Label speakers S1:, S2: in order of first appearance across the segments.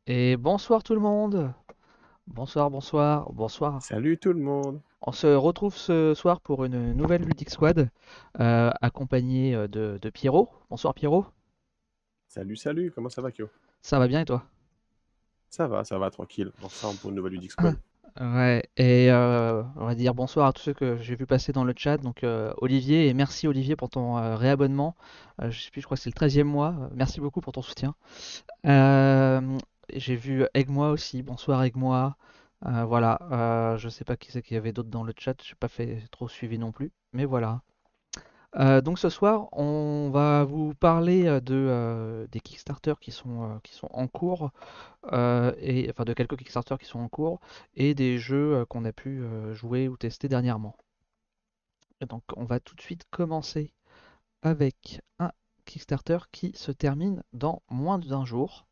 S1: Et bonsoir tout le monde. Bonsoir, bonsoir, bonsoir.
S2: Salut tout le monde.
S1: On se retrouve ce soir pour une nouvelle Ludic Squad, accompagné de Pierrot. Bonsoir Pierrot.
S2: Salut, salut, comment ça va, Kyo?
S1: Ça va bien et toi?
S2: Ça va, tranquille. Ensemble pour une nouvelle Ludic Squad.
S1: Ouais, et on va dire bonsoir à tous ceux que j'ai vu passer dans le chat. Donc Olivier, et merci Olivier pour ton réabonnement. Je sais plus, je crois que c'est le 13e mois. Merci beaucoup pour ton soutien. Euh, j'ai vu Egg-moi aussi. Bonsoir Egg-moi. Voilà, je sais pas qui c'est qu'il y avait d'autres dans le chat. J'ai pas fait trop suivi non plus. Mais voilà. Donc ce soir, on va vous parler des Kickstarter qui sont en cours, et enfin de quelques Kickstarter qui sont en cours, et des jeux qu'on a pu jouer ou tester dernièrement. Et donc on va tout de suite commencer avec un Kickstarter qui se termine dans moins d'un jour.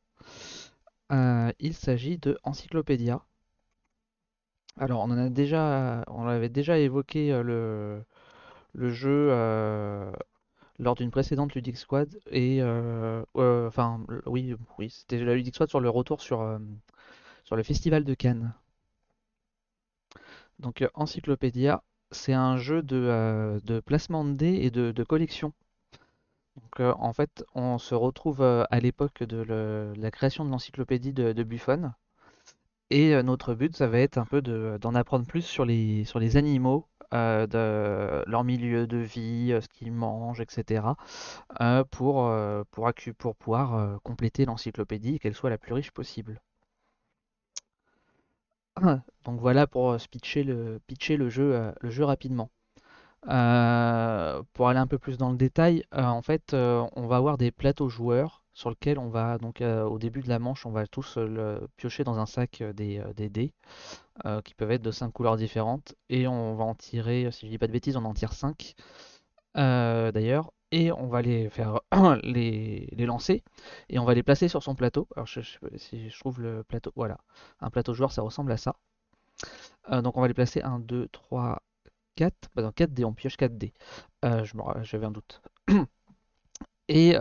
S1: Il s'agit de Encyclopédia. Alors on avait déjà évoqué le jeu lors d'une précédente Ludic Squad enfin oui, c'était la Ludic Squad sur le retour sur le Festival de Cannes. Donc Encyclopédia, c'est un jeu de placement de dés et de collection. Donc en fait, on se retrouve à l'époque de la création de l'encyclopédie de Buffon. Et notre but, ça va être un peu d'en apprendre plus sur les animaux, de leur milieu de vie, ce qu'ils mangent, etc. Pour pouvoir compléter l'encyclopédie et qu'elle soit la plus riche possible. Donc voilà pour pitcher le jeu rapidement. Pour aller un peu plus dans le détail, en fait, on va avoir des plateaux joueurs sur lesquels on va donc au début de la manche, on va tous piocher dans un sac des dés qui peuvent être de 5 couleurs différentes et on va en tirer, si je dis pas de bêtises, on en tire 5 d'ailleurs, et on va les faire les lancer et on va les placer sur son plateau. Alors sais pas si je trouve le plateau, voilà, un plateau joueur, ça ressemble à ça. Donc on va les placer un 2 3 4 bah dans 4 dés, on pioche 4 dés. J'avais un doute. Et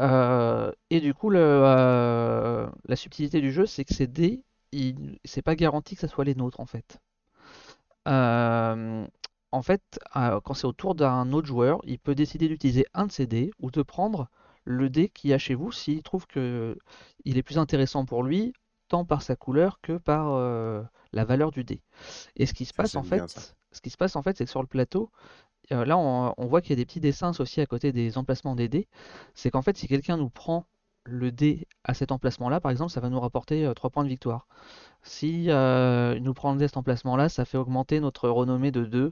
S1: du coup, la subtilité du jeu, c'est que ces dés, c'est pas garanti que ça soit les nôtres en fait. Euh, En fait, quand c'est au tour d'un autre joueur, il peut décider d'utiliser un de ses dés ou de prendre le dé qu'il y a chez vous s'il trouve que il est plus intéressant pour lui, tant par sa couleur que par la valeur du dé. Et
S2: Ça, j'aime bien ça.
S1: ce qui se passe en fait, c'est que sur le plateau, là, on voit qu'il y a des petits dessins associés à côté des emplacements des dés. C'est qu'en fait, si quelqu'un nous prend le dé à cet emplacement-là, par exemple, ça va nous rapporter 3 points de victoire. Si il nous prend le dé à cet emplacement-là, ça fait augmenter notre renommée de 2.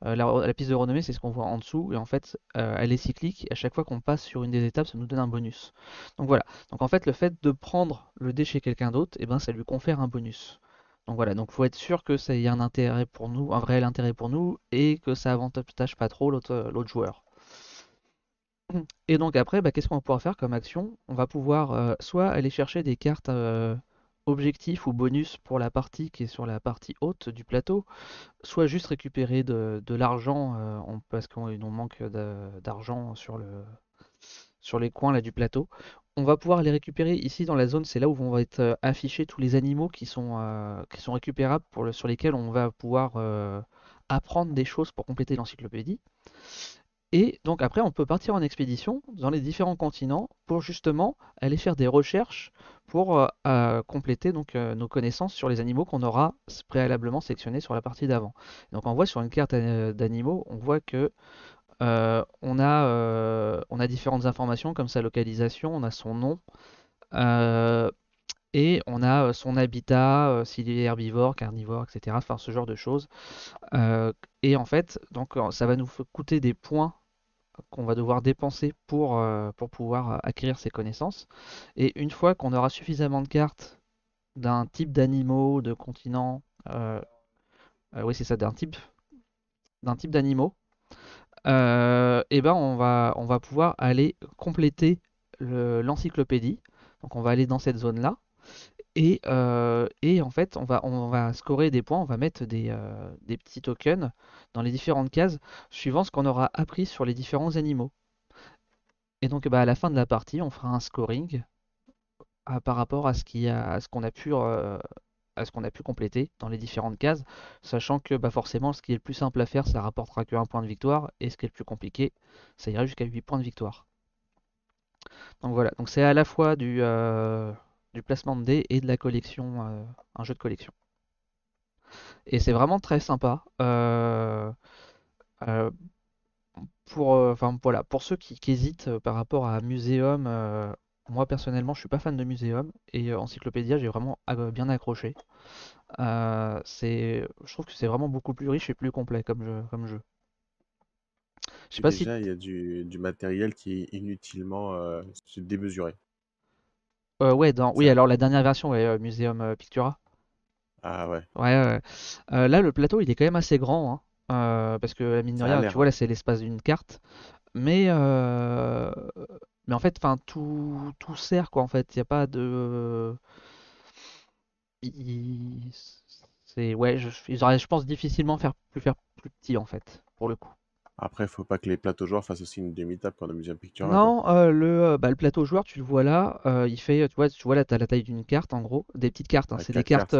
S1: La piste de renommée, c'est ce qu'on voit en dessous, et en fait, elle est cyclique, et à chaque fois qu'on passe sur une des étapes, ça nous donne un bonus. Donc voilà. Donc en fait, le fait de prendre le dé chez quelqu'un d'autre, eh ben, ça lui confère un bonus. Donc voilà, donc faut être sûr que ça ait un intérêt pour nous, un réel intérêt pour nous, et que ça avantage pas trop l'autre joueur. Et donc après, bah, qu'est-ce qu'on va pouvoir faire comme action? On va pouvoir soit aller chercher des cartes objectifs ou bonus pour la partie qui est sur la partie haute du plateau, soit juste récupérer de l'argent parce qu'on manque d'argent sur les coins là, du plateau. On va pouvoir les récupérer ici dans la zone, c'est là où vont être affichés tous les animaux qui sont récupérables sur lesquels on va pouvoir apprendre des choses pour compléter l'encyclopédie. Et donc après, on peut partir en expédition dans les différents continents pour justement aller faire des recherches pour compléter donc nos connaissances sur les animaux qu'on aura préalablement sélectionnés sur la partie d'avant. Donc on voit sur une carte d'animaux, on voit que on a différentes informations comme sa localisation, on a son nom euh, et on a son habitat, s'il est herbivore, carnivore, etc. Enfin ce genre de choses. Euh, et en fait, donc ça va nous coûter des points qu'on va devoir dépenser pour pouvoir acquérir ces connaissances. Et une fois qu'on aura suffisamment de cartes d'un type d'animaux, de continents, oui c'est ça, d'un type d'animaux, et ben on va pouvoir aller compléter l'encyclopédie. Donc on va aller dans cette zone-là. Et en fait, on va scorer des points, on va mettre des petits tokens dans les différentes cases suivant ce qu'on aura appris sur les différents animaux. Et donc, bah, à la fin de la partie, on fera un scoring par rapport à ce qu'on a pu compléter dans les différentes cases, sachant que bah, forcément, ce qui est le plus simple à faire, ça rapportera qu'un point de victoire, et ce qui est le plus compliqué, ça ira jusqu'à 8 points de victoire. Donc voilà, donc c'est à la fois du placement de dés et de la collection, un jeu de collection. Et c'est vraiment très sympa. Euh, enfin voilà, pour ceux qui hésitent par rapport à Muséum, moi personnellement je suis pas fan de Muséum et Encyclopédia j'ai vraiment bien accroché. Je trouve que c'est vraiment beaucoup plus riche et plus complet comme jeu. Je sais
S2: Puis
S1: pas si
S2: déjà, il y a du matériel qui est inutilement démesuré.
S1: ouais oui
S2: Ça...
S1: alors la dernière version ouais, Muséum Pictura.
S2: Ah ouais,
S1: Ouais, ouais. Là le plateau il est quand même assez grand hein, parce que mine de
S2: ça a
S1: rien tu
S2: l'air,
S1: vois
S2: ouais.
S1: là c'est l'espace d'une carte. Mais, mais en fait, enfin, tout sert quoi. En fait, il n'y a pas de. il- C'est ouais, ils auraient, je pense, difficilement faire plus petit en fait, pour le coup.
S2: Après, faut pas que les plateaux joueurs fassent aussi une demi-table quand on amuse un Pictura, quoi.
S1: Non, bah, le plateau joueur, tu le vois là, il fait, tu vois là, t'as la taille d'une carte en gros, des petites cartes, hein,
S2: À
S1: c'est
S2: 4 cartes.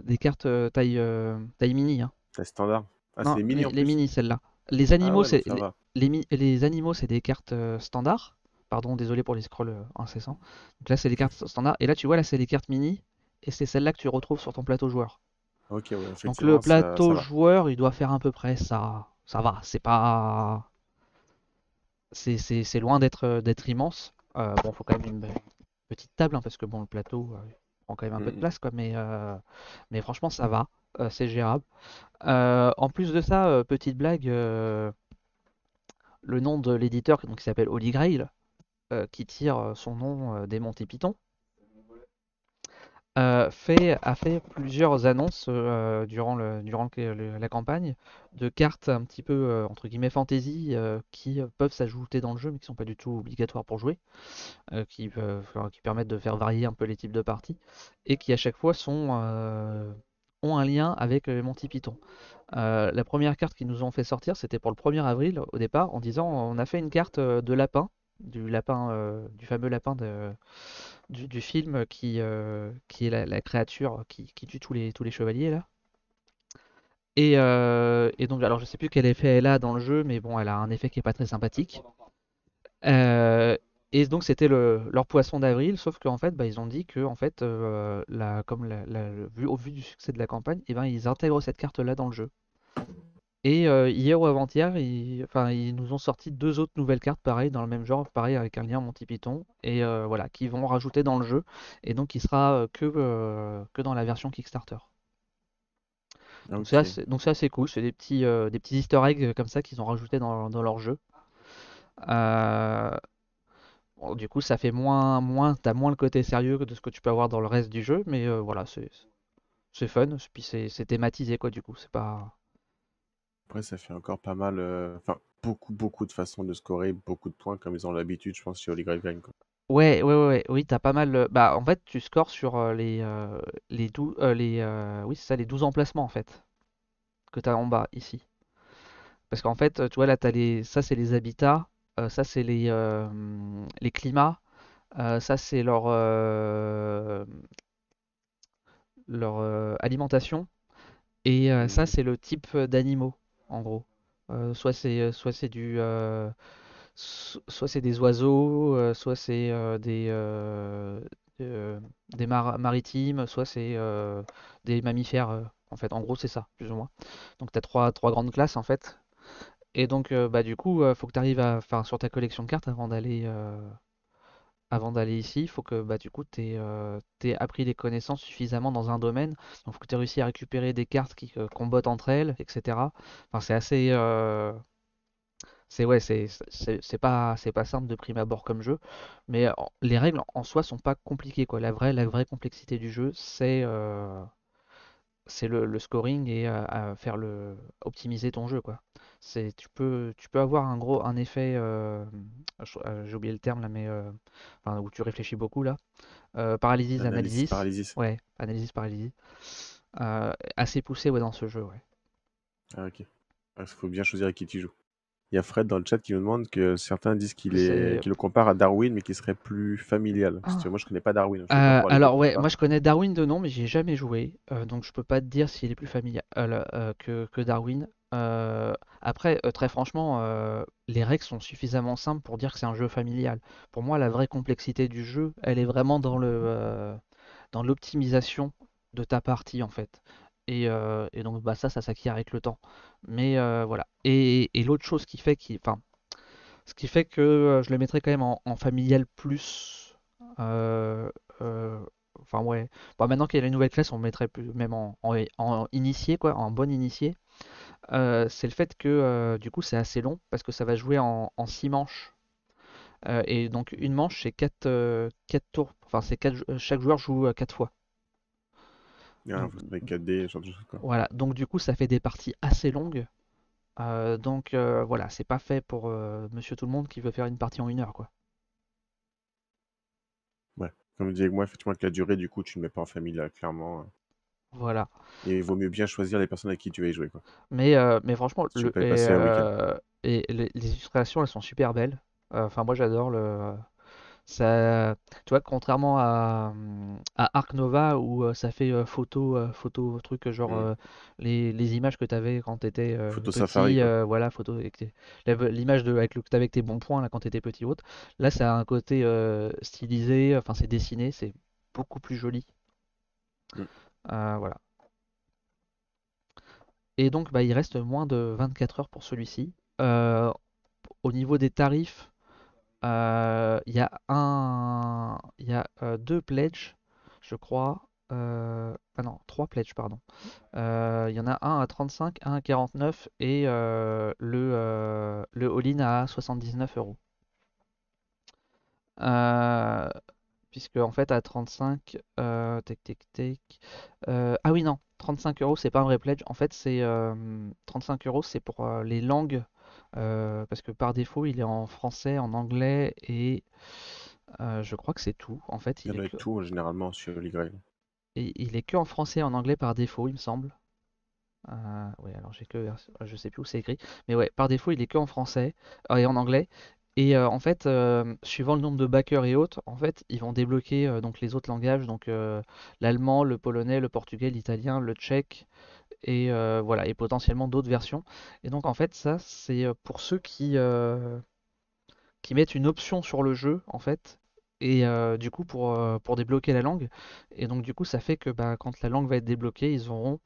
S1: des cartes taille mini, hein.
S2: C'est standard. Ah, c'est
S1: Non,
S2: des mini en
S1: les
S2: plus.
S1: mini celles-là. Les
S2: Ah
S1: animaux,
S2: ouais, donc
S1: c'est
S2: ça va.
S1: les animaux, c'est des cartes standards. Pardon, désolé pour les scrolls incessants. Donc là, c'est les cartes standards. Et là, tu vois, là, c'est les cartes mini. Et c'est celles-là que tu retrouves sur ton plateau joueur.
S2: Ok, ouais,
S1: Donc le
S2: effectivement, ça
S1: plateau
S2: va.
S1: joueur, il doit faire à peu près ça. Ça va. C'est pas. C'est loin d'être immense. Bon, faut quand même une petite table, hein, parce que bon, le plateau il prend quand même un peu de
S2: Mm,
S1: place, quoi. Mais franchement, ça va. C'est gérable. En plus de ça, petite blague. Le nom de l'éditeur donc, qui s'appelle Holy Grail, qui tire son nom des Monty Python, a fait plusieurs annonces durant la campagne de cartes un petit peu entre guillemets fantasy qui peuvent s'ajouter dans le jeu mais qui sont pas du tout obligatoires pour jouer, qui permettent de faire varier un peu les types de parties et qui à chaque fois ont un lien avec les Monty Python. La première carte qu'ils nous ont fait sortir, c'était pour le 1er avril au départ, en disant on a fait une carte de lapin, du fameux lapin du film qui est la créature qui tue tous les chevaliers là. Et donc, alors je sais plus quel effet elle a dans le jeu, mais bon, elle a un effet qui est pas très sympathique. Euh, et donc c'était leur poisson d'avril, sauf qu'en fait, bah, ils ont dit que en fait, comme au vu du succès de la campagne, et ben ils intègrent cette carte-là dans le jeu. Et hier ou avant-hier, enfin, ils nous ont sorti deux autres nouvelles cartes, pareil, dans le même genre, pareil, avec un lien Monty Python, et voilà, qui vont rajouter dans le jeu, et donc qui sera que dans la version Kickstarter. Donc
S2: ok.
S1: c'est assez cool, c'est des petits Easter eggs comme ça qu'ils ont rajoutés dans leur jeu. Euh, bon, du coup, ça fait t'as moins le côté sérieux que de ce que tu peux avoir dans le reste du jeu, mais voilà, c'est fun, puis c'est thématisé quoi, du coup, c'est pas.
S2: Après, ça fait encore pas mal. Enfin, beaucoup de façons de scorer, beaucoup de points, comme ils ont l'habitude, je pense, chez Holy Grail Games, quoi.
S1: Ouais, ouais, ouais, ouais, oui, t'as pas mal. Bah, en fait, tu scores sur oui, c'est ça, les 12 emplacements en fait que t'as en bas ici. Parce qu'en fait, tu vois là, ça c'est les habitats, ça c'est les climats, ça c'est leur alimentation, et ça
S2: Mhm.
S1: c'est le type d'animaux en gros. Soit c'est soit c'est des oiseaux, soit c'est euh, des maritimes, soit c'est des mammifères. En fait, en gros, c'est ça, plus ou moins. Donc, tu as trois grandes classes, en fait. Et donc, bah, du coup, faut que tu arrives à faire sur ta collection de cartes avant d'aller ici. Il faut que bah, du coup, tu aies appris les connaissances suffisamment dans un domaine. Donc, il faut que tu aies réussi à récupérer des cartes qui combattent entre elles, etc. Enfin, c'est assez. Ouais, c'est pas simple de prime abord comme jeu, mais les règles en soi sont pas compliquées quoi. La vraie complexité du jeu, c'est le scoring et à faire optimiser ton jeu, quoi. Tu peux avoir un effet, j'ai oublié le terme là, mais enfin, où tu réfléchis beaucoup là. Paralysis,
S2: Analysis
S1: analysis,
S2: paralysis.
S1: ouais, analysis, paralysis, assez poussé ouais, dans ce jeu, ouais.
S2: Ah, ok. Il faut bien choisir avec qui tu joues. Il y a Fred dans le chat qui nous demande que certains disent
S1: C'est
S2: qu'il le compare à Darwin, mais qu'il serait plus familial. Si tu veux,
S1: ah.
S2: moi, je connais pas Darwin, hein, je sais pas pour les
S1: Alors
S2: autres
S1: ouais, moi
S2: compare.
S1: je connais Darwin de nom, mais j'y ai jamais joué, donc je peux pas te dire s'il est plus familial que Darwin. Après, très franchement, les règles sont suffisamment simples pour dire que c'est un jeu familial. Pour moi, la vraie complexité du jeu, elle est vraiment dans l'optimisation de ta partie en fait. Et donc bah ça s'acquiert avec le temps. Mais voilà. Et l'autre chose enfin, ce qui fait que je le mettrais quand même en familial plus. euh, euh, enfin ouais. Bon, maintenant qu'il y a la nouvelle classe, on le mettrait plus, même en initié, quoi, en bon initié. C'est le fait que du coup c'est assez long parce que ça va jouer en 6 manches. Et donc une manche c'est 4 tours. Enfin c'est chaque joueur joue 4 fois.
S2: Ah,
S1: Donc
S2: faut avec 4D, ce genre de choses, quoi.
S1: voilà. Donc du coup ça fait des parties assez longues. Donc voilà, c'est pas fait pour Monsieur Tout le Monde qui veut faire une partie en 1 heure, quoi.
S2: Ouais. Comme je disais moi, effectivement, avec la durée, du coup, tu ne mets pas en famille, là, clairement.
S1: Voilà.
S2: Et il vaut mieux bien choisir les personnes avec qui tu vas y jouer, quoi.
S1: Mais franchement,
S2: Si tu veux pas y passer un week-end.
S1: les illustrations, elles sont super belles. Enfin, moi, j'adore ça. Tu vois, contrairement à Ark Nova où ça fait photo, truc genre
S2: Hmm.
S1: les images que tu avais quand tu étais
S2: Photo safari,
S1: petit,
S2: quoi.
S1: voilà, photo l'image avec que tu avais avec tes bons points là quand tu étais petit ou autre. Là, ça a un côté stylisé, enfin, c'est dessiné, c'est beaucoup plus joli.
S2: Hmm.
S1: Voilà. Et donc, bah, il reste moins de 24 heures pour celui-ci. Euh, Au niveau des tarifs, il y a deux pledges, je crois. Ah non, trois pledges, pardon. Il y en a un à 35, un à 49 et le all-in à 79 euros. Euh, Puisque en fait à 35, ah oui non, 35 euros c'est pas un vrai pledge. En fait c'est 35 euros c'est pour les langues parce que par défaut il est en français, en anglais et je crois que c'est tout. En fait
S2: Ça doit être tout, généralement, sur Ligrel.
S1: il est que en français et en anglais par défaut il me semble. Ouais alors je sais plus où c'est écrit, mais ouais par défaut il est que en français et en anglais. Et en fait, suivant le nombre de backers et autres, en fait, ils vont débloquer donc les autres langages, donc l'allemand, le polonais, le portugais, l'italien, le tchèque et voilà, et potentiellement d'autres versions. Et donc en fait, ça c'est pour ceux qui mettent une option sur le jeu en fait. Et du coup pour débloquer la langue. Et donc du coup ça fait que bah, quand la langue va être débloquée, ils auront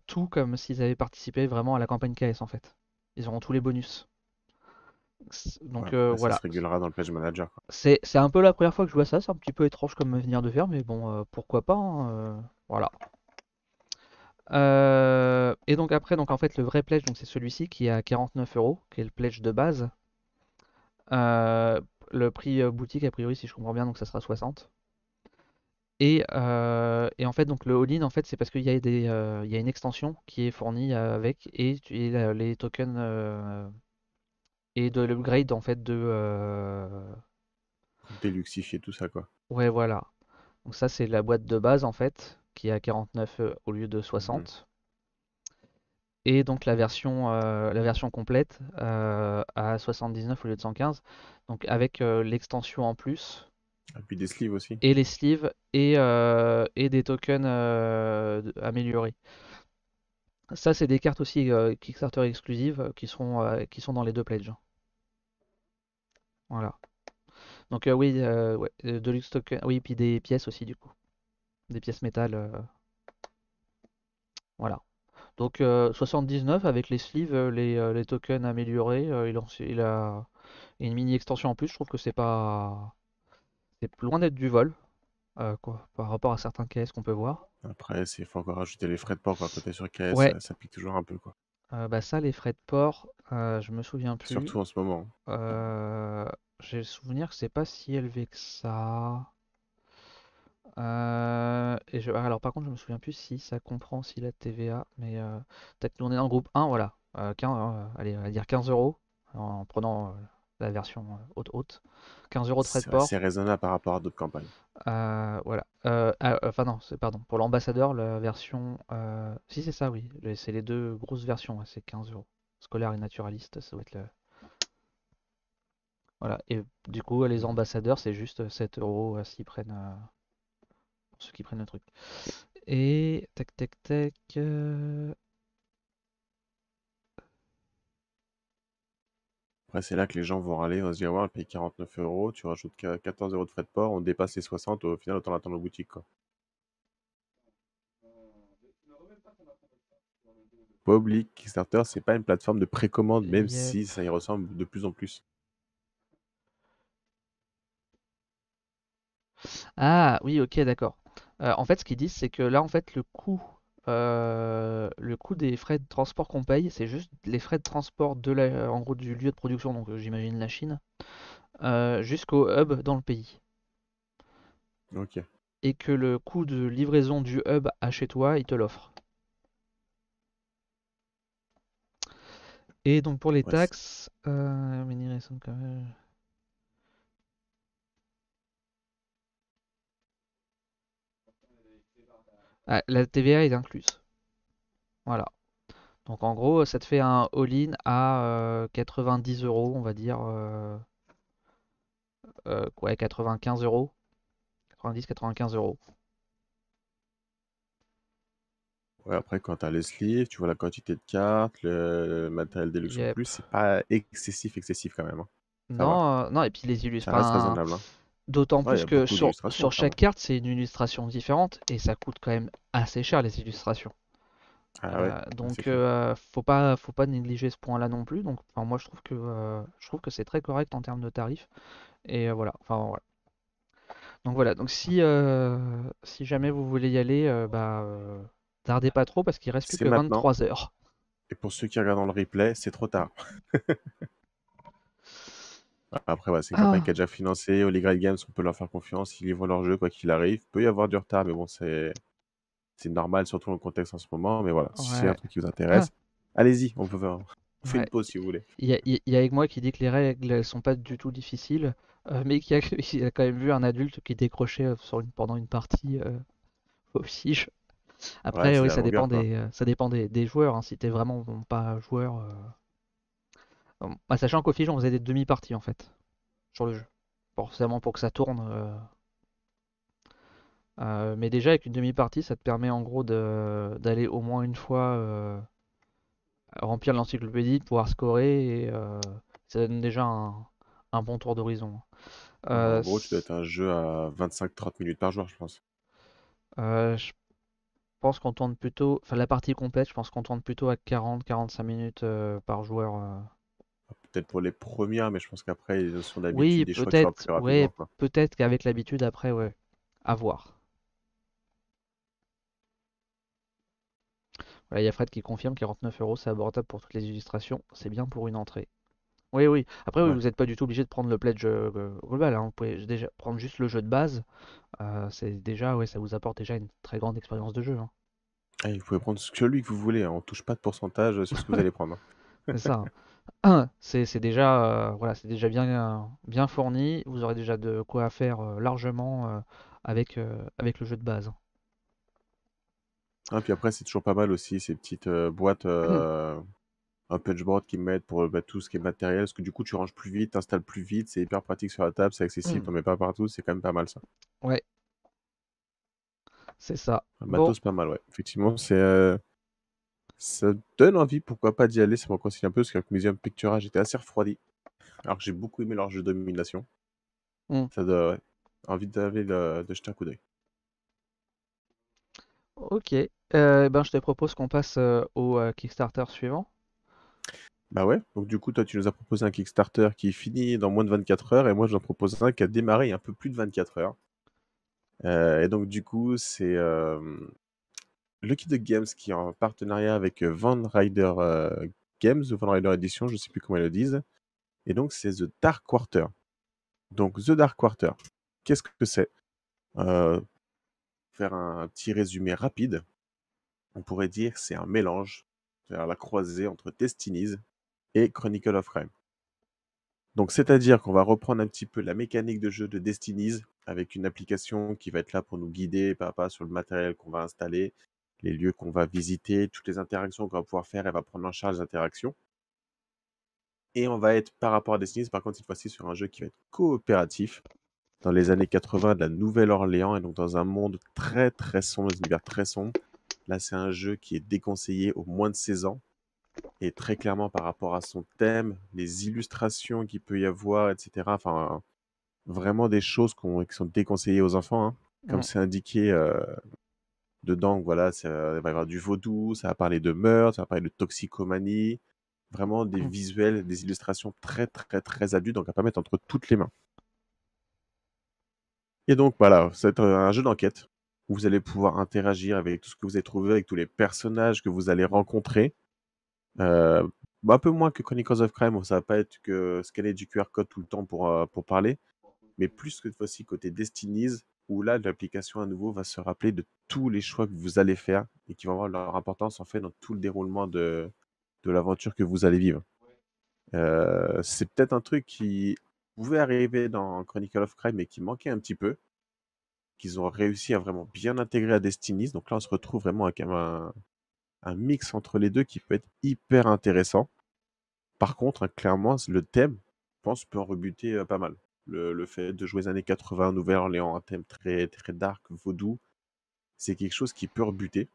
S1: tout comme s'ils avaient participé vraiment à la campagne KS en fait. Ils auront tous les bonus.
S2: Ouais,
S1: Donc
S2: après, ça se
S1: voilà,
S2: régulera dans le Page Manager, quoi.
S1: c'est un peu la première fois que je vois ça, c'est un petit peu étrange comme manière de faire, mais bon, pourquoi pas, hein, voilà. Et donc après, donc en fait, le vrai pledge, donc c'est celui-ci qui est à 49 euros, qui est le pledge de base. Euh, le prix boutique, a priori, si je comprends bien, donc ça sera 60. Et en fait, donc le all-in, en fait, c'est parce qu'il y a il y a une extension qui est fournie avec et les tokens et de l'upgrade en fait
S2: Pour déluxifier tout ça, quoi.
S1: ouais, voilà. Donc ça, c'est la boîte de base en fait, qui est à 49 au lieu de
S2: Mhm.
S1: 60. Et donc la version complète à 79 au lieu de 115. Donc avec l'extension en plus,
S2: Et puis des sleeves aussi.
S1: et les sleeves, et des tokens améliorés. Ça, c'est des cartes aussi Kickstarter exclusives qui sont dans les deux pledges. Voilà. Donc oui, ouais, Deluxe token, oui, puis des pièces aussi du coup. Des pièces métal, voilà. Donc 79 avec les sleeves, les tokens améliorés, il a une mini extension en plus. Je trouve que c'est loin d'être du vol quoi, par rapport à certains KS qu'on peut voir.
S2: Après, il faut encore rajouter les frais de port, quoi. Quand t'es sur KS,
S1: Ouais,
S2: ça pique toujours un peu, quoi.
S1: bah ça les frais de port, je me souviens plus.
S2: Surtout en ce moment.
S1: J'ai le souvenir que c'est pas si élevé que ça. Alors par contre, je me souviens plus si ça comprend aussi la TVA, mais peut-être nous on est dans le groupe 1, voilà. 15, allez, on va dire 15 euros en prenant la version haute haute. 15 euros de frais de
S2: C'est assez
S1: port.
S2: raisonnable par rapport à d'autres campagnes.
S1: Voilà. Enfin non, pardon. Pour l'ambassadeur, la version. Si c'est ça, oui. C'est les deux grosses versions, ouais, c'est 15 euros. Scolaire et naturaliste, ça doit être le. Voilà. Et du coup, les
S2: Mhm.
S1: ambassadeurs, c'est juste 7 euros s'ils prennent, pour ceux qui prennent le truc. Et tac tac tac.
S2: Après, c'est là que les gens vont râler, vont se dire, ouais, on paye 49 euros, tu rajoutes 14 euros de frais de port, on dépasse les 60, au final, autant l'attendre en boutique, quoi. Pas oublier que Kickstarter, c'est pas une plateforme de précommande, même
S1: Yep.
S2: si ça y ressemble de plus en plus.
S1: Ah oui, ok, d'accord. En fait, ce qu'ils disent, c'est que là, en fait, le coût des frais de transport qu'on paye, c'est juste les frais de transport en gros, du lieu de production, donc j'imagine la Chine, jusqu'au hub dans le pays.
S2: Ok,
S1: Et que le coût de livraison du hub à chez toi, il te l'offre. Et donc pour les
S2: ouais,
S1: taxes, la TVA est incluse. Voilà. Donc en gros, ça te fait un all-in à 90 euros, on va dire. Ouais, 95 euros. 90-95 euros.
S2: ouais, après, quand tu as les sleeves, tu vois la quantité de cartes, le matériel Deluxe en
S1: Yep.
S2: plus, c'est pas excessif quand même, hein. Ça va,
S1: Non, non, et puis
S2: ça reste raisonnable, hein.
S1: d'autant
S2: Ouais, il y
S1: plus
S2: a
S1: que
S2: beaucoup
S1: sur
S2: d'illustrations quand
S1: chaque
S2: même.
S1: carte, c'est une illustration différente et ça coûte quand même assez cher les illustrations.
S2: Ah ouais, ouais, c'est
S1: Donc,
S2: clair.
S1: faut pas négliger ce point-là non plus. Donc, enfin, moi, je trouve que c'est très correct en termes de tarifs. Et voilà. Enfin, voilà. Donc voilà. Donc, si jamais vous voulez y aller, tardez pas trop parce qu'il reste plus
S2: C'est
S1: que
S2: maintenant,
S1: 23 heures.
S2: et pour ceux qui regardent dans le replay, c'est trop tard. Après, ouais, c'est une campagne qui
S1: Ah,
S2: est déjà financée. Holy Grail Games, on peut leur faire confiance. Ils livrent leur jeu, quoi qu'il arrive. Peut y avoir du retard, mais bon, c'est normal, surtout dans le contexte en ce moment. Mais voilà, si c'est un
S1: ouais.
S2: truc qui vous
S1: Ah,
S2: intéresse, allez-y, on peut faire. On fait
S1: ouais.
S2: une pause si vous voulez.
S1: Il y a avec moi qui dit que les règles elles sont pas du tout difficiles, mais qui a quand même vu un adulte qui décrochait pendant une partie au Sige.
S2: Ouais,
S1: Après,
S2: c'est
S1: oui,
S2: la longueur, quoi.
S1: ça dépend des joueurs, hein. Si t'es vraiment pas joueur, sachant qu'au Fige on faisait des demi-parties en fait sur le jeu, forcément pour que ça tourne. Mais déjà avec une demi-partie, ça te permet en gros d'aller au moins une fois remplir l'encyclopédie, de pouvoir scorer et ça donne déjà un bon tour d'horizon.
S2: Ouais, en
S1: Euh,
S2: gros, tu dois être un jeu à 25-30 minutes par joueur, je pense.
S1: je pense qu'on tourne plutôt, enfin la partie complète, je pense qu'on tourne plutôt à 40-45 minutes par joueur.
S2: Peut-être pour les premières, mais je pense qu'après, les notions d'habitude,
S1: Oui,
S2: des choix que tu feras plus
S1: ouais,
S2: rapidement, quoi.
S1: peut-être qu'avec l'habitude après, ouais, à voir. Voilà, il y a Fred qui confirme 49 euros, c'est abordable pour toutes les illustrations, c'est bien pour une entrée. Oui, oui. Après, oui,
S2: Ouais.
S1: vous n'êtes pas du tout obligé de prendre le pledge global, hein. Vous pouvez déjà prendre juste le jeu de base. C'est déjà, ouais, ça vous apporte déjà une très grande expérience de jeu, hein.
S2: Et vous pouvez prendre celui que vous voulez, hein. On touche pas de pourcentage sur ce que vous allez prendre,
S1: C'est ça, hein. C'est déjà, voilà, c'est déjà bien fourni. Vous aurez déjà de quoi faire largement avec le jeu de base.
S2: hein. Puis après, c'est toujours pas mal aussi, ces petites boîtes, un punchboard qui mettent pour tout ce qui est matériel. Parce que du coup, tu ranges plus vite, t'installes plus vite, c'est hyper pratique sur la table, c'est accessible, t'en mets pas partout, c'est quand même pas mal ça.
S1: Ouais, c'est ça.
S2: Un
S1: Bon,
S2: matos, pas mal, ouais. Effectivement, ça donne envie, pourquoi pas d'y aller, ça me conseille un peu, parce qu'avec Museum Pictura, j'étais assez refroidi. Alors que j'ai beaucoup aimé leur jeu de domination.
S1: hmm,
S2: Ça donne ouais, envie de jeter un coup d'œil.
S1: ok. Ben, je te propose qu'on passe au Kickstarter suivant.
S2: Bah ouais, donc du coup, toi, tu nous as proposé un Kickstarter qui finit dans moins de 24 heures, et moi, j'en propose un qui a démarré il y a un peu plus de 24 heures. Et donc, du coup, c'est Lucky Duck Games qui est en partenariat avec Van Ryder Games, ou Van Ryder Edition, je sais plus comment ils le disent. Et donc, c'est The Dark Quarter. Donc, The Dark Quarter, qu'est-ce que c'est? faire un petit résumé rapide, on pourrait dire que c'est un mélange, c'est-à-dire la croisée entre Destinies et Chronicle of Crime. Donc, c'est-à-dire qu'on va reprendre un petit peu la mécanique de jeu de Destinies avec une application qui va être là pour nous guider pas à pas sur le matériel qu'on va installer, les lieux qu'on va visiter, toutes les interactions qu'on va pouvoir faire, elle va prendre en charge les interactions. Et on va être par rapport à Destinies, par contre, cette fois-ci sur un jeu qui va être coopératif dans les années 80 de la Nouvelle-Orléans et donc dans un monde très très sombre, un univers très sombre. Là, c'est un jeu qui est déconseillé aux moins de 16 ans. Et très clairement, par rapport à son thème, les illustrations qu'il peut y avoir, etc. Enfin, vraiment des choses qui sont déconseillées aux enfants, hein. Comme
S1: Mm.
S2: c'est indiqué dedans, voilà, il va y avoir du vaudou, ça va parler de meurtre, ça va parler de toxicomanie. Vraiment des
S1: Mm.
S2: visuels, des illustrations très, très, très adultes, donc à pas mettre entre toutes les mains. Et donc voilà, c'est un jeu d'enquête où vous allez pouvoir interagir avec tout ce que vous avez trouvé, avec tous les personnages que vous allez rencontrer. Euh, un peu moins que Chronicles of Crime, où ça va pas être que scanner du QR code tout le temps pour parler, mais plus que cette fois-ci côté Destinies, où là, l'application à nouveau va se rappeler de tous les choix que vous allez faire et qui vont avoir leur importance en fait dans tout le déroulement de l'aventure que vous allez vivre. C'est peut-être un truc qui pouvait arriver dans Chronicle of Crime, mais qui manquait un petit peu, qu'ils ont réussi à vraiment bien intégrer à Destinies. Donc là, on se retrouve vraiment avec un mix entre les deux qui peut être hyper intéressant. Par contre, hein, clairement, le thème, je pense, peut en rebuter pas mal. Le fait de jouer les années 80, Nouvelle-Orléans, un thème très, très dark, vaudou, c'est quelque chose qui peut rebuter.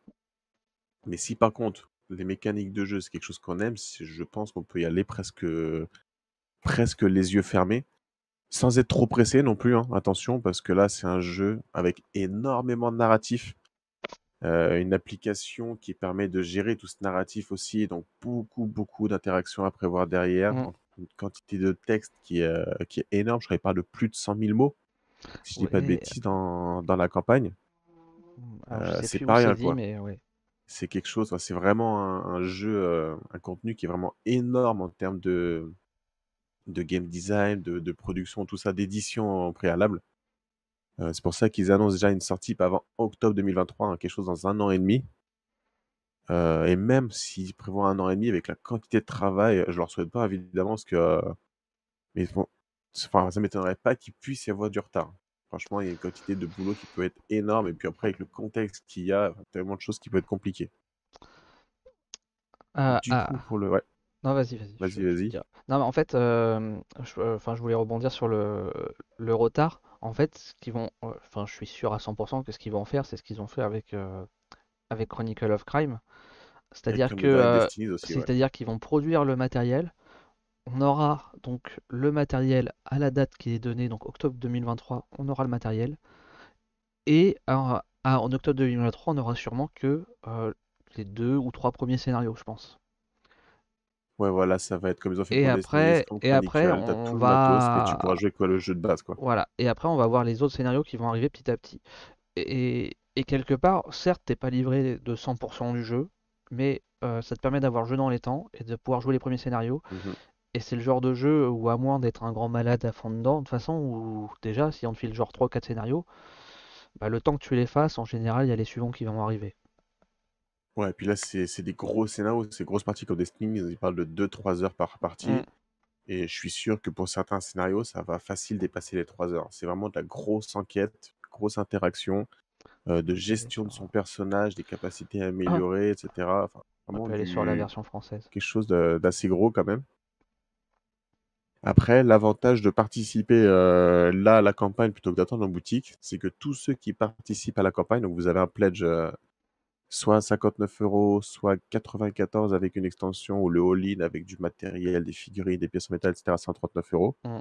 S2: Mais si par contre, les mécaniques de jeu, c'est quelque chose qu'on aime, je pense qu'on peut y aller presque les yeux fermés, sans être trop pressé non plus, hein. Attention, parce que là, c'est un jeu avec énormément de narratif. Une application qui permet de gérer tout ce narratif aussi, donc beaucoup, beaucoup d'interactions à prévoir derrière,
S1: Mm.
S2: une quantité de texte qui est énorme, je crois qu'il parle de plus de 100 000 mots, si je dis pas de
S1: Ouais.
S2: bêtises, dans la campagne.
S1: Alors, je sais
S2: C'est
S1: plus où
S2: pas
S1: c'est
S2: rien,
S1: dit,
S2: quoi.
S1: mais ouais.
S2: C'est quelque chose, enfin, c'est vraiment un jeu, un contenu qui est vraiment énorme en termes de game design, de production, tout ça, d'édition en préalable. C'est pour ça qu'ils annoncent déjà une sortie pas avant octobre 2023, hein, quelque chose dans un an et demi. Et même s'ils prévoient un an et demi avec la quantité de travail, je leur souhaite pas évidemment parce que mais bon, enfin, ça m'étonnerait pas qu'il puisse y avoir du retard. Franchement, il y a une quantité de boulot qui peut être énorme et puis après avec le contexte qu'il y a, tellement de choses qui peuvent être compliquées.
S1: Ah,
S2: Du coup,
S1: ah.
S2: pour le ouais,
S1: Non, vas-y, vas-y,
S2: vas-y,
S1: je te
S2: vas-y.
S1: dirai. Non, mais en fait, enfin, je voulais rebondir sur le retard. En fait, ce qu'ils vont, enfin, je suis sûr à 100% que ce qu'ils vont faire, c'est ce qu'ils ont fait avec Chronicle of Crime.
S2: Avec
S1: C'est-à-dire
S2: comme
S1: que,
S2: le avec Destiny aussi, ouais.
S1: c'est-à-dire qu'ils vont produire le matériel. On aura donc le matériel à la date qui est donnée, donc octobre 2023, on aura le matériel. Et en octobre 2023, on aura sûrement que les deux ou trois premiers scénarios, je pense.
S2: Ouais, voilà, ça va être comme ils ont fait
S1: Et
S2: pour Destiny,
S1: après,
S2: comme
S1: et après,
S2: Chronicle, t'as
S1: on
S2: tout le matos, mais tu
S1: va,
S2: pourras jouer quoi le jeu de base, quoi.
S1: voilà. Et après, on va voir les autres scénarios qui vont arriver petit à petit. Et quelque part, certes, t'es pas livré de 100% du jeu, mais ça te permet d'avoir le jeu dans les temps et de pouvoir jouer les premiers scénarios.
S2: Mhm.
S1: Et c'est le genre de jeu où, à moins d'être un grand malade à fond dedans, de toute façon, où déjà, si on te file genre 3 ou 4 scénarios, bah, le temps que tu les fasses, en général, il y a les suivants qui vont arriver.
S2: Ouais, et puis là, c'est des gros scénarios, c'est grosses parties comme Destiny, ils parlent de 2-3 heures par
S1: Mm.
S2: partie. Et je suis sûr que pour certains scénarios, ça va facile dépasser les 3 heures. C'est vraiment de la grosse enquête, grosse interaction, de
S1: Je vais aller
S2: gestion de
S1: sur,
S2: son personnage, des capacités à
S1: on
S2: améliorer, etc. Enfin, vraiment
S1: peut aller sur la version française.
S2: quelque chose d'assez gros quand même. Après, l'avantage de participer là à la campagne plutôt que d'attendre en boutique, c'est que tous ceux qui participent à la campagne, donc vous avez un pledge soit 59 euros, soit 94 avec une extension ou le all-in avec du matériel, des figurines, des pièces en métal, etc. 139 euros.
S1: Mm.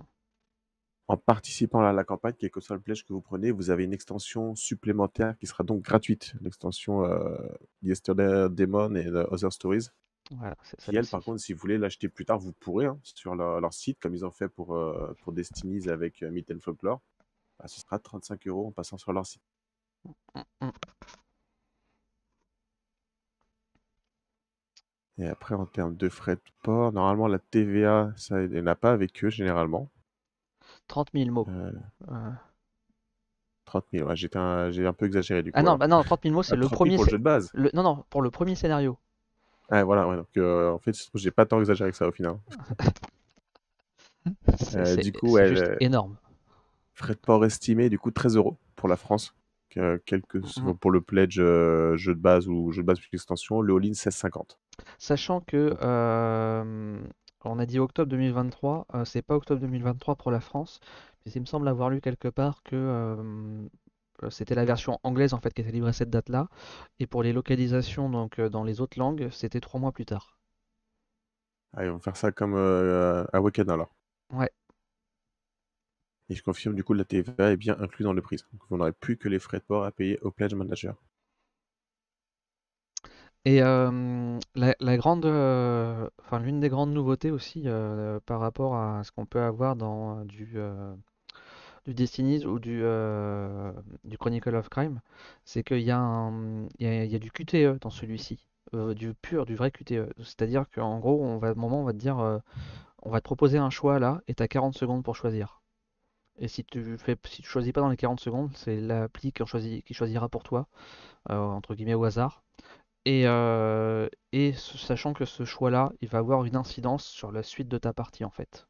S2: En participant à la campagne, quel que soit le pledge que vous prenez, vous avez une extension supplémentaire qui sera donc gratuite, l'extension Yesterday Demon et Other Stories,
S1: Voilà, c'est
S2: qui elle, par
S1: celle-ci.
S2: contre, si vous voulez l'acheter plus tard, vous pourrez hein, sur leur site, comme ils ont fait pour Destinies avec Myth and Folklore. Bah, ce sera 35 euros en passant sur leur site.
S1: Mm, mm.
S2: Et après, en termes de frais de port, normalement, la TVA, ça, il n'y en a pas avec eux généralement.
S1: 30 000 mots.
S2: Euh,
S1: Euh,
S2: 30 000, ouais, j'ai un peu exagéré du
S1: Ah
S2: coup
S1: non,
S2: alors.
S1: bah non, 30 000 mots, c'est
S2: Ah,
S1: le
S2: 30 000
S1: premier.
S2: pour le jeu de base.
S1: Non, non, pour le premier scénario.
S2: Ouais, voilà, ouais, donc en fait, j'ai pas tant exagéré que ça au final. Du coup,
S1: C'est
S2: ouais,
S1: juste énorme.
S2: frais de port estimé, du coup, 13 euros pour la France. Quel que
S1: Mm.
S2: soit pour le pledge jeu de base ou jeu de base plus extension, le all-in 16,50.
S1: Sachant que
S2: Donc,
S1: on a dit octobre 2023, c'est pas octobre 2023 pour la France, mais il me semble avoir lu quelque part que c'était la version anglaise en fait qui était livrée à cette date-là, et pour les localisations donc dans les autres langues, c'était 3 mois plus tard.
S2: allez, on va faire ça comme à Wacken alors.
S1: Ouais.
S2: Et je confirme, du coup, la TVA est bien inclus dans le prix. Donc, vous n'aurez plus que les frais de port à payer au pledge manager.
S1: Et la grande, enfin l'une des grandes nouveautés aussi par rapport à ce qu'on peut avoir dans du Destinies ou du Chronicle of Crime, c'est qu'il y a il y a du QTE dans celui-ci, du pur, du vrai QTE. C'est-à-dire qu'en gros, à un moment, on va te dire, on va te proposer un choix là, et tu as 40 secondes pour choisir. Et si tu choisis pas dans les 40 secondes, c'est l'appli qui choisira pour toi, entre guillemets au hasard. Sachant que ce choix-là, il va avoir une incidence sur la suite de ta partie en fait.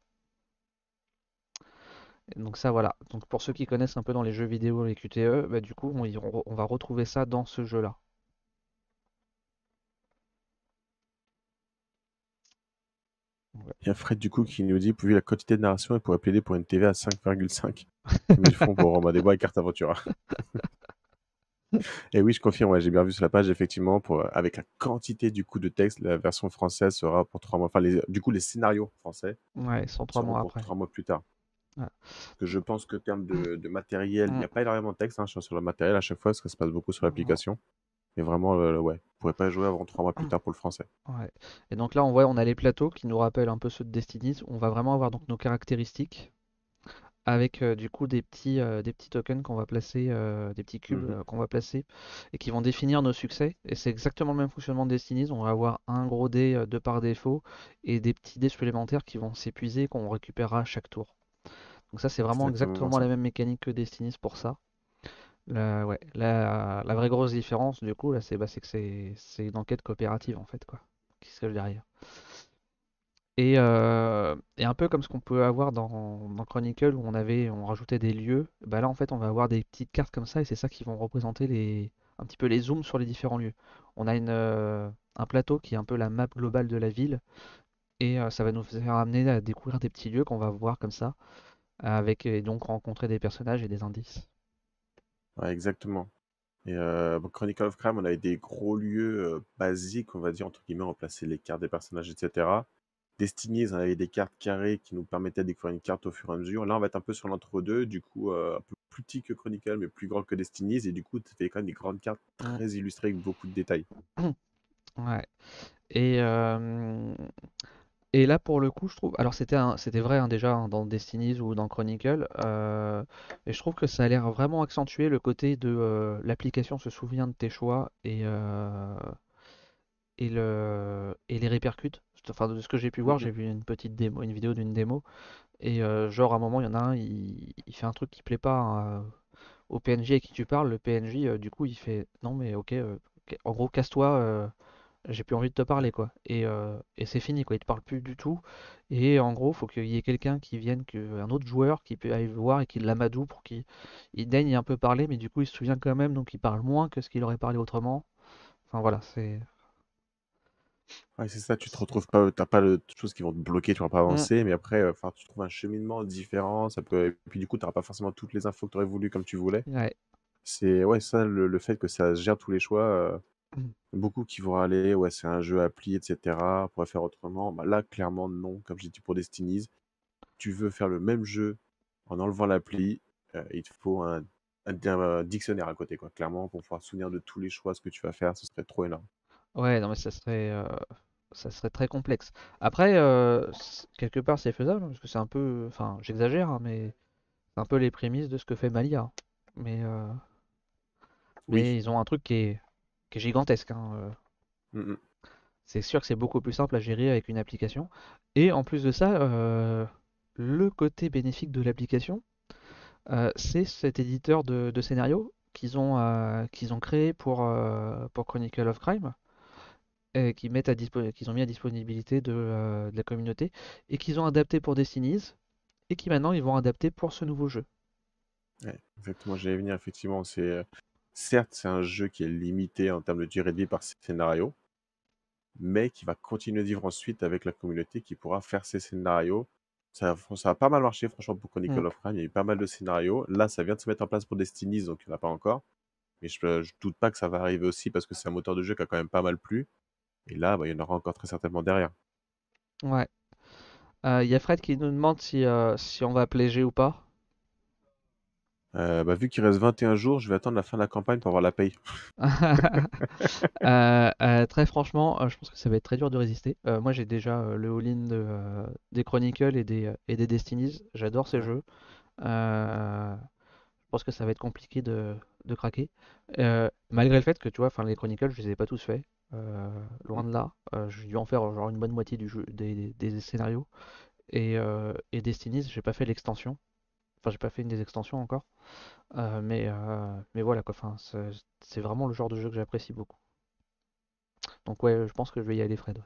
S1: Et donc ça voilà. Donc pour ceux qui connaissent un peu dans les jeux vidéo les QTE, bah, du coup on va retrouver ça dans ce jeu-là. Ouais.
S2: Il y a Fred, du coup, qui nous dit, vu la quantité de narration, il pourrait plaider pour une TVA à 5,5, comme ils font pour Romain des Bois et Carte Aventura. Et oui, je confirme, ouais, j'ai bien vu sur la page, effectivement, avec la quantité du coup de texte, la version française sera pour 3 mois. Enfin, du coup, les scénarios français
S1: Ouais, ils sont 3 mois
S2: seront pour
S1: après.
S2: 3 mois plus tard.
S1: Ouais.
S2: Parce que je pense que termes de matériel, il n'y
S1: Mm.
S2: a pas énormément de texte sur le matériel à chaque fois, parce que ça se passe beaucoup sur
S1: Mm.
S2: l'application. Mais vraiment, ouais, vous ne pourrez pas jouer avant 3 mois plus tard pour le français.
S1: Ouais. Et donc là on voit on a les plateaux qui nous rappellent un peu ceux de Destiny. On va vraiment avoir donc nos caractéristiques avec du coup des petits tokens qu'on va placer, des petits cubes
S2: Mhm.
S1: qu'on va placer et qui vont définir nos succès. Et c'est exactement le même fonctionnement de Destiny. On va avoir un gros dé de par défaut et des petits dés supplémentaires qui vont s'épuiser qu'on récupérera à chaque tour. Donc ça c'est vraiment
S2: Exactement
S1: exactement la
S2: ça.
S1: même mécanique que Destiny pour ça. Ouais, la vraie grosse différence du coup là c'est que c'est une enquête coopérative en fait quoi qui se cache derrière. Et un peu comme ce qu'on peut avoir dans Chronicle où on rajoutait des lieux, bah là en fait on va avoir des petites cartes comme ça et c'est ça qui vont représenter un petit peu les zooms sur les différents lieux. On a un plateau qui est un peu la map globale de la ville et ça va nous faire amener à découvrir des petits lieux qu'on va voir comme ça et donc rencontrer des personnages et des indices.
S2: Ouais, exactement. Et bon, Chronicle of Crime, on avait des gros lieux basiques, on va dire, entre guillemets, on plaçait les cartes des personnages, etc. Destiny, on avait des cartes carrées qui nous permettaient de découvrir une carte au fur et à mesure. Là, on va être un peu sur l'entre-deux, du coup, un peu plus petit que Chronicle, mais plus grand que Destiny. Et du coup, tu fais quand même des grandes cartes
S1: Mm.
S2: très illustrées avec beaucoup de détails.
S1: Ouais. Et, euh, Et là, pour le coup, je trouve. Alors, c'était vrai hein, déjà hein, dans Destinies ou dans Chronicle. Et je trouve que ça a l'air vraiment accentuer le côté de l'application se souvient de tes choix et les répercute. Enfin, de ce que j'ai pu voir,
S2: Mhm.
S1: j'ai vu une petite démo, une vidéo d'une démo. Et genre, à un moment, il y en a un, il fait un truc qui plaît pas hein, au PNJ à qui tu parles. Le PNJ, du coup, il fait non, mais ok, ok, en gros, casse-toi. J'ai plus envie de te parler quoi. Et c'est fini quoi, il te parle plus du tout. Et en gros, faut qu'il y ait quelqu'un qui vienne, un autre joueur qui peut aller le voir et qui l'amadoue pour qu'il daigne un peu parler, mais du coup il se souvient quand même, donc il parle moins que ce qu'il aurait parlé autrement. Enfin voilà,
S2: Ouais, c'est ça, tu te retrouves pas, t'as pas de choses qui vont te bloquer, tu vas pas
S1: Mm,
S2: avancer, mais après, enfin, tu trouves un cheminement différent, ça peut, et puis du coup, tu n'auras pas forcément toutes les infos que tu aurais voulu comme tu voulais.
S1: ouais.
S2: C'est, ouais, ça, le fait que ça gère tous les choix,
S1: Mm.
S2: beaucoup qui vont aller, ouais, c'est un jeu appli, etc. On pourrait faire autrement. Bah, là, clairement, non. Comme j'ai dit pour Destinies, tu veux faire le même jeu en enlevant l'appli, il te faut un dictionnaire à côté, quoi. Clairement, pour pouvoir se souvenir de tous les choix, ce que tu vas faire, ce serait trop énorme.
S1: Ouais, non mais ça serait très complexe. Après, quelque part c'est faisable, hein, parce que c'est un peu, enfin j'exagère, hein, mais c'est un peu les prémices de ce que fait Malia, hein. Mais, euh, mais
S2: Oui.
S1: ils ont un truc qui est gigantesque, hein.
S2: Mm,
S1: C'est sûr que c'est beaucoup plus simple à gérer avec une application. Et en plus de ça, le côté bénéfique de l'application, C'est cet éditeur de scénario qu'ils ont créé pour Chronicle of Crime, et qu'ils ont mis à disponibilité de la communauté, et qu'ils ont adapté pour Destinies, et qui maintenant ils vont adapter pour ce nouveau jeu.
S2: Ouais, exactement, j'allais venir effectivement. Certes, c'est un jeu qui est limité en termes de durée de vie par ses scénarios, mais qui va continuer de vivre ensuite avec la communauté qui pourra faire ses scénarios. Ça a pas mal marché, franchement, pour
S1: Mm.
S2: Chronicle of Crime. Il y a eu pas mal de scénarios. Là, ça vient de se mettre en place pour Destiny, donc il n'y en a pas encore. Mais je doute pas que ça va arriver aussi parce que c'est un moteur de jeu qui a quand même pas mal plu. Et là, bah, il y en aura encore très certainement derrière.
S1: Ouais. Il y a Fred qui nous demande si on va appeler G ou pas.
S2: Bah, vu qu'il reste 21 jours, je vais attendre la fin de la campagne pour avoir la paye.
S1: Très franchement, je pense que ça va être très dur de résister. Moi, j'ai déjà le all-in des Chronicles et des Destinies. J'adore ces
S2: Ouais.
S1: jeux. Je pense que ça va être compliqué de craquer. Malgré le fait que, tu vois, enfin, les Chronicles, je les ai pas tous faits. Loin de là. J'ai dû en faire genre une bonne moitié du jeu, des scénarios. Et Destinies, j'ai pas fait l'extension. Enfin, j'ai pas fait une des extensions encore. Mais voilà quoi. Enfin, c'est vraiment le genre de jeu que j'apprécie beaucoup. Donc ouais, je pense que je vais y aller, Fred.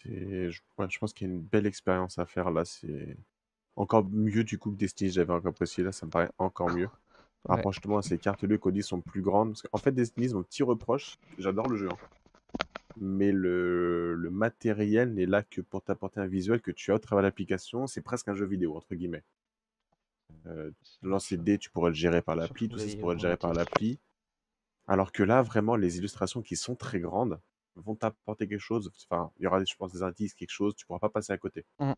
S2: Ouais, je pense qu'il y a une belle expérience à faire là. C'est encore mieux du coup que Destiny, j'avais encore apprécié. Là, ça me paraît encore mieux.
S1: Ouais.
S2: Rapproche-toi, ces cartes lieux qu'on dit sont plus grandes. Parce qu'en fait, Destiny, mon petit reproche, j'adore le jeu, hein, mais le matériel n'est là que pour t'apporter un visuel que tu as au travers de l'application. C'est presque un jeu vidéo, entre guillemets.
S1: Ça
S2: Lancer
S1: marche.
S2: de dés, tu pourrais le gérer par l'appli,
S1: Surtout
S2: tout ça, tu pourrais le
S1: pour
S2: gérer
S1: le
S2: par
S1: titre.
S2: l'appli. Alors que là, vraiment, les illustrations qui sont très grandes vont t'apporter quelque chose. Enfin, il y aura, je pense, des indices, quelque chose, tu pourras pas passer à côté.
S1: Mm.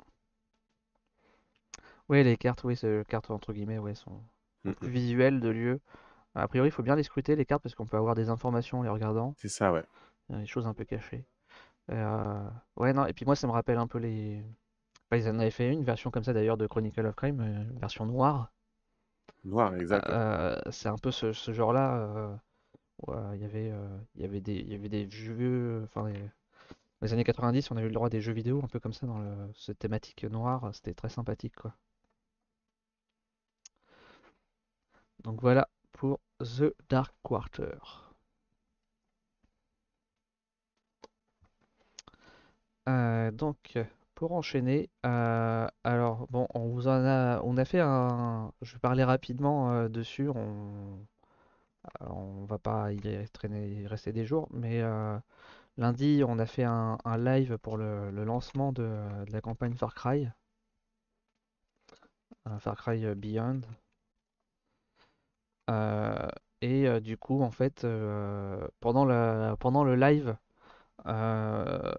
S1: Ouais, les cartes, oui, ces cartes entre guillemets, ouais, sont
S2: Mm,
S1: plus
S2: mm.
S1: visuelles de lieu. A priori, il faut bien les scruter les cartes parce qu'on peut avoir des informations en les regardant.
S2: C'est ça, ouais.
S1: Il y a des choses un peu cachées. Ouais, non, et puis moi, ça me rappelle un peu les. Enfin, ils en avaient fait une version comme ça d'ailleurs de Chronicle of Crime, version noire.
S2: Noir, exact, ouais.
S1: C'est un peu ce genre-là. Où, il y avait des jeux. Enfin, les années 90, on a eu le droit à des jeux vidéo un peu comme ça dans cette thématique noire. C'était très sympathique, quoi. Donc voilà pour The Dark Quarter. Donc pour enchaîner, alors bon, on a fait un, je vais parler rapidement dessus. On va pas y rester des jours, mais lundi, on a fait un live pour le lancement de la campagne Far Cry, Far Cry Beyond. Euh, du coup, en fait, pendant le live, euh,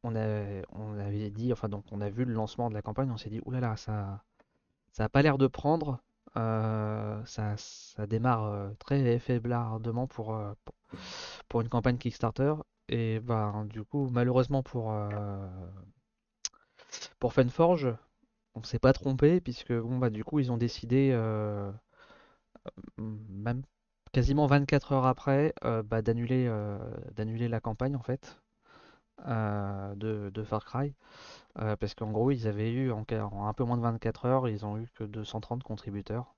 S1: on avait dit, enfin donc on a vu le lancement de la campagne, on s'est dit, oulala, ça a pas l'air de prendre. Ça démarre très faiblardement pour une campagne Kickstarter. Et bah, du coup, malheureusement pour Funforge, on s'est pas trompé, puisque bon, bah, du coup, ils ont décidé, même quasiment 24 heures après, bah, d'annuler la campagne en fait de Far Cry. Parce qu'en gros, ils avaient eu en un peu moins de 24 heures, ils ont eu que 230 contributeurs.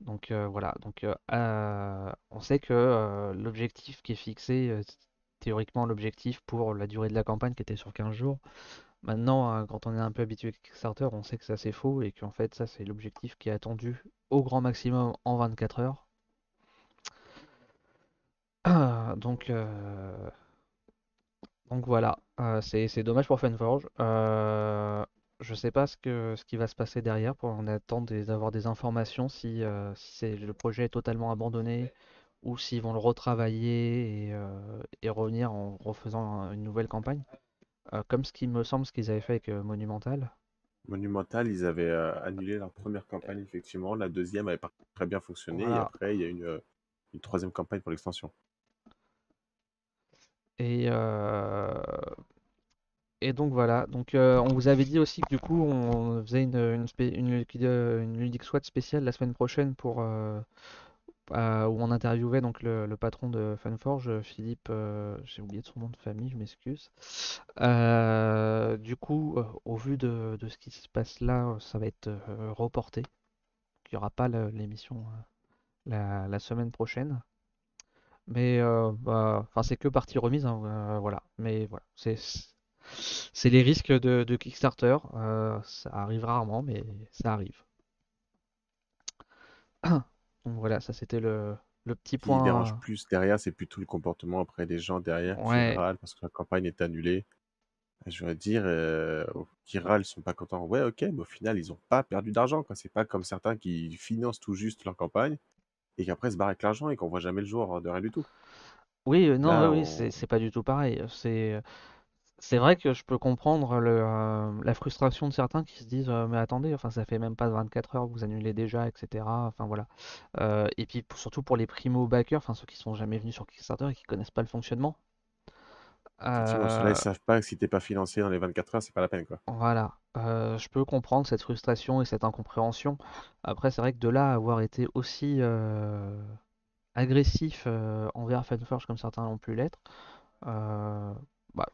S1: Donc voilà, donc on sait que l'objectif qui est fixé, théoriquement l'objectif pour la durée de la campagne qui était sur 15 jours. Maintenant, quand on est un peu habitué à Kickstarter, on sait que ça c'est faux et qu'en fait ça c'est l'objectif qui est attendu au grand maximum en 24 heures. Donc, euh, donc voilà, c'est dommage pour Funforge. Je sais pas ce qui va se passer derrière pour on attend d'avoir des informations si le projet est totalement abandonné ou s'ils vont le retravailler et revenir en refaisant une nouvelle campagne. Comme ce qui me semble ce qu'ils avaient fait avec Monumental.
S2: Monumental, ils avaient annulé leur première campagne, effectivement. La deuxième avait pas très bien fonctionné. Et
S1: Voilà.
S2: après, il y a une troisième campagne pour l'extension.
S1: Et, euh, et donc voilà. Donc on vous avait dit aussi que du coup on faisait une Ludic Swat spéciale la semaine prochaine où on interviewait donc le patron de Funforge, Philippe, j'ai oublié de son nom de famille, je m'excuse. Du coup, au vu de ce qui se passe là, ça va être reporté. Il n'y aura pas l'émission la semaine prochaine. Mais bah, enfin, c'est que partie remise, hein, voilà. Mais voilà, c'est les risques de Kickstarter. Ça arrive rarement, mais ça arrive. Donc voilà, ça c'était le petit
S2: Qui dérange
S1: point.
S2: plus derrière, c'est plutôt le comportement après des gens derrière qui
S1: Ouais,
S2: râlent parce que la campagne est annulée. Je veux dire, qui râlent, ils sont pas contents. Ouais, ok, mais au final, ils ont pas perdu d'argent, quoi. C'est pas comme certains qui financent tout juste leur campagne et qu'après se barrent avec l'argent et qu'on voit jamais le jour de rien du tout.
S1: oui, non, oui,
S2: Là,
S1: oui,
S2: on...
S1: c'est pas du tout pareil. C'est vrai que je peux comprendre la frustration de certains qui se disent mais attendez, enfin ça fait même pas 24 heures, vous annulez déjà, etc. Enfin voilà. Et puis surtout pour les primo backers, enfin ceux qui sont jamais venus sur Kickstarter et qui connaissent pas le fonctionnement.
S2: effectivement, ceux-là, ils
S1: Euh,
S2: savent pas que si t'es pas financé dans les 24 heures, c'est pas la peine, quoi.
S1: voilà. Je peux comprendre cette frustration et cette incompréhension. Après, c'est vrai que de là à avoir été aussi agressif envers Funforge comme certains l'ont pu l'être, euh, bah,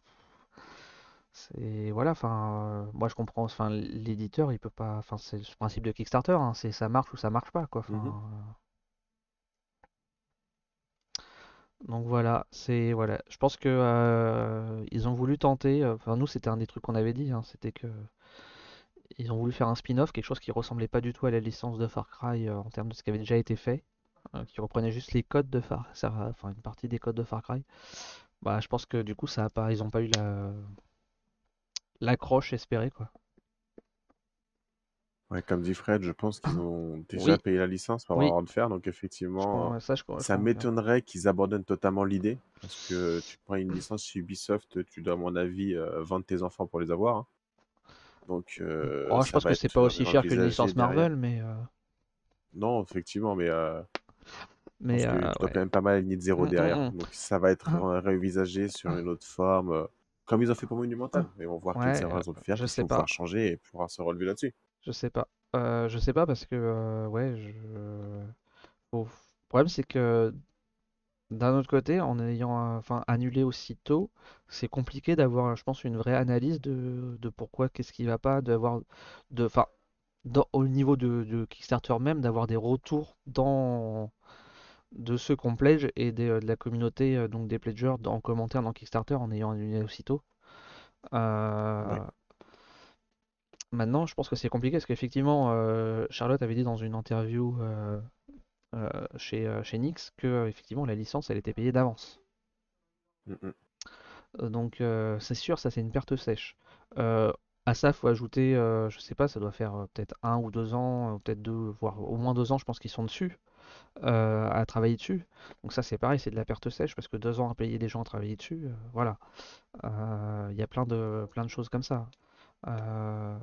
S1: c'est voilà, enfin, moi je comprends, enfin, l'éditeur il peut pas, enfin, c'est le principe de Kickstarter, hein, c'est ça marche ou ça marche pas, quoi.
S2: Mhm.
S1: Enfin, donc voilà, c'est voilà, je pense que ils ont voulu tenter, enfin nous c'était un des trucs qu'on avait dit, hein, c'était que ils ont voulu faire un spin-off, quelque chose qui ressemblait pas du tout à la licence de Far Cry en termes de ce qui avait déjà été fait, qui reprenait juste les codes de enfin une partie des codes de Far Cry. Bah, je pense que du coup ça a pas, ils ont pas eu l'accroche espérée, quoi.
S2: Ouais, comme dit Fred, je pense qu'ils ont déjà
S1: Oui,
S2: payé la licence pour avoir le
S1: oui,
S2: droit de faire. Donc, effectivement,
S1: je
S2: ça
S1: confirme.
S2: m'étonnerait qu'ils abandonnent totalement l'idée. Parce que tu prends une licence chez Ubisoft, tu dois, à mon avis, vendre tes enfants pour les avoir, hein. Donc,
S1: Oh, je
S2: ça
S1: pense
S2: va
S1: que c'est
S2: être
S1: pas aussi cher qu'une
S2: réenvisagé
S1: licence
S2: derrière.
S1: Marvel,
S2: Non, effectivement, mais je
S1: mais
S2: pense que tu dois
S1: ouais.
S2: quand même pas mal aligner de zéro derrière.
S1: Mm.
S2: Donc, ça va être réenvisagé sur une autre forme, comme ils ont fait pour Monumental. Mais on va voir quelles
S1: Ouais,
S2: erreurs ils ont pu faire,
S1: je
S2: qu'est-ce
S1: sais
S2: qu'ils vont
S1: pas,
S2: pouvoir changer et pouvoir se relever là-dessus.
S1: je sais pas, je sais pas parce que ouais, le problème c'est que d'un autre côté, en ayant enfin annulé aussitôt, c'est compliqué d'avoir, je pense, une vraie analyse de pourquoi, qu'est-ce qui va pas, enfin, au niveau de Kickstarter même, d'avoir des retours de ceux qu'on pledge et de la communauté, donc des pledgers en commentaire dans Kickstarter en ayant annulé aussitôt.
S2: Ouais.
S1: Euh, Maintenant, je pense que c'est compliqué parce qu'effectivement, Charlotte avait dit dans une interview chez Nix que effectivement la licence elle était payée d'avance.
S2: Mm, mm.
S1: Donc c'est sûr, ça c'est une perte sèche. Euh, à ça, faut ajouter, je sais pas, ça doit faire peut-être 1 ou 2 ans, peut-être 2, voire au moins 2 ans, je pense qu'ils sont dessus, à travailler dessus. Donc ça c'est pareil, c'est de la perte sèche parce que 2 ans à payer des gens à travailler dessus, voilà. Il y a plein de choses comme ça. Euh,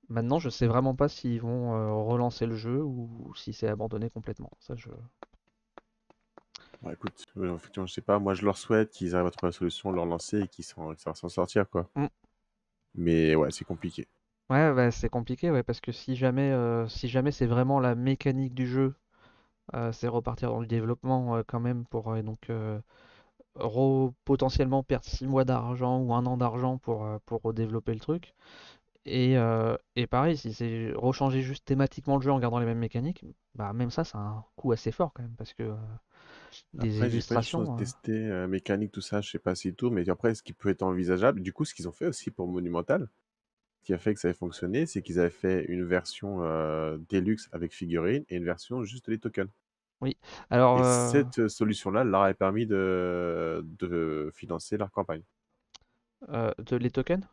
S1: Maintenant, je sais vraiment pas s'ils vont relancer le jeu ou si c'est abandonné complètement. Ça, je...
S2: Bah, écoute, effectivement, je sais pas, moi je leur souhaite qu'ils arrivent à trouver la solution, leur lancer et que ça va s'en sortir, quoi.
S1: Mm.
S2: Mais ouais, c'est compliqué.
S1: Ouais, bah, c'est compliqué, ouais, parce que si jamais c'est vraiment la mécanique du jeu, c'est repartir dans le développement quand même pour donc potentiellement perdre 6 mois d'argent ou 1 an d'argent pour redévelopper le truc. Et pareil, si c'est rechanger juste thématiquement le jeu en gardant les mêmes mécaniques, bah même ça, c'est un coût assez fort quand même, parce que des
S2: Après, j'ai pas eu la chance de
S1: illustrations.
S2: tester mécanique, tout ça, je sais pas si tout, mais après, ce qui peut être envisageable, du coup, ce qu'ils ont fait aussi pour Monumental, ce qui a fait que ça avait fonctionné, c'est qu'ils avaient fait une version Deluxe avec figurine et une version juste les tokens.
S1: Oui, alors
S2: Et cette solution-là leur a permis de financer leur campagne.
S1: les tokens?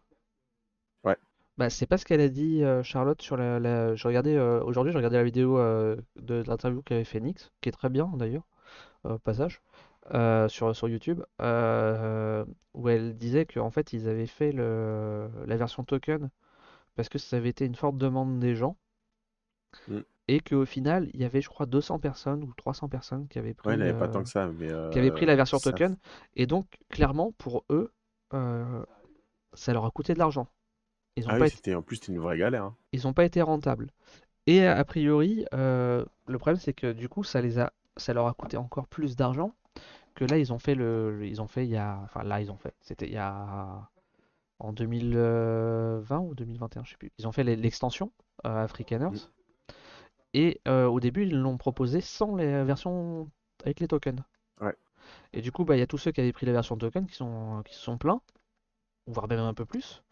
S2: Ouais.
S1: Bah, c'est pas ce qu'elle a dit Charlotte sur je regardais aujourd'hui, j'ai regardé la vidéo de l'interview qu'avait fait Nix, qui est très bien d'ailleurs, au passage, sur YouTube, où elle disait qu'en fait ils avaient fait la version token parce que ça avait été une forte demande des gens
S2: Mm.
S1: et qu'au final il y avait je crois 200 personnes ou 300 personnes
S2: Ouais, il n'y avait pas tant que ça, mais
S1: qui avaient pris la version
S2: ça.
S1: token et donc clairement pour eux ça leur a coûté de l'argent. Ils n'ont
S2: Ah
S1: pas
S2: oui,
S1: été,
S2: en plus, c'était une vraie galère, hein.
S1: ils ont pas été rentables. Et a priori, le problème c'est que du coup ça leur a coûté encore plus d'argent que là ils ont fait il y a, enfin là ils ont fait, c'était il y a en 2020 ou 2021, je sais plus. Ils ont fait l'extension
S2: Mm.
S1: Afrikaners et au début ils l'ont proposé sans les versions avec les tokens.
S2: Ouais.
S1: Et du coup bah il y a tous ceux qui avaient pris la version token qui se sont plaints, voire même un peu plus.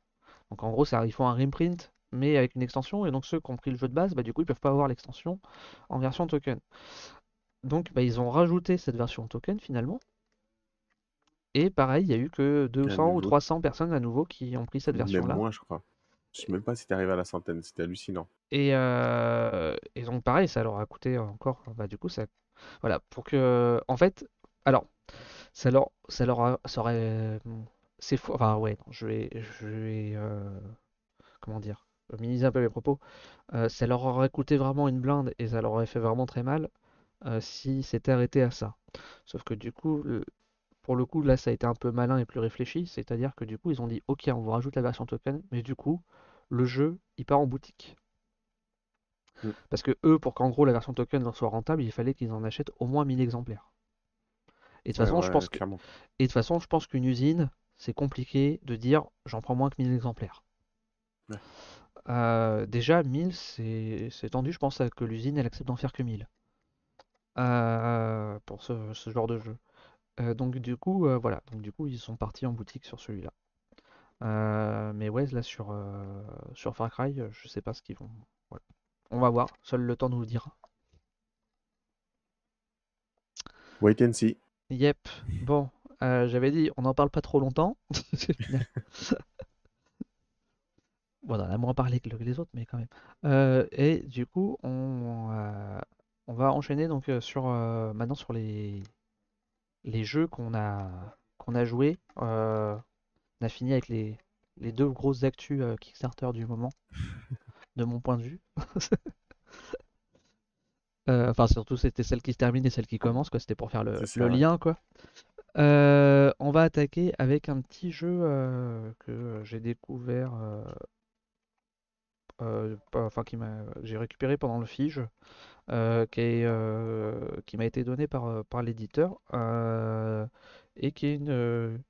S1: Donc en gros ça ils font un reprint mais avec une extension et donc ceux qui ont pris le jeu de base bah du coup ils peuvent pas avoir l'extension en version token. Donc bah, ils ont rajouté cette version token finalement. Et pareil, il y a eu que
S2: Et à
S1: 200 ou
S2: nouveau,
S1: 300 personnes à nouveau qui ont pris cette
S2: même
S1: version-là.
S2: moins, je crois. Je sais même pas si t'es arrivé à la centaine, c'était hallucinant.
S1: Et donc pareil, ça leur a coûté encore, bah du coup ça, voilà, pour que, en fait, alors ça leur a, ça aurait, c'est fou, enfin ouais, non, je vais, comment dire, minimiser un peu mes propos. Ça leur aurait coûté vraiment une blinde et ça leur aurait fait vraiment très mal si c'était arrêté à ça. Sauf que du coup, pour le coup, là, ça a été un peu malin et plus réfléchi, c'est-à-dire que du coup, ils ont dit, ok, on vous rajoute la version token, mais du coup, le jeu, il part en boutique.
S2: Mm.
S1: Parce que eux, pour qu'en gros la version token leur soit rentable, il fallait qu'ils en achètent au moins 1000 exemplaires. Et de toute
S2: Ouais,
S1: façon, je pense
S2: ouais,
S1: que,
S2: clairement.
S1: et de toute façon, je pense qu'une usine, c'est compliqué de dire, j'en prends moins que 1000 exemplaires.
S2: Ouais.
S1: Déjà, 1000, c'est tendu, je pense que l'usine, elle accepte d'en faire que 1000 pour ce genre de jeu. Donc du coup, voilà. Donc du coup, ils sont partis en boutique sur celui-là. Mais ouais, là sur Far Cry, je sais pas ce qu'ils vont. Voilà. On va voir, seul le temps nous le dira.
S2: Wait and see.
S1: Yep, bon, j'avais dit, on n'en parle pas trop longtemps. Bon, on en a moins parlé que les autres, mais quand même. Et du coup, on va enchaîner donc maintenant sur les jeux qu'on a joués. On a fini avec les deux grosses actus Kickstarter du moment, de mon point de vue. Enfin, surtout, c'était celle qui se termine et celle qui commence, quoi. C'était pour faire
S2: C'est
S1: le
S2: ça, ouais.
S1: lien, quoi. On va attaquer avec un petit jeu que j'ai découvert, enfin j'ai récupéré pendant le Fige, qui m'a été donné par l'éditeur et qui est une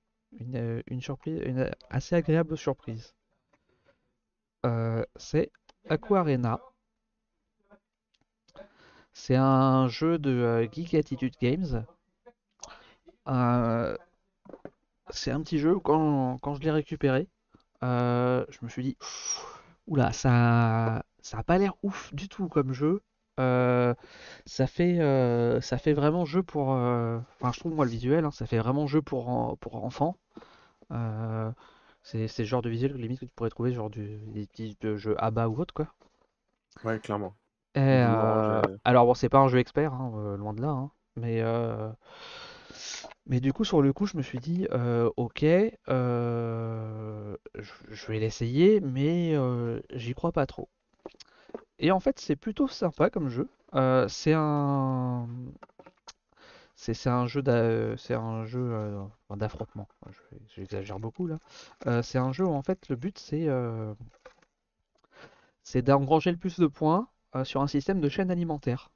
S1: surprise, une assez agréable surprise. C'est Aquarena. C'est un jeu de Geek Attitude Games. Euh, c'est un petit jeu où quand je l'ai récupéré, je me suis dit, oula, ça a pas l'air ouf du tout comme jeu. Euh, ça fait vraiment jeu pour. Enfin, je trouve moi le visuel, hein, ça fait vraiment jeu pour enfants. Euh, c'est le genre de visuel limite que tu pourrais trouver genre des petits jeux ABBA ou autre quoi.
S2: Ouais, clairement.
S1: Et,
S2: Blue Orange.
S1: alors bon, c'est pas un jeu expert, hein, loin de là, hein, mais du coup, sur le coup, je me suis dit, ok, je vais l'essayer, mais j'y crois pas trop. Et en fait, c'est plutôt sympa comme jeu. C'est c'est un jeu c'est un jeu enfin, d'affrontement. J'exagère beaucoup là. C'est un jeu où en fait le but c'est d'engranger le plus de points sur un système de chaîne alimentaire.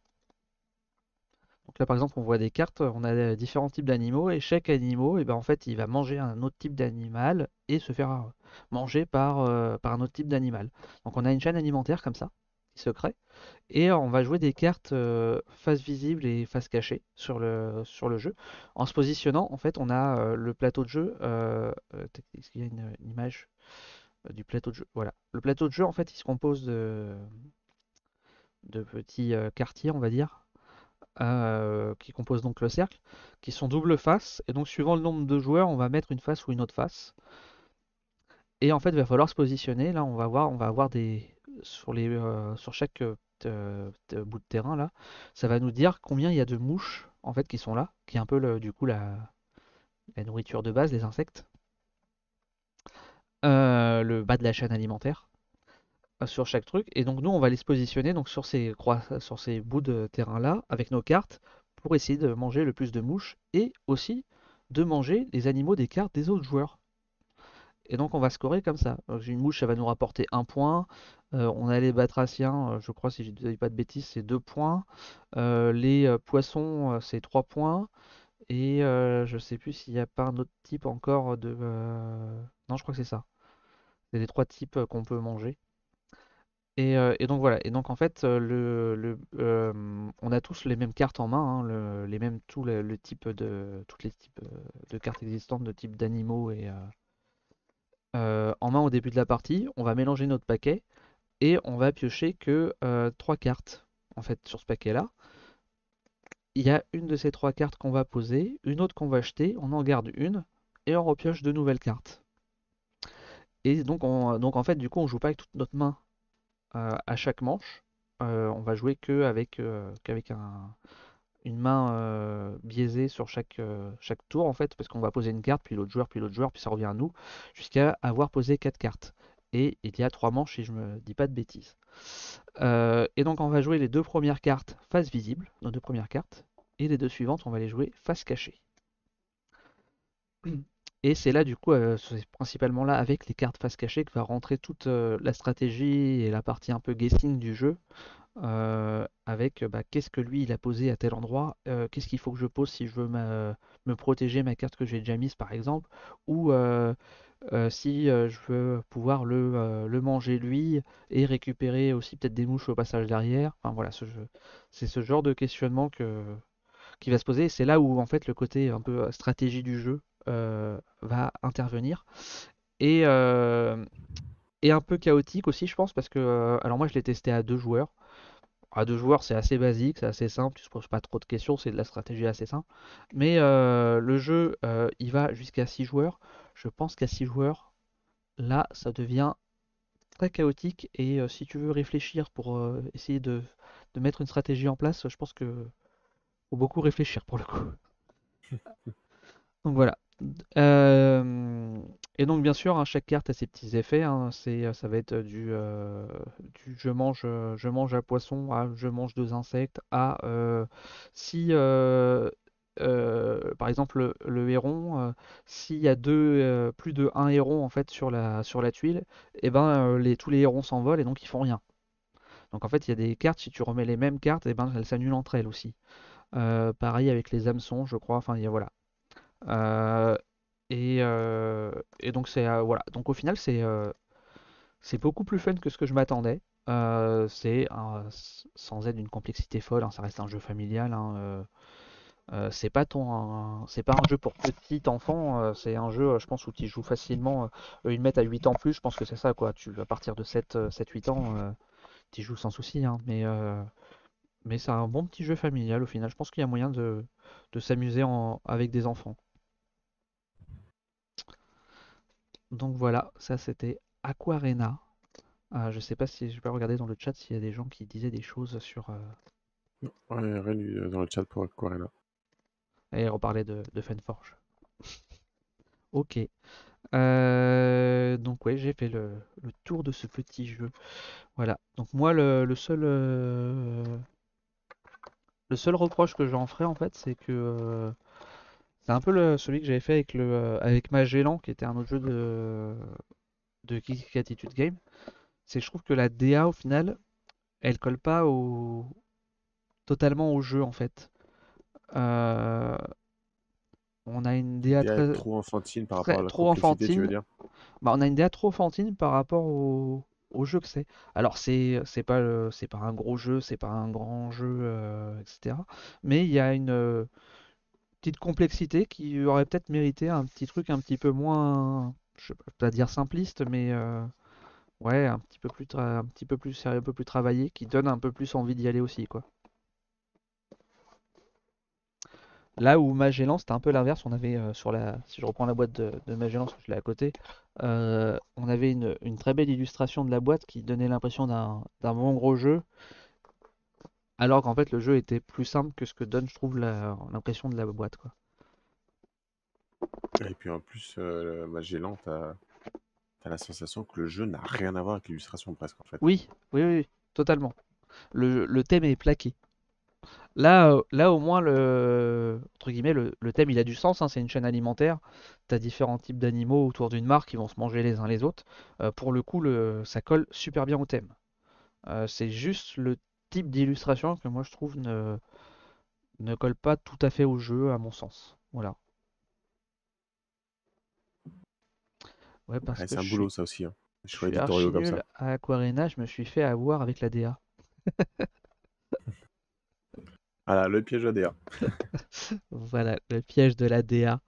S1: Donc là, par exemple, on voit des cartes, on a différents types d'animaux, et chaque animal, et ben, en fait, il va manger un autre type d'animal et se faire manger par un autre type d'animal. Donc on a une chaîne alimentaire comme ça, qui se crée, et on va jouer des cartes face visible et face cachée sur le jeu. En se positionnant, en fait, on a le plateau de jeu. Est-ce qu'il y a une image du plateau de jeu? Voilà. Le plateau de jeu, en fait, il se compose de petits quartiers, on va dire qui composent donc le cercle, qui sont double face. Et donc, suivant le nombre de joueurs, on va mettre une face ou une autre face. Et en fait, il va falloir se positionner. Là, on va avoir sur chaque bout de terrain là, ça va nous dire combien il y a de mouches en fait qui sont là, qui est un peu du coup la nourriture de base, les insectes, le bas de la chaîne alimentaire sur chaque truc. Et donc nous, on va aller se positionner donc sur ces bouts de terrain là avec nos cartes pour essayer de manger le plus de mouches et aussi de manger les animaux des cartes des autres joueurs. Et donc on va scorer comme ça. Donc, une mouche, ça va nous rapporter un point. On a les batraciens, je crois, si je ne dis pas de bêtises, c'est 2 points. Les poissons, c'est 3 points. Et je sais plus s'il n'y a pas un autre type encore de... Non, je crois que c'est ça. C'est les trois types qu'on peut manger. Et donc voilà. Et donc en fait, on a tous les mêmes cartes en main, hein, les mêmes, le type toutes les types de cartes existantes, de type d'animaux en main au début de la partie. On va mélanger notre paquet et on va piocher que 3 cartes en fait sur ce paquet-là. Il y a une de ces 3 cartes qu'on va poser, une autre qu'on va jeter, on en garde une et on repioche de nouvelles cartes. Et donc en fait, du coup, on joue pas avec toute notre main à chaque manche. On va jouer qu'avec une main biaisée sur chaque tour, en fait, parce qu'on va poser une carte, puis l'autre joueur, puis ça revient à nous, jusqu'à avoir posé 4 cartes. Et il y a 3 manches, si je me dis pas de bêtises. Et donc on va jouer les 2 premières cartes face visible, nos 2 premières cartes, et les 2 suivantes, on va les jouer face cachée. Et c'est là, du coup, c'est principalement là, avec les cartes face cachée, que va rentrer toute la stratégie et la partie un peu guessing du jeu, avec bah, qu'est-ce que lui il a posé à tel endroit, qu'est-ce qu'il faut que je pose si je veux me protéger ma carte que j'ai déjà mise, par exemple, ou si je veux pouvoir le manger lui et récupérer aussi peut-être des mouches au passage derrière. Enfin voilà, c'est ce genre de questionnement qui va se poser. Et c'est là où en fait le côté un peu stratégie du jeu va intervenir. Et, euh, et un peu chaotique aussi, je pense, parce que alors moi je l'ai testé à 2 joueurs. À 2 joueurs, c'est assez basique, c'est assez simple, tu ne te poses pas trop de questions, c'est de la stratégie assez simple. Mais le jeu, il va jusqu'à 6 joueurs. Je pense qu'à 6 joueurs, là, ça devient très chaotique. Et si tu veux réfléchir pour essayer de mettre une stratégie en place, je pense que faut beaucoup réfléchir pour le coup. Donc voilà. Euh, et donc bien sûr, hein, chaque carte a ses petits effets, hein. Ça va être du je mange un poisson, à je mange 2 insectes, à si par exemple le héron, s'il y a plus de un héron en fait sur la tuile, et ben tous les hérons s'envolent et donc ils font rien. Donc en fait il y a des cartes, si tu remets les mêmes cartes, et ben elles s'annulent entre elles aussi. Pareil avec les hameçons, je crois. Enfin, il y a voilà. Euh, et donc voilà. Donc au final c'est beaucoup plus fun que ce que je m'attendais. Sans être d'une complexité folle, hein, ça reste un jeu familial, hein, c'est pas un jeu pour petit enfant. C'est un jeu, je pense, où tu joues facilement. Ils le mettent à 8 ans plus, je pense que c'est ça quoi. À partir de 7 8 ans, tu joues sans souci, hein. Mais c'est un bon petit jeu familial au final. Je pense qu'il y a moyen de s'amuser avec des enfants. Donc voilà, ça c'était Aquarena. Je sais pas si je vais regarder dans le chat s'il y a des gens qui disaient des choses sur.
S2: Ouais, rien dans le chat pour Aquarena.
S1: Et reparler de Fenforge. Ok. Donc ouais, j'ai fait le tour de ce petit jeu. Voilà. Donc moi le seul reproche que j'en ferais en fait, c'est que c'est un peu celui que j'avais fait avec Magellan, qui était un autre jeu de Geek Attitude Game. C'est que je trouve que la DA au final, elle colle pas totalement au jeu en fait. Euh, on a une DA
S2: L'idée est trop enfantine par rapport à la
S1: trop
S2: complexité, tu veux
S1: enfantine.
S2: dire?
S1: Bah, on a une DA trop enfantine par rapport au jeu que c'est. Alors c'est pas un gros jeu, c'est pas un grand jeu, etc. Mais il y a une petite complexité qui aurait peut-être mérité un petit truc un petit peu moins, je peux pas dire simpliste, mais ouais, un petit peu plus sérieux, un peu plus travaillé, qui donne un peu plus envie d'y aller aussi, quoi. Là où Magellan, c'était un peu l'inverse. On avait si je reprends la boîte de Magellan, parce que je l'ai à côté, on avait une très belle illustration de la boîte qui donnait l'impression d'un bon gros jeu, alors qu'en fait le jeu était plus simple que ce que donne, je trouve, l'impression de la boîte, quoi.
S2: Et puis en plus, Magellan, t'as la sensation que le jeu n'a rien à voir avec l'illustration presque en fait.
S1: Oui, oui, oui, oui, totalement. Le thème est plaqué. Là, au moins, entre guillemets, le thème, il a du sens, hein, c'est une chaîne alimentaire. Tu as différents types d'animaux autour d'une mare qui vont se manger les uns les autres. Pour le coup, ça colle super bien au thème. C'est juste le type d'illustration que moi je trouve ne colle pas tout à fait au jeu, à mon sens. Voilà. Ouais, parce
S2: Ouais,
S1: que
S2: c'est un boulot, ça aussi, hein. Les
S1: je
S2: choix
S1: suis
S2: éditoriaux
S1: archi
S2: comme
S1: nul
S2: ça.
S1: à Aquarena, je me suis fait avoir avec la DA.
S2: Voilà, le piège ADA.
S1: Voilà, le piège de la DA.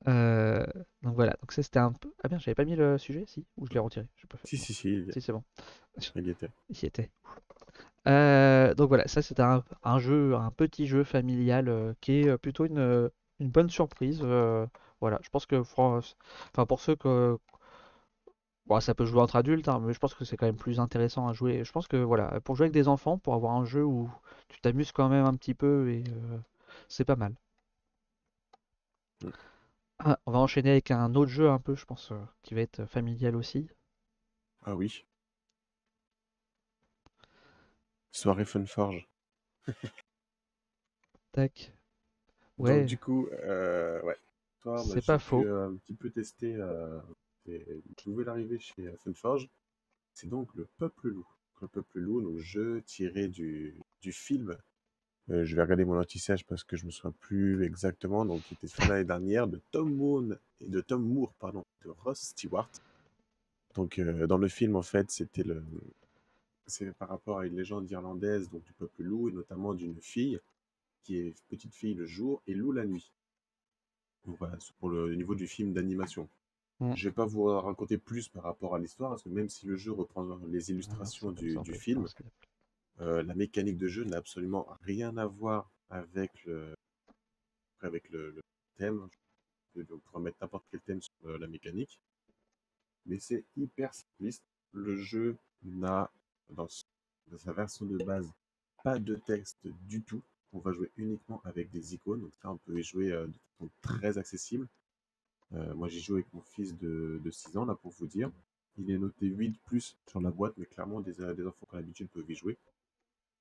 S1: Euh, donc voilà, donc ça c'était un peu. Ah bien, j'avais pas mis le sujet, si? Ou je l'ai retiré? Je sais pas fait.
S2: Si,
S1: Non.
S2: si, si,
S1: Si, c'est bon.
S2: il y était.
S1: Il y était. Donc voilà, ça c'était un jeu, un petit jeu familial qui est plutôt une bonne surprise. Voilà, je pense que enfin, pour ceux que bon, ça peut jouer entre adultes, hein, mais je pense que c'est quand même plus intéressant à jouer. Je pense que voilà, pour jouer avec des enfants, pour avoir un jeu où tu t'amuses quand même un petit peu et c'est pas mal.
S2: Mm.
S1: Ah, on va enchaîner avec un autre jeu un peu, je pense, qui va être familial aussi.
S2: Ah oui. Soirée Funforge.
S1: Tac.
S2: Donc
S1: Ouais,
S2: du coup, ouais. Toi, bah,
S1: c'est
S2: j'ai
S1: pas
S2: pu
S1: faux.
S2: un petit peu tester une nouvelle arrivée chez Funforge. C'est donc le Peuple Loup. Le Peuple Loup, donc jeu tiré du film. Je vais regarder mon anti-sèche parce que je me souviens plus exactement. Donc, qui était fin d'année dernière de Tom Moore, pardon, de Ross Stewart. Donc, dans le film, en fait, c'est par rapport à une légende irlandaise, donc du peuple loup, et notamment d'une fille qui est petite fille le jour et loup la nuit. Donc voilà, c'est pour le niveau du film d'animation.
S1: Hmm.
S2: Je vais pas vous raconter plus par rapport à l'histoire, parce que même si le jeu reprend les
S1: Ah non,
S2: illustrations
S1: c'est comme ça, on
S2: du
S1: peut
S2: film,
S1: lancer.
S2: la mécanique de jeu n'a absolument rien à voir avec le thème. On pourra mettre n'importe quel thème sur la mécanique, mais c'est hyper simpliste. Le jeu n'a, dans, dans sa version de base, pas de texte du tout. On va jouer uniquement avec des icônes, donc ça on peut y jouer de façon très accessible. Moi j'ai joué avec mon fils de 6 ans, là pour vous dire. Il est noté 8 plus sur la boîte, mais clairement des enfants qui ont l'habitude peuvent y jouer.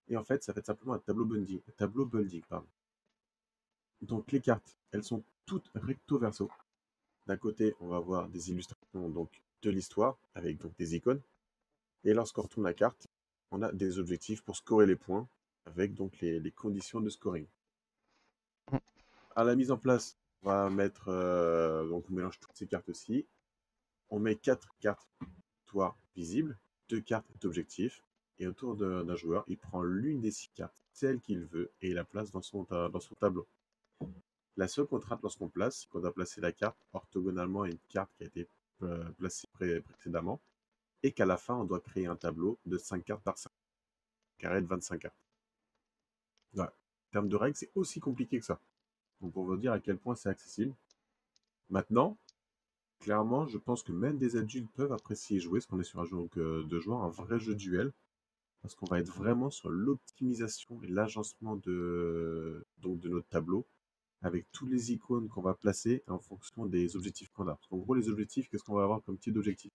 S2: Et en fait, ça va être simplement un tableau building, pardon. Donc les cartes, elles sont toutes recto verso. D'un côté, on va avoir des illustrations donc de l'histoire avec donc des icônes. Et lorsqu'on retourne la carte, on a des objectifs pour scorer les points avec donc les conditions de scoring.
S1: Hmm.
S2: À la mise en place, on va mettre donc on mélange toutes ces cartes aussi. On met 4 cartes victoires visibles, 2 cartes d'objectifs. Et autour d'un joueur, il prend l'une des 6 cartes, celle qu'il veut, et il la place dans son tableau. La seule contrainte lorsqu'on place, c'est qu'on doit placer la carte orthogonalement à une carte qui a été placée précédemment, et qu'à la fin, on doit créer un tableau de 5 cartes par 5, carré de 25 cartes. Voilà. En termes de règles, c'est aussi compliqué que ça. Donc pour vous dire à quel point c'est accessible. Maintenant, clairement, je pense que même des adultes peuvent apprécier jouer, parce qu'on est sur un jeu donc, de joueurs, un vrai jeu duel, parce qu'on va être vraiment sur l'optimisation et l'agencement de notre tableau, avec tous les icônes qu'on va placer en fonction des objectifs qu'on a. Parce qu'en gros, les objectifs, qu'est-ce qu'on va avoir comme type d'objectif?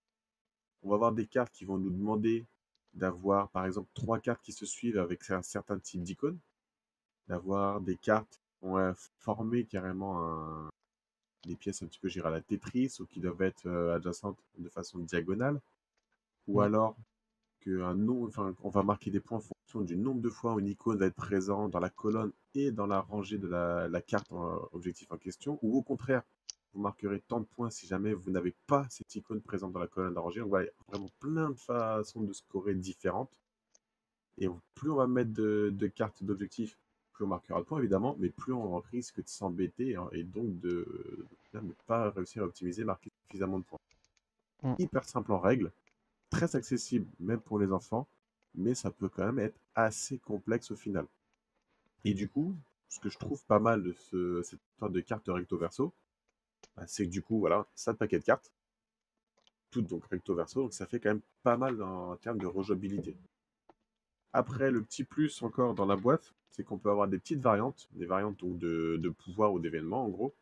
S2: On va avoir des cartes qui vont nous demander d'avoir, par exemple, 3 cartes qui se suivent avec un certain type d'icône, d'avoir des cartes qui vont former carrément des pièces un petit peu, je dirais, à la Tetris, ou qui doivent être adjacentes de façon diagonale, ou
S1: Hmm.
S2: alors enfin, on va marquer des points en fonction du nombre de fois où une icône va être présente dans la colonne et dans la rangée de la carte objectif en question, ou au contraire, vous marquerez tant de points si jamais vous n'avez pas cette icône présente dans la colonne de la rangée. Donc voilà, il y a vraiment plein de façons de scorer différentes. Et plus on va mettre de cartes d'objectifs, plus on marquera de points évidemment, mais plus on risque de s'embêter, hein, et donc de ne pas réussir à optimiser, marquer suffisamment de points.
S1: Hmm.
S2: Hyper simple en règle, très accessible même pour les enfants, mais ça peut quand même être assez complexe au final. Et du coup, ce que je trouve pas mal de cette histoire de cartes recto verso, bah, c'est que du coup, voilà, ça de paquet de cartes, toutes donc recto verso, donc ça fait quand même pas mal en termes de rejouabilité. Après, le petit plus encore dans la boîte, c'est qu'on peut avoir des petites variantes, des variantes donc de pouvoirs ou d'événements en gros.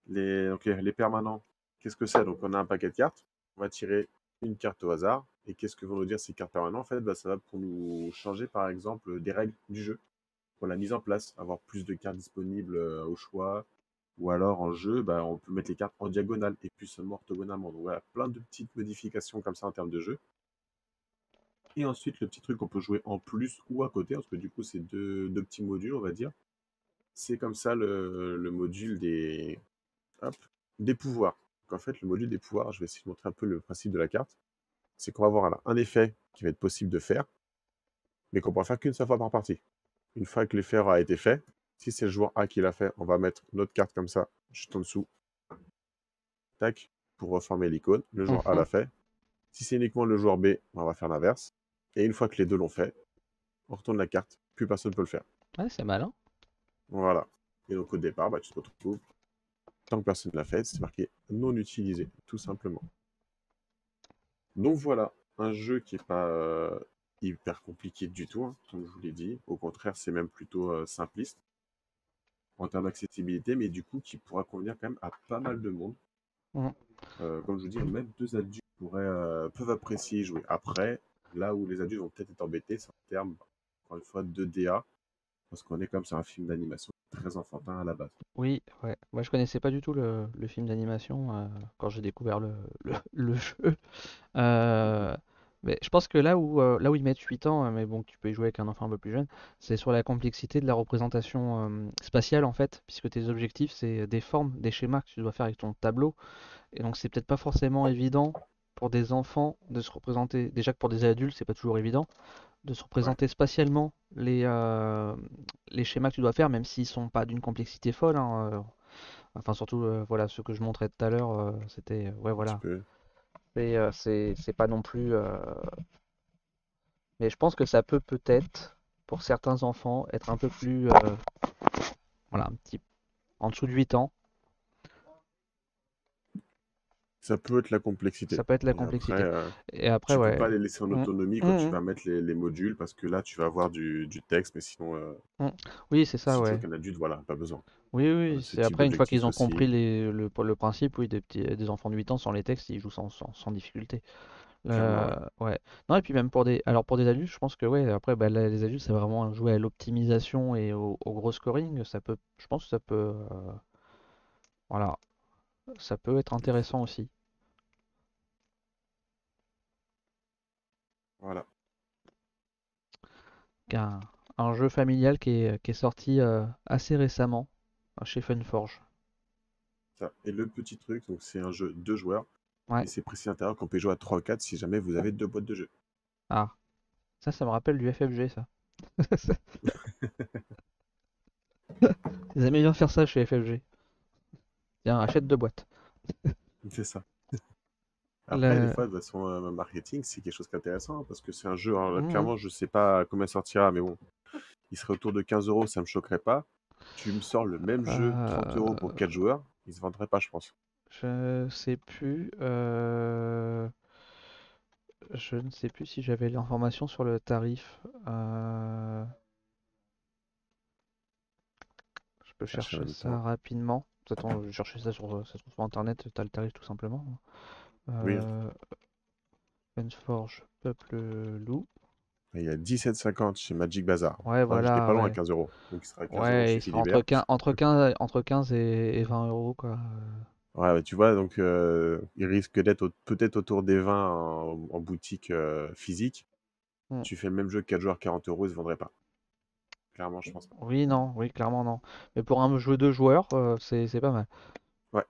S2: Donc, les permanents, qu'est-ce que c'est? Donc on a un paquet de cartes, on va tirer une carte au hasard. Et qu'est-ce que vont nous dire ces cartes permanentes? En fait, bah, ça va pour nous changer, par exemple, des règles du jeu, pour la mise en place, avoir plus de cartes disponibles au choix, ou alors en jeu, bah, on peut mettre les cartes en diagonale et plus seulement orthogonalement. Donc voilà, plein de petites modifications comme ça en termes de jeu. Et ensuite, le petit truc qu'on peut jouer en plus ou à côté, parce que du coup, c'est deux petits modules, on va dire. C'est comme ça le module hop, des pouvoirs. Donc en fait, le module des pouvoirs, je vais essayer de montrer un peu le principe de la carte. C'est qu'on va avoir là un effet qui va être possible de faire, mais qu'on pourra faire qu'une seule fois par partie. Une fois que l'effet aura été fait, si c'est le joueur A qui l'a fait, on va mettre notre carte comme ça, juste en dessous, tac, pour reformer l'icône. Le joueur A
S1: Mhm.
S2: l'a fait. Si c'est uniquement le joueur B, on va faire l'inverse. Et une fois que les deux l'ont fait, on retourne la carte, plus personne ne peut le faire.
S1: Ouais, c'est malin.
S2: Voilà. Et donc au départ, bah, tu te retrouves, tant que personne ne l'a fait, c'est marqué non utilisé, tout simplement. Donc voilà, un jeu qui n'est pas hyper compliqué du tout, hein, comme je vous l'ai dit. Au contraire, c'est même plutôt simpliste en termes d'accessibilité, mais du coup qui pourra convenir quand même à pas mal de monde.
S1: Mhm.
S2: Comme je vous dis, même deux adultes peuvent apprécier y jouer. Après, là où les adultes vont peut-être être embêtés, c'est en termes, encore une fois, de DA, parce qu'on est comme sur un film d'animation très enfantin à la base.
S1: Oui, ouais. Moi, je connaissais pas du tout le film d'animation quand j'ai découvert le jeu.
S2: Mhm.
S1: Euh, mais je pense que là où ils mettent 8 ans, mais bon, tu peux y jouer avec un enfant un peu plus jeune, c'est sur la complexité de la représentation spatiale en fait, puisque tes objectifs, c'est des formes, des schémas que tu dois faire avec ton tableau. Et donc, c'est peut-être pas forcément évident pour des enfants de se représenter. Déjà que pour des adultes, c'est pas toujours évident de se
S2: Ouais,
S1: représenter spatialement les schémas que tu dois faire, même s'ils sont pas d'une complexité folle, hein, enfin, surtout, voilà, ceux que je montrais tout à l'heure, c'était, ouais,
S2: un petit
S1: voilà.
S2: peu.
S1: C'est pas non plus. Mais je pense que ça peut peut-être, pour certains enfants, être un peu plus. Voilà, un petit. En dessous de 8 ans,
S2: Ça peut être la complexité.
S1: ça peut être la
S2: Et après,
S1: complexité. Et après,
S2: tu peux
S1: ouais.
S2: pas les laisser en
S1: Mm,
S2: autonomie quand tu
S1: mm,
S2: vas mettre les modules, parce que là, tu vas avoir du texte, mais sinon,
S1: mm. Oui, c'est ça,
S2: si tu joues
S1: ouais.
S2: qu'un adulte, voilà, pas besoin.
S1: Oui,
S2: On
S1: oui,
S2: a ce
S1: c'est
S2: type
S1: après, une fois
S2: d'objectif
S1: qu'ils ont compris
S2: aussi,
S1: le principe, oui, des enfants de 8 ans sans les textes, ils jouent sans difficulté.
S2: clairement, ouais.
S1: Ouais. Non, et puis même alors pour des adultes, je pense que ouais, après, bah, là, les adultes, c'est vraiment jouer à l'optimisation et au gros scoring. Je pense que ça peut, voilà, ça peut être intéressant aussi.
S2: Voilà.
S1: Un, un jeu familial qui est sorti assez récemment chez Funforge.
S2: Ça. Et le petit truc, donc c'est un jeu de joueurs,
S1: Ouais.
S2: mais c'est précis à l'intérieur qu'on peut jouer à 3 ou 4 si jamais vous avez deux boîtes de jeu.
S1: Ah, ça me rappelle du FFG, ça. Ils aiment bien faire ça chez FFG. Tiens, achète 2 boîtes.
S2: C'est ça. Après, des
S1: Le...
S2: fois, de façon marketing, c'est quelque chose qui est intéressant, hein, parce que c'est un jeu, alors là,
S1: Mhm.
S2: clairement, je sais pas combien il sortira, mais bon, il serait autour de 15 euros, ça me choquerait pas. Tu me sors le même jeu, 30 euros pour
S1: Euh,
S2: 4 joueurs, il se vendrait pas, je pense.
S1: Je sais plus. Je ne sais plus si j'avais l'information sur le tarif. Je peux
S2: Chercher en
S1: chercher
S2: même
S1: ça
S2: temps.
S1: rapidement. Attends, je vais chercher ça se trouve sur internet, t'as le tarif tout simplement.
S2: Oui, hein.
S1: Euh, Forge, Peuple Loup.
S2: Et il y a 17,50 chez Magic Bazar.
S1: Ouais,
S2: Enfin, j'étais pas
S1: voilà,
S2: loin à
S1: ouais.
S2: 15 euros. Donc il sera à 15 euros
S1: Ouais,
S2: chez
S1: il sera entre
S2: Philibert.
S1: 15, entre 15 et 20 euros, quoi.
S2: Ouais, ouais, tu vois, donc il risque d'être peut-être autour des 20 en boutique physique.
S1: Hmm.
S2: Tu fais le même jeu que 4 joueurs 40 euros, il se vendrait pas. Clairement, je pense pas.
S1: Oui, non, oui, clairement non. Mais pour un jeu de joueurs, c'est pas mal.
S2: Ouais,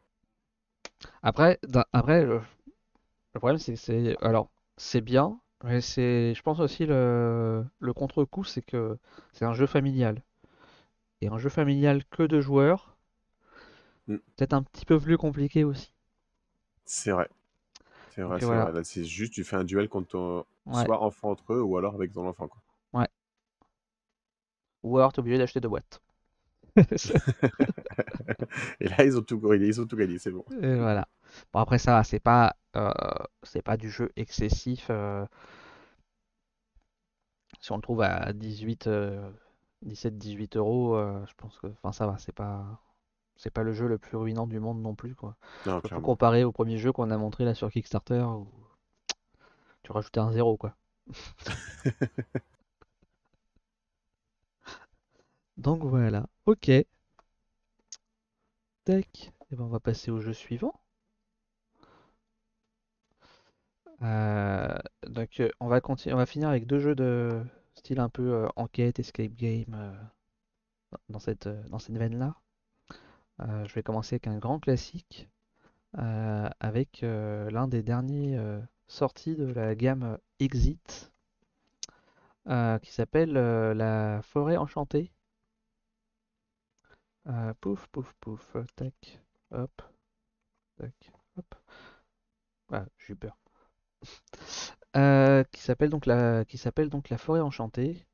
S1: Après, le problème, alors, c'est bien, mais je pense aussi le contre-coup, c'est que c'est un jeu familial. Et un jeu familial que de joueurs,
S2: mm,
S1: peut-être un petit peu plus compliqué aussi.
S2: c'est vrai. C'est vrai,
S1: Donc
S2: c'est
S1: voilà,
S2: vrai. Là, c'est juste, tu fais un duel contre
S1: ouais,
S2: soit enfant entre eux ou alors avec ton enfant, quoi.
S1: ouais. Ou alors t'es obligé d'acheter 2 boîtes.
S2: Et là, ils ont tout gagné, c'est bon.
S1: Et voilà. Bon après ça, va, c'est pas du jeu excessif. Si on le trouve à 17-18 euros, je pense que, enfin ça va, c'est pas le jeu le plus ruinant du monde non plus, quoi.
S2: Non,
S1: Surtout
S2: clairement.
S1: comparé au premier jeu qu'on a montré là sur Kickstarter, où Tu rajoutais un zéro, quoi. Donc voilà. Ok. Tac. Et ben on va passer au jeu suivant. Euh, on va continuer, on va finir avec deux jeux de style un peu enquête, escape game dans cette veine-là. Je vais commencer avec un grand classique, avec l'un des derniers sortis de la gamme Exit, qui s'appelle La Forêt Enchantée. Pouf, pouf, pouf, tac, hop, tac, hop. Voilà, j'ai eu peur. Qui s'appelle donc La Forêt Enchantée.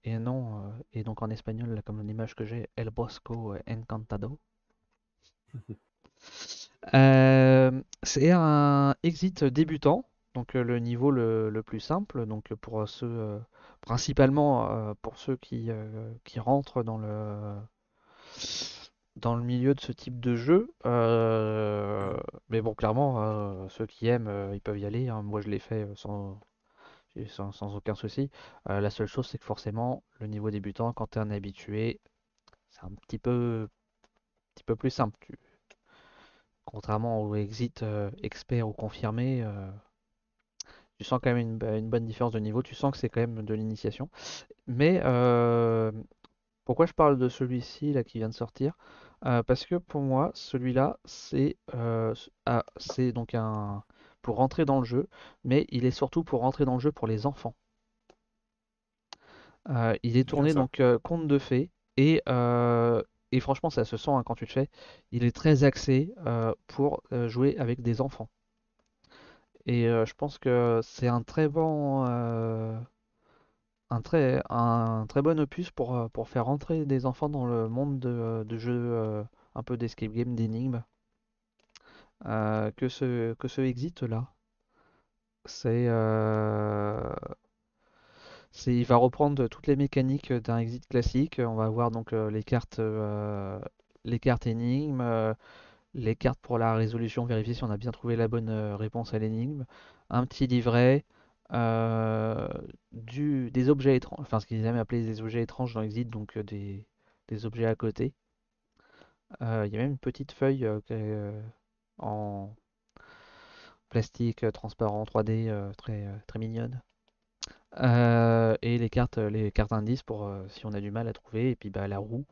S1: Et non, et donc en espagnol, là, comme l'image que j'ai, El Bosco Encantado. C'est un exit débutant, donc le niveau le plus simple, donc pour ceux, principalement pour ceux qui rentrent dans le milieu de ce type de jeu. Mais bon, clairement, ceux qui aiment, ils peuvent y aller, hein. Moi, je l'ai fait sans aucun souci. La seule chose, c'est que forcément, le niveau débutant, quand tu es un habitué, c'est un petit peu plus simple. Contrairement au exit expert ou confirmé, tu sens quand même une bonne différence de niveau. Tu sens que c'est quand même de l'initiation. Mais pourquoi je parle de celui-ci là qui vient de sortir? Parce que pour moi, celui-là, c'est donc un pour rentrer dans le jeu, mais il est surtout pour rentrer dans le jeu pour les enfants. Il est
S2: C'est bien
S1: tourné
S2: ça.
S1: donc conte de fées et franchement, ça se sent hein, quand tu le fais. Il est très axé pour jouer avec des enfants. Et je pense que c'est un très bon opus pour faire rentrer des enfants dans le monde de jeux un peu d'escape game, d'énigmes, que ce Exit là. C'est, euh, il va reprendre toutes les mécaniques d'un Exit classique. On va avoir donc les cartes énigmes, les cartes pour la résolution, vérifier si on a bien trouvé la bonne réponse à l'énigme, un petit livret, euh, des objets étranges, enfin ce qu'ils aiment appeler des objets étranges dans Exit, donc des objets à côté. Il y a même une petite feuille en plastique transparent 3D très mignonne. Et les cartes indices pour si on a du mal à trouver, et puis bah, la roue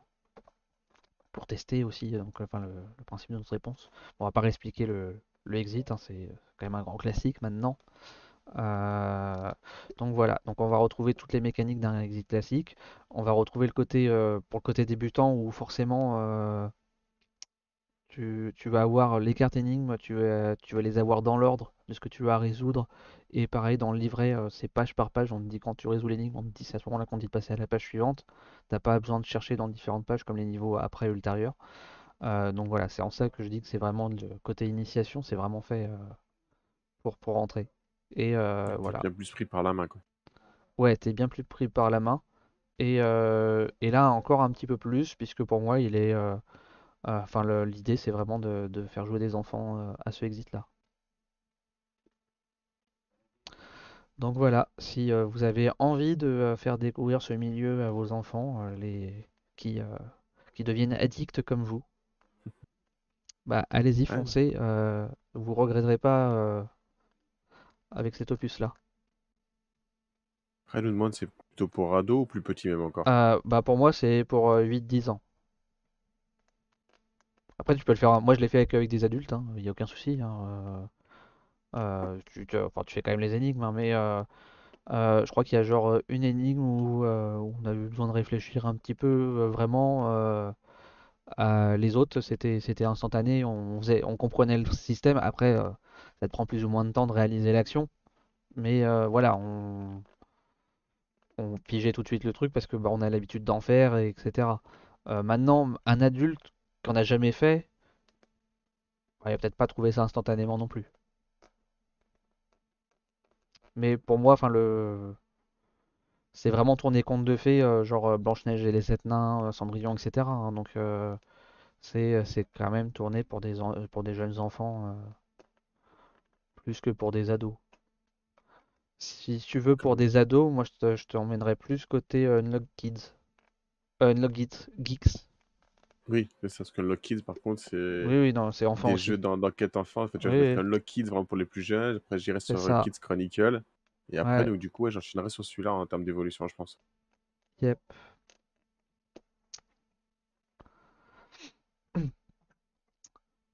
S1: pour tester aussi donc, enfin, le principe de notre réponse. Bon, on va pas réexpliquer le exit, hein, c'est quand même un grand classique maintenant. Euh, donc voilà, donc on va retrouver toutes les mécaniques d'un exit classique. On va retrouver le côté pour le côté débutant où forcément tu vas avoir les cartes énigmes, tu vas les avoir dans l'ordre de ce que tu vas à résoudre. Et pareil, dans le livret, c'est page par page. On te dit quand tu résous l'énigme, on te dit c'est à ce moment-là qu'on te dit de passer à la page suivante. T'as pas besoin de chercher dans différentes pages comme les niveaux après ultérieurs. Donc voilà, c'est en ça que je dis que c'est vraiment le côté initiation, c'est vraiment fait pour rentrer. Et
S2: Ouais, t'es
S1: voilà.
S2: bien plus pris par la main, quoi.
S1: Ouais, t'es bien plus pris par la main. Et là, encore un petit peu plus, puisque pour moi, il est. Enfin, l'idée, c'est vraiment de faire jouer des enfants à ce exit-là. Donc voilà, si vous avez envie de faire découvrir ce milieu à vos enfants, qui, euh, qui deviennent addicts comme vous, bah allez-y,
S2: Ouais.
S1: foncez. Vous regretterez pas avec cet opus-là.
S2: Après, elle nous demande c'est plutôt pour ado ou plus petit même encore.
S1: Bah pour moi, c'est pour 8-10 ans. Après, tu peux le faire. Moi, je l'ai fait avec des adultes, hein, il n'y a aucun souci, hein. Enfin, tu fais quand même les énigmes, hein, mais je crois qu'il y a genre une énigme où on a eu besoin de réfléchir un petit peu vraiment. Les autres, c'était instantané, on comprenait le système. Après, ça te prend plus ou moins de temps de réaliser l'action, mais voilà, on pigeait tout de suite le truc parce que bah, on a l'habitude d'en faire, et etc. Maintenant, un adulte qui en a jamais fait, bah, il va peut-être pas trouvé ça instantanément non plus. Mais pour moi, enfin c'est vraiment tourné conte de fées, genre Blanche-Neige et les sept nains, Cendrillon, etc., hein. Donc c'est quand même tourné pour des jeunes enfants plus que pour des ados. Si tu veux pour
S2: Comme-
S1: des ados, moi je t'emmènerais plus côté Unlock Kids. Unlock Geeks.
S2: Oui, c'est ça, parce que Unlock Kids, par contre, c'est
S1: Oui, oui, non, c'est enfant
S2: des
S1: aussi.
S2: jeux d'enquête enfant. En fait, je
S1: Oui,
S2: vais mettre
S1: oui,
S2: Unlock Kids vraiment pour les plus jeunes. Après, j'irai
S1: c'est
S2: sur
S1: ça.
S2: Kids Chronicle. Et après,
S1: Ouais,
S2: donc, du coup, ouais, j'enchaînerai sur celui-là en termes d'évolution, je pense.
S1: yep.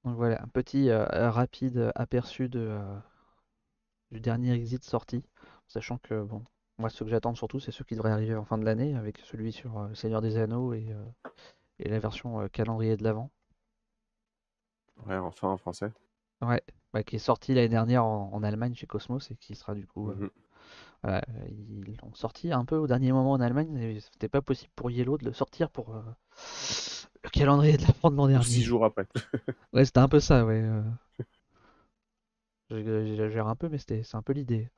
S1: Donc voilà, un petit rapide aperçu du dernier Exit sorti. Sachant que, bon, moi ceux que j'attends surtout, c'est ceux qui devraient arriver en fin de l'année, avec celui sur Seigneur des Anneaux et la version calendrier de l'Avent.
S2: Ouais, enfin en français.
S1: Ouais, bah, qui est sorti l'année dernière en Allemagne chez Cosmos et qui sera du coup.
S2: Mhm.
S1: Voilà, ils l'ont sorti un peu au dernier moment en Allemagne, et c'était pas possible pour Yellow de le sortir pour le calendrier de l'Avent de l'an
S2: 6
S1: dernier.
S2: jours après.
S1: Ouais, c'était un peu ça, ouais. J'exagère un peu, mais c'est un peu l'idée.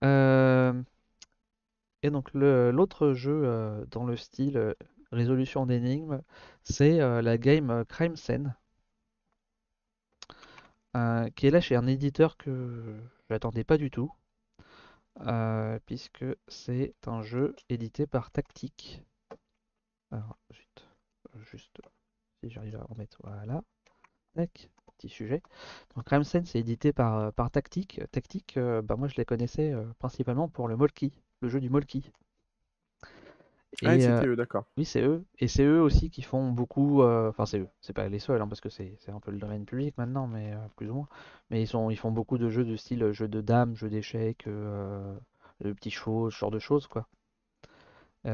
S1: Euh, et donc l'autre jeu dans le style résolution d'énigmes, c'est la game Crime Scene, qui est là chez un éditeur que j'attendais pas du tout, puisque c'est un jeu édité par Tactic. Alors, juste si j'arrive à remettre, voilà, tac, petit sujet. Donc Crime Scene, c'est édité par Tactic. Tactic, bah, moi je les connaissais principalement pour le Molki, le jeu du Molki.
S2: Ah, et
S1: Et
S2: c'était eux, d'accord.
S1: oui, c'est eux. Et c'est eux aussi qui font beaucoup. Enfin, c'est eux. C'est pas les seuls, hein, parce que c'est un peu le domaine public maintenant, mais plus ou moins. Mais ils font beaucoup de jeux de style jeu de dames, jeu d'échecs, de petits chevaux, ce genre de choses, quoi.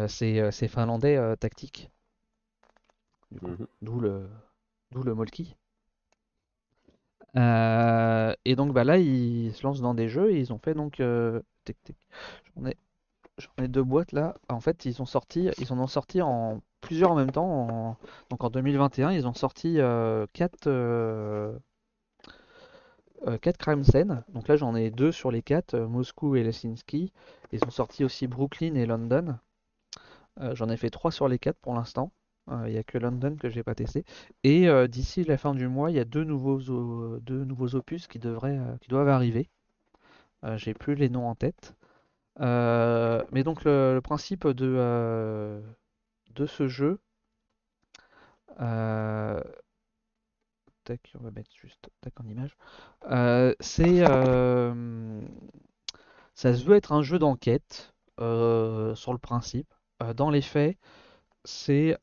S1: C'est finlandais tactique, du coup.
S2: Mhm.
S1: D'où le Molki. Et donc, bah là, ils se lancent dans des jeux et ils ont fait donc. Tic, tic. J'en ai, j'en ai deux boîtes là. En fait, ils en ont sorti en plusieurs en même temps. Donc en 2021, ils ont sorti quatre crime scene. Donc là, j'en ai deux sur les quatre, Moscou et Helsinki. Ils ont sorti aussi Brooklyn et London. J'en ai fait trois sur les quatre pour l'instant. Il n'y a que London que j'ai pas testé. Et d'ici la fin du mois, il y a deux nouveaux opus qui doivent arriver. J'ai plus les noms en tête. Mais donc le principe de ce jeu, euh, tac, on va mettre juste tac en image. C'est ça se veut être un jeu d'enquête sur le principe. Dans les faits, c'est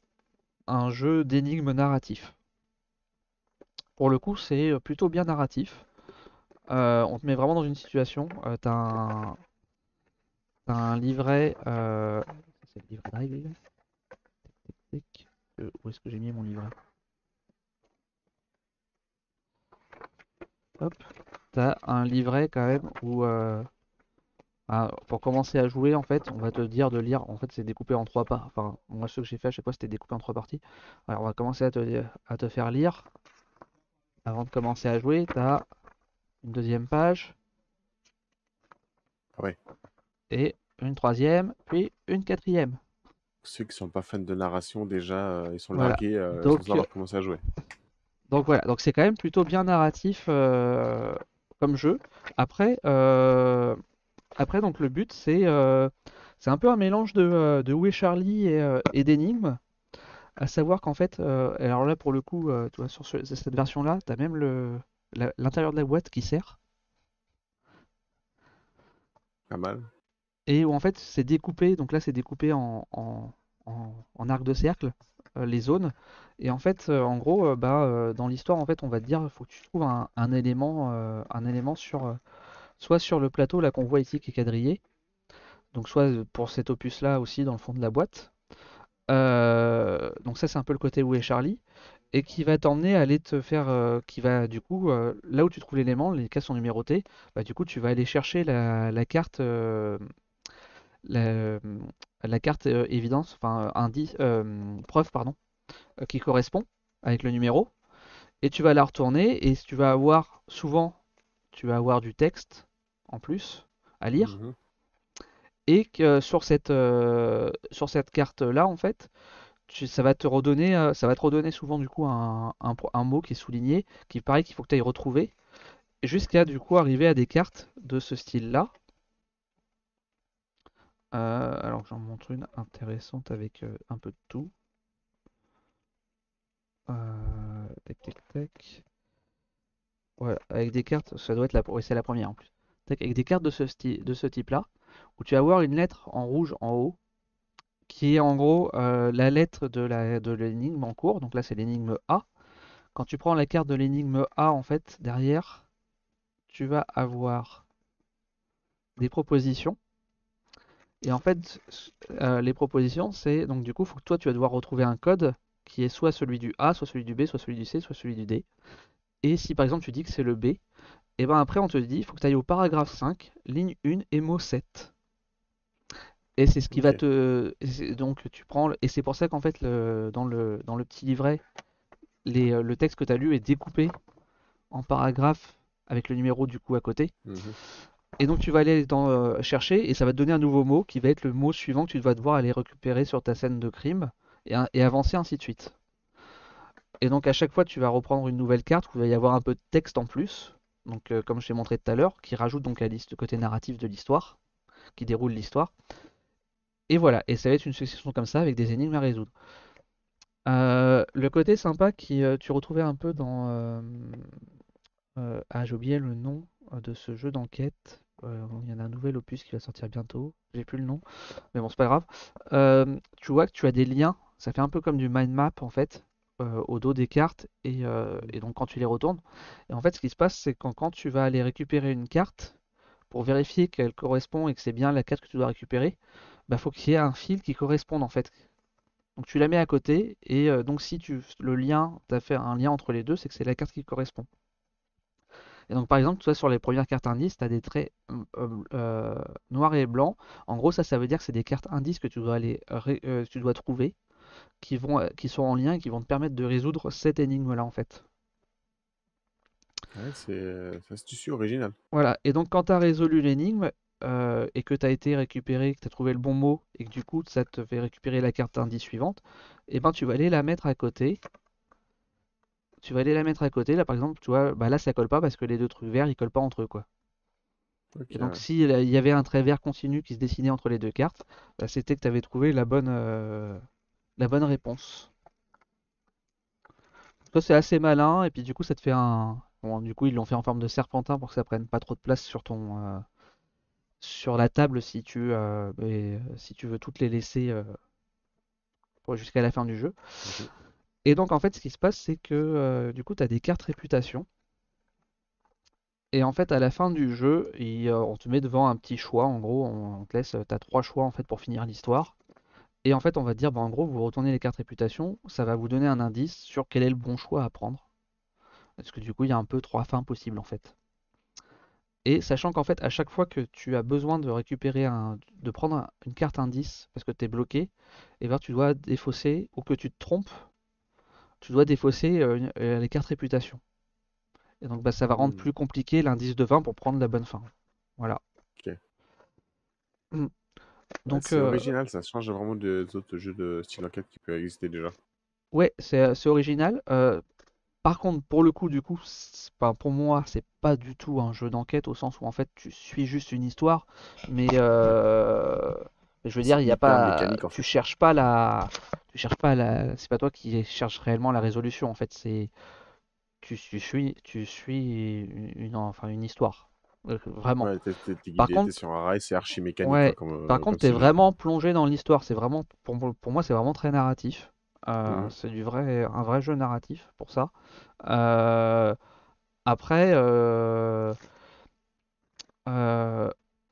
S1: un jeu d'énigmes narratif. Pour le coup, c'est plutôt bien narratif. On te met vraiment dans une situation. T'as un livret. C'est le livret de règles. Tac. Où est-ce que j'ai mis mon livret? Hop. T'as un livret quand même où pour commencer à jouer, en fait, on va te dire de lire. En fait, c'est découpé en trois parts. Enfin, moi, ce que j'ai fait à chaque fois, c'était découpé en trois parties. Alors, on va commencer à te faire lire. Avant de commencer à jouer, t'as une deuxième page
S2: Ah ouais.
S1: et une troisième, puis une quatrième.
S2: Ceux qui sont pas fans de narration, déjà, ils sont
S1: Voilà.
S2: largués sans
S1: Donc,
S2: savoir comment ça jouer.
S1: voilà. Donc, c'est quand même plutôt bien narratif comme jeu. Après, donc le but, c'est un peu un mélange de Où est Charlie et d'énigmes. À savoir qu'en fait, alors là pour le coup, tu vois, sur cette version-là, tu as même l'intérieur de la boîte qui sert,
S2: Pas mal.
S1: et où en fait c'est découpé, donc là c'est découpé en arc de cercle, les zones, et en fait, en gros, dans l'histoire, en fait, on va te dire, il faut que tu trouves un élément soit sur le plateau là qu'on voit ici qui est quadrillé, donc soit pour cet opus-là aussi dans le fond de la boîte. Donc ça c'est un peu le côté où est Charlie et qui va t'emmener à aller te faire qui va du coup là où tu trouves l'élément, les cases sont numérotées, bah du coup tu vas aller chercher la carte la, la carte évidence, enfin indice preuve pardon, qui correspond avec le numéro et tu vas la retourner et si tu vas avoir souvent tu vas avoir du texte en plus à lire
S2: Mhm.
S1: et que sur cette carte là en fait ça va te redonner souvent du coup un mot qui est souligné, qui pareil qu'il faut que tu ailles retrouver, jusqu'à du coup arriver à des cartes de ce style-là. Alors j'en montre une intéressante avec un peu de tout. Tac, tac, tac. Voilà, avec des cartes, ça doit être la, oui, c'est la première en plus. Tac, avec des cartes de ce type-là, où tu vas avoir une lettre en rouge en haut, qui est en gros la lettre de l'énigme en cours. Donc là, c'est l'énigme A. Quand tu prends la carte de l'énigme A, en fait, derrière, tu vas avoir des propositions. Et en fait, les propositions, c'est donc du coup, faut que toi, tu vas devoir retrouver un code qui est soit celui du A, soit celui du B, soit celui du C, soit celui du D. Et si par exemple tu dis que c'est le B, et ben après on te dit, il faut que tu ailles au paragraphe 5, ligne 1 et mot 7. Et c'est ce qui va
S2: Ok.
S1: te. Donc tu prends. Et c'est pour ça qu'en fait, dans le petit livret, le texte que tu as lu est découpé en paragraphes avec le numéro du coup à côté.
S2: Mhm.
S1: Et donc tu vas aller chercher et ça va te donner un nouveau mot qui va être le mot suivant que tu vas devoir aller récupérer sur ta scène de crime et avancer ainsi de suite. Et donc à chaque fois tu vas reprendre une nouvelle carte où il va y avoir un peu de texte en plus. Donc comme je t'ai montré tout à l'heure, qui rajoute donc à liste le côté narratif de l'histoire, qui déroule l'histoire. Et voilà, et ça va être une succession comme ça avec des énigmes à résoudre. Le côté sympa qui tu retrouvais un peu dans ah, j'ai oublié le nom de ce jeu d'enquête. Il y en a un nouvel opus qui va sortir bientôt. J'ai plus le nom, mais bon, c'est pas grave. Tu vois que tu as des liens. Ça fait un peu comme du mind map en fait, au dos des cartes. Et donc quand tu les retournes. Et en fait, ce qui se passe, c'est quand tu vas aller récupérer une carte pour vérifier qu'elle correspond et que c'est bien la carte que tu dois récupérer, bah faut qu'il y ait un fil qui corresponde en fait. Donc tu la mets à côté et donc si le lien, tu as fait un lien entre les deux, c'est que c'est la carte qui correspond. Et donc par exemple, toi sur les premières cartes indices, tu as des traits noirs et blancs. En gros, ça veut dire que c'est des cartes indices que tu dois tu dois trouver, qui sont en lien et qui vont te permettre de résoudre cette énigme-là en fait.
S2: Ouais, c'est astucieux, original.
S1: Voilà. Et donc quand tu as résolu l'énigme et que tu as été récupéré, que tu as trouvé le bon mot et que du coup ça te fait récupérer la carte indice suivante, et ben tu vas aller la mettre à côté. Tu vas aller la mettre à côté. Là par exemple, tu vois, bah là ça colle pas parce que les deux trucs verts ils collent pas entre eux quoi.
S2: Ok,
S1: Et donc,
S2: ouais.
S1: s'il y avait un trait vert continu qui se dessinait entre les deux cartes, bah, c'était que tu avais trouvé la bonne réponse. Ça, c'est assez malin, et puis du coup, ça te fait un. Bon, du coup, ils l'ont fait en forme de serpentin pour que ça prenne pas trop de place sur sur la table si tu veux toutes les laisser jusqu'à la fin du jeu.
S2: Mhm.
S1: Et donc, en fait, ce qui se passe, c'est que du coup, tu as des cartes réputation. Et en fait, à la fin du jeu, on te met devant un petit choix. En gros, on te laisse, t'as trois choix en fait pour finir l'histoire. Et en fait, on va dire, bah, en gros, vous retournez les cartes réputation, ça va vous donner un indice sur quel est le bon choix à prendre. Parce que du coup, il y a un peu trois fins possibles en fait. Et sachant qu'en fait, à chaque fois que tu as besoin de de prendre une carte indice parce que tu es bloqué, et ben tu dois défausser, ou que tu te trompes, tu dois défausser les cartes réputation. Et donc bah, ça va rendre
S2: Hmm.
S1: plus compliqué l'indice de 20 pour prendre la bonne fin. Voilà.
S2: Ok.
S1: Mm.
S2: Ouais,
S1: Donc
S2: c'est original, ça change vraiment des autres jeux de style enquête qui peuvent exister déjà.
S1: ouais, c'est original. Par contre, pour le coup, du coup, pour moi, c'est pas du tout un jeu d'enquête au sens où en fait tu suis juste une histoire, mais je veux dire,
S2: C'est
S1: il y a
S2: hyper
S1: pas,
S2: mécanique en fait.
S1: tu cherches pas c'est pas toi qui cherches réellement la résolution. En fait, c'est tu suis enfin une histoire, vraiment.
S2: Ouais, t'es
S1: Par
S2: guidé, t'es
S1: contre,
S2: sur un rail, c'est archi mécanique quoi,
S1: ouais, par contre,
S2: comme
S1: t'es
S2: sujet.
S1: vraiment plongé dans l'histoire. C'est vraiment, pour moi, c'est vraiment très narratif.
S2: Mhm.
S1: C'est un vrai jeu narratif pour ça. Euh, Après, euh,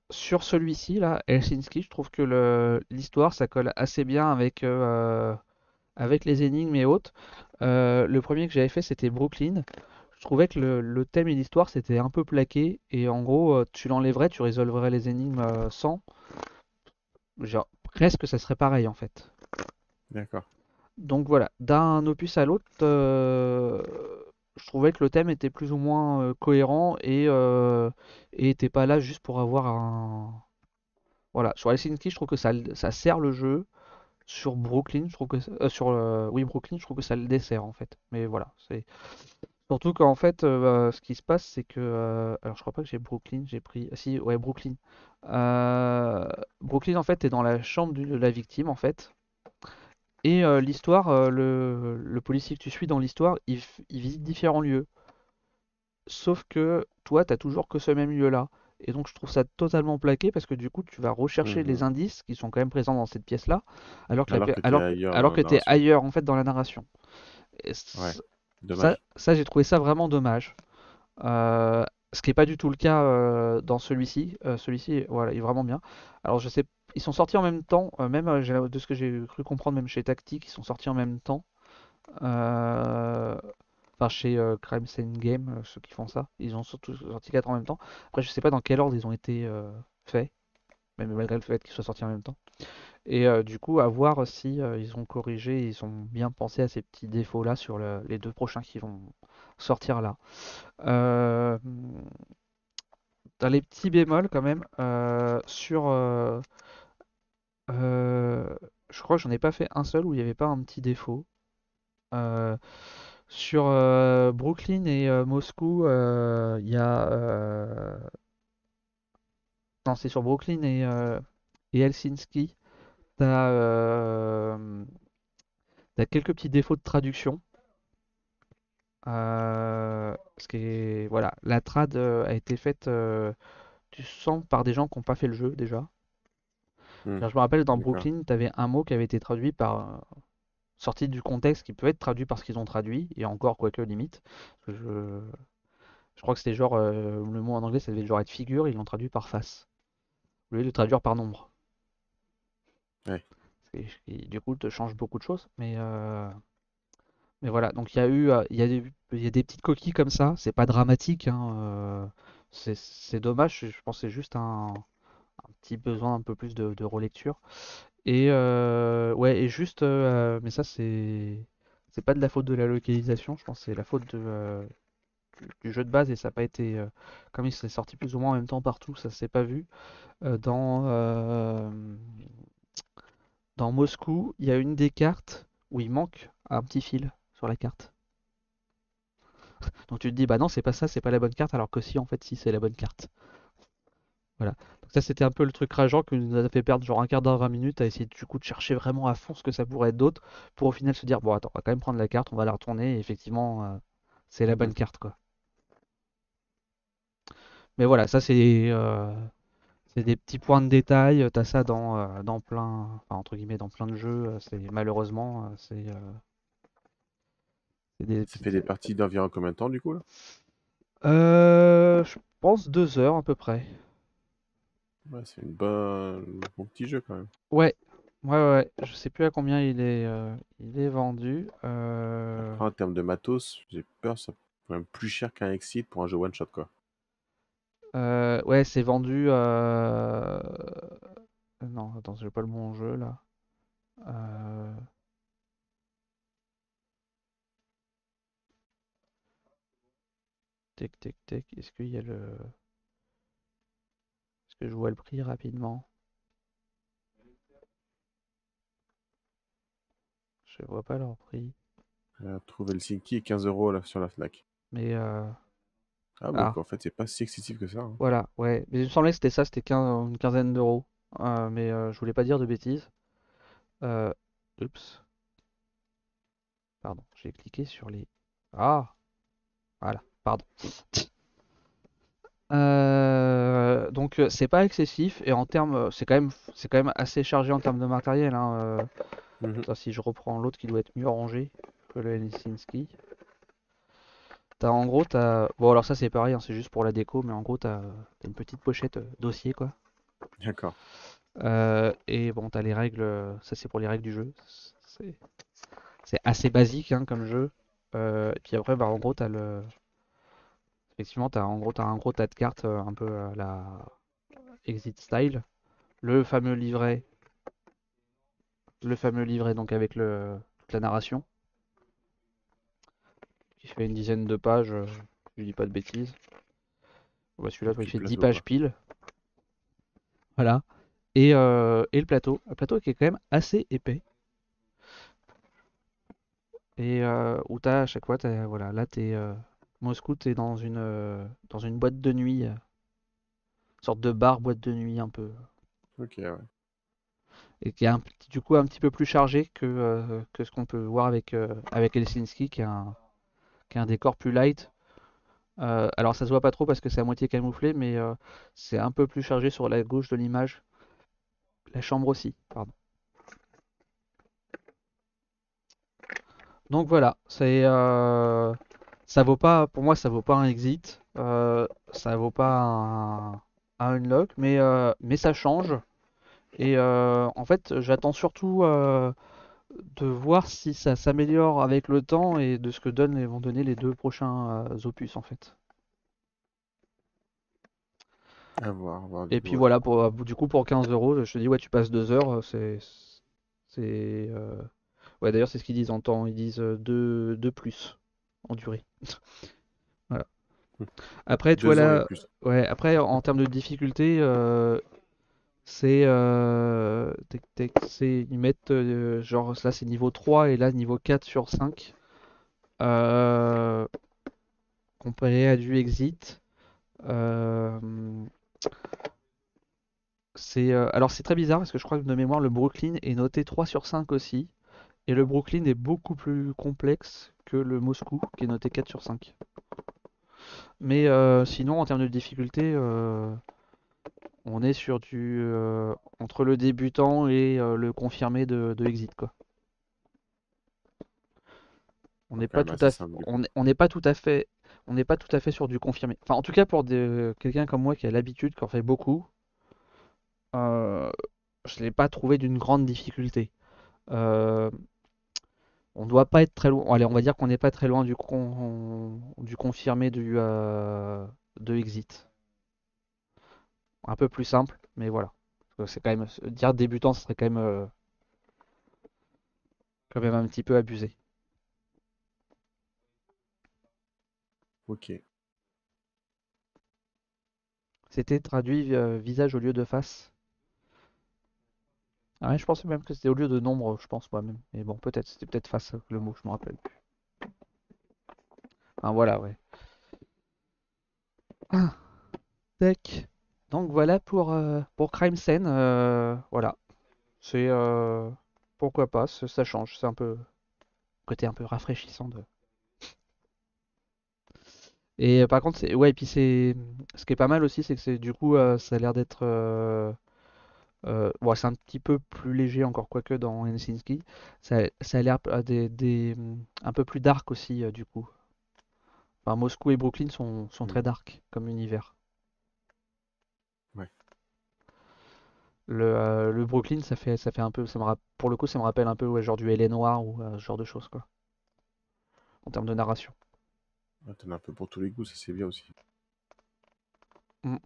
S1: sur celui-ci, là, Helsinki, je trouve que l'histoire, ça colle assez bien avec les énigmes et autres. Le premier que j'avais fait, c'était Brooklyn. Je trouvais que le thème et l'histoire, c'était un peu plaqué. Et en gros, tu l'enlèverais, tu résolverais les énigmes sans. Genre, presque, ça serait pareil, en fait.
S2: D'accord.
S1: Donc voilà, d'un opus à l'autre, je trouvais que le thème était plus ou moins cohérent et était pas là juste pour avoir un. Voilà, sur Helsinki, je trouve que ça sert le jeu. Sur Brooklyn, je trouve que oui Brooklyn, je trouve que ça le dessert en fait. Mais voilà, Surtout qu'en fait, ce qui se passe, c'est que. Alors, je crois pas que j'ai Brooklyn, j'ai pris. Ah, si, ouais, Brooklyn. Euh, Brooklyn, en fait, t'es dans la chambre de la victime, en fait. Et l'histoire, le policier que tu suis dans l'histoire, il visite différents lieux. Sauf que toi, t'as toujours que ce même lieu-là. Et donc, je trouve ça totalement plaqué parce que du coup, tu vas rechercher les
S2: Mhm.
S1: indices qui sont quand même présents dans cette pièce-là, alors que,
S2: Alors que tu es ailleurs dans
S1: alors
S2: la
S1: que t'es
S2: narration.
S1: ailleurs, en fait, dans la narration. Et
S2: Ouais,
S1: ça,
S2: dommage.
S1: ça j'ai trouvé ça vraiment dommage. Euh, Ce qui n'est pas du tout le cas dans celui-ci. Celui-ci, voilà, il est vraiment bien. Alors je sais, ils sont sortis en même temps, même de ce que j'ai cru comprendre, même chez Tactic, ils sont sortis en même temps. Euh, Enfin, chez Crime Scene Game, ceux qui font ça, ils ont surtout sorti 4 en même temps. Après, je sais pas dans quel ordre ils ont été faits, même malgré le fait qu'ils soient sortis en même temps. Et du coup, à voir si ils ont corrigé, ils ont bien pensé à ces petits défauts-là sur les deux prochains qui vont sortir là. Euh, Dans les petits bémols quand même, euh, je crois que j'en ai pas fait un seul où il n'y avait pas un petit défaut. Euh, sur Brooklyn et Moscou, il y a... non, c'est sur Brooklyn et Helsinki. T'as t'as quelques petits défauts de traduction. Parce que voilà, la trad a été faite, tu sens, par des gens qui n'ont pas fait le jeu déjà.
S2: Hmm.
S1: Je me rappelle dans
S2: D'accord.
S1: Brooklyn, tu avais un mot qui avait été traduit par sorti du contexte, qui peut être traduit par ce qu'ils ont traduit, et encore quoique limite. Je crois que c'était genre le mot en anglais, ça devait genre être figure, ils l'ont traduit par face, au lieu de le traduire par nombre.
S2: Ouais.
S1: Ce qui, du coup te change beaucoup de choses, mais voilà. Donc il y a eu, il y a des petites coquilles comme ça. C'est pas dramatique, hein, c'est dommage. Je pense que c'est juste un petit besoin un peu plus de relecture. Et ouais, et juste, mais ça c'est pas de la faute de la localisation, je pense que c'est la faute du jeu de base et ça n'a pas été, comme il s'est sorti plus ou moins en même temps partout, ça s'est pas vu. Dans Moscou, il y a une des cartes où il manque un petit fil sur la carte. Donc tu te dis, bah non, c'est pas ça, c'est pas la bonne carte, alors que si, en fait, si, c'est la bonne carte. Voilà. Donc ça, c'était un peu le truc rageant qui nous a fait perdre genre un quart d'heure, 20 minutes à essayer du coup de chercher vraiment à fond ce que ça pourrait être d'autre pour au final se dire, bon, attends, on va quand même prendre la carte, on va la retourner et effectivement, c'est la
S2: Mhm.
S1: bonne carte, quoi. Mais voilà, ça, c'est des petits points de détail. T'as ça dans plein, enfin, entre guillemets, dans plein de jeux. C'est malheureusement, c'est des
S2: Ça fait
S1: petites.
S2: des parties d'environ combien de temps du coup là?
S1: Je pense 2 heures à peu près.
S2: Ouais, c'est bon petit jeu quand même.
S1: Ouais, ouais, ouais, ouais. Je sais plus à combien il est vendu.
S2: Après, en termes de matos, j'ai peur que ça soit même plus cher qu'un Exit pour un jeu one shot quoi.
S1: Ouais, c'est vendu. Non, attends, j'ai pas le bon jeu là. Euh, Tac, tac, tac. Est-ce qu'il y a le. Est-ce que je vois le prix rapidement? Je vois pas leur prix.
S2: Trouver Helsinki 15 € là, sur la Fnac.
S1: Mais
S2: Ah, donc
S1: ah,
S2: en fait, c'est pas si excessif que ça, hein.
S1: voilà, ouais. Mais il me semblait que c'était ça, c'était une quinzaine d'euros. Mais je voulais pas dire de bêtises. Euh, Oups, pardon, j'ai cliqué sur les. Ah, voilà, pardon. Donc c'est pas excessif et en termes, c'est quand même assez chargé en termes de matériel, hein.
S2: Mhm.
S1: Attends, si je reprends l'autre qui doit être mieux rangé que le Helsinki. En gros, bon alors ça c'est pareil, hein, c'est juste pour la déco, mais en gros t'as une petite pochette dossier quoi.
S2: D'accord.
S1: Et bon, t'as les règles, ça c'est pour les règles du jeu. C'est c'est assez basique hein, comme jeu. Et puis après, bah, en gros, effectivement, t'as un gros tas de cartes un peu à la Exit Style. Le fameux livret, le fameux livret donc avec toute la narration, qui fait une dizaine de pages, je dis pas de bêtises. Ouais,
S2: Un
S1: celui-là, il
S2: petit
S1: fait 10
S2: plateau,
S1: pages
S2: quoi.
S1: pile. Voilà. Et le plateau. Un plateau qui est quand même assez épais. Et où t'as à chaque fois, voilà, là Moscou, t'es dans une boîte de nuit, sorte de bar, boîte de nuit un peu,
S2: Ok, ouais.
S1: et qui est du coup un petit peu plus chargé que ce qu'on peut voir avec Helsinki, qui est un décor plus light. Alors ça se voit pas trop parce que c'est à moitié camouflé, mais c'est un peu plus chargé sur la gauche de l'image. La chambre aussi, pardon. Donc voilà, ça vaut pas, pour moi ça vaut pas un exit, ça vaut pas un unlock, mais ça change. Et en fait, j'attends surtout de voir si ça s'améliore avec le temps et de ce que vont donner les deux prochains opus en fait.
S2: À voir, du
S1: Et
S2: coup,
S1: puis
S2: ouais.
S1: voilà, du coup pour 15 euros, je te dis ouais, tu passes 2 heures, ouais, d'ailleurs c'est ce qu'ils disent en temps, ils disent deux plus en durée. Voilà. Après, tu vois
S2: 2 ans et
S1: là,
S2: plus.
S1: ouais, après en termes de difficulté, ils mettent genre là c'est niveau 3 et là niveau 4 sur 5. Euh, Comparé à du Exit. Euh, alors c'est très bizarre parce que je crois que de mémoire le Brooklyn est noté 3 sur 5 aussi. Et le Brooklyn est beaucoup plus complexe que le Moscou qui est noté 4 sur 5. Mais sinon en termes de difficulté, on est sur entre le débutant et le confirmé de Exit quoi. On
S2: Ouais,
S1: n'est
S2: quand
S1: pas
S2: même
S1: tout
S2: assez
S1: à fait,
S2: simple, du coup.
S1: on n'est pas tout à fait, on n'est pas tout à fait sur du confirmé. Enfin, en tout cas pour quelqu'un comme moi qui a l'habitude, qui en fait beaucoup, euh, je l'ai pas trouvé d'une grande difficulté. Euh, on doit pas être très loin. Allez, on va dire qu'on n'est pas très loin du confirmé de Exit. Un peu plus simple, mais voilà. C'est quand même dire débutant, ce serait quand même un petit peu abusé.
S2: Ok.
S1: C'était traduit visage au lieu de face. Ah ouais, je pensais même que c'était au lieu de nombre, je pense moi-même. Mais bon, peut-être, c'était peut-être face le mot, je me rappelle plus. Enfin voilà, ouais. Ah, tac. Donc voilà pour Crime Scene. Voilà. C'est pourquoi pas, ça change. C'est un peu côté un peu rafraîchissant de. Et par contre, ouais, et puis c'est ce qui est pas mal aussi, c'est que c'est du coup ça a l'air d'être bon, c'est un petit peu plus léger encore quoique dans Helsinki. Ça a l'air un peu plus dark aussi du coup. Enfin, Moscou et Brooklyn sont
S2: Hmm.
S1: très dark comme univers.
S2: Ouais.
S1: Le Brooklyn, ça fait un peu, pour le coup, ça me rappelle un peu ouais, genre du L.A. Noir ou ce genre de choses quoi, en termes de narration.
S2: Ouais, t'en as un peu pour tous les goûts, ça c'est bien aussi.
S1: Mm.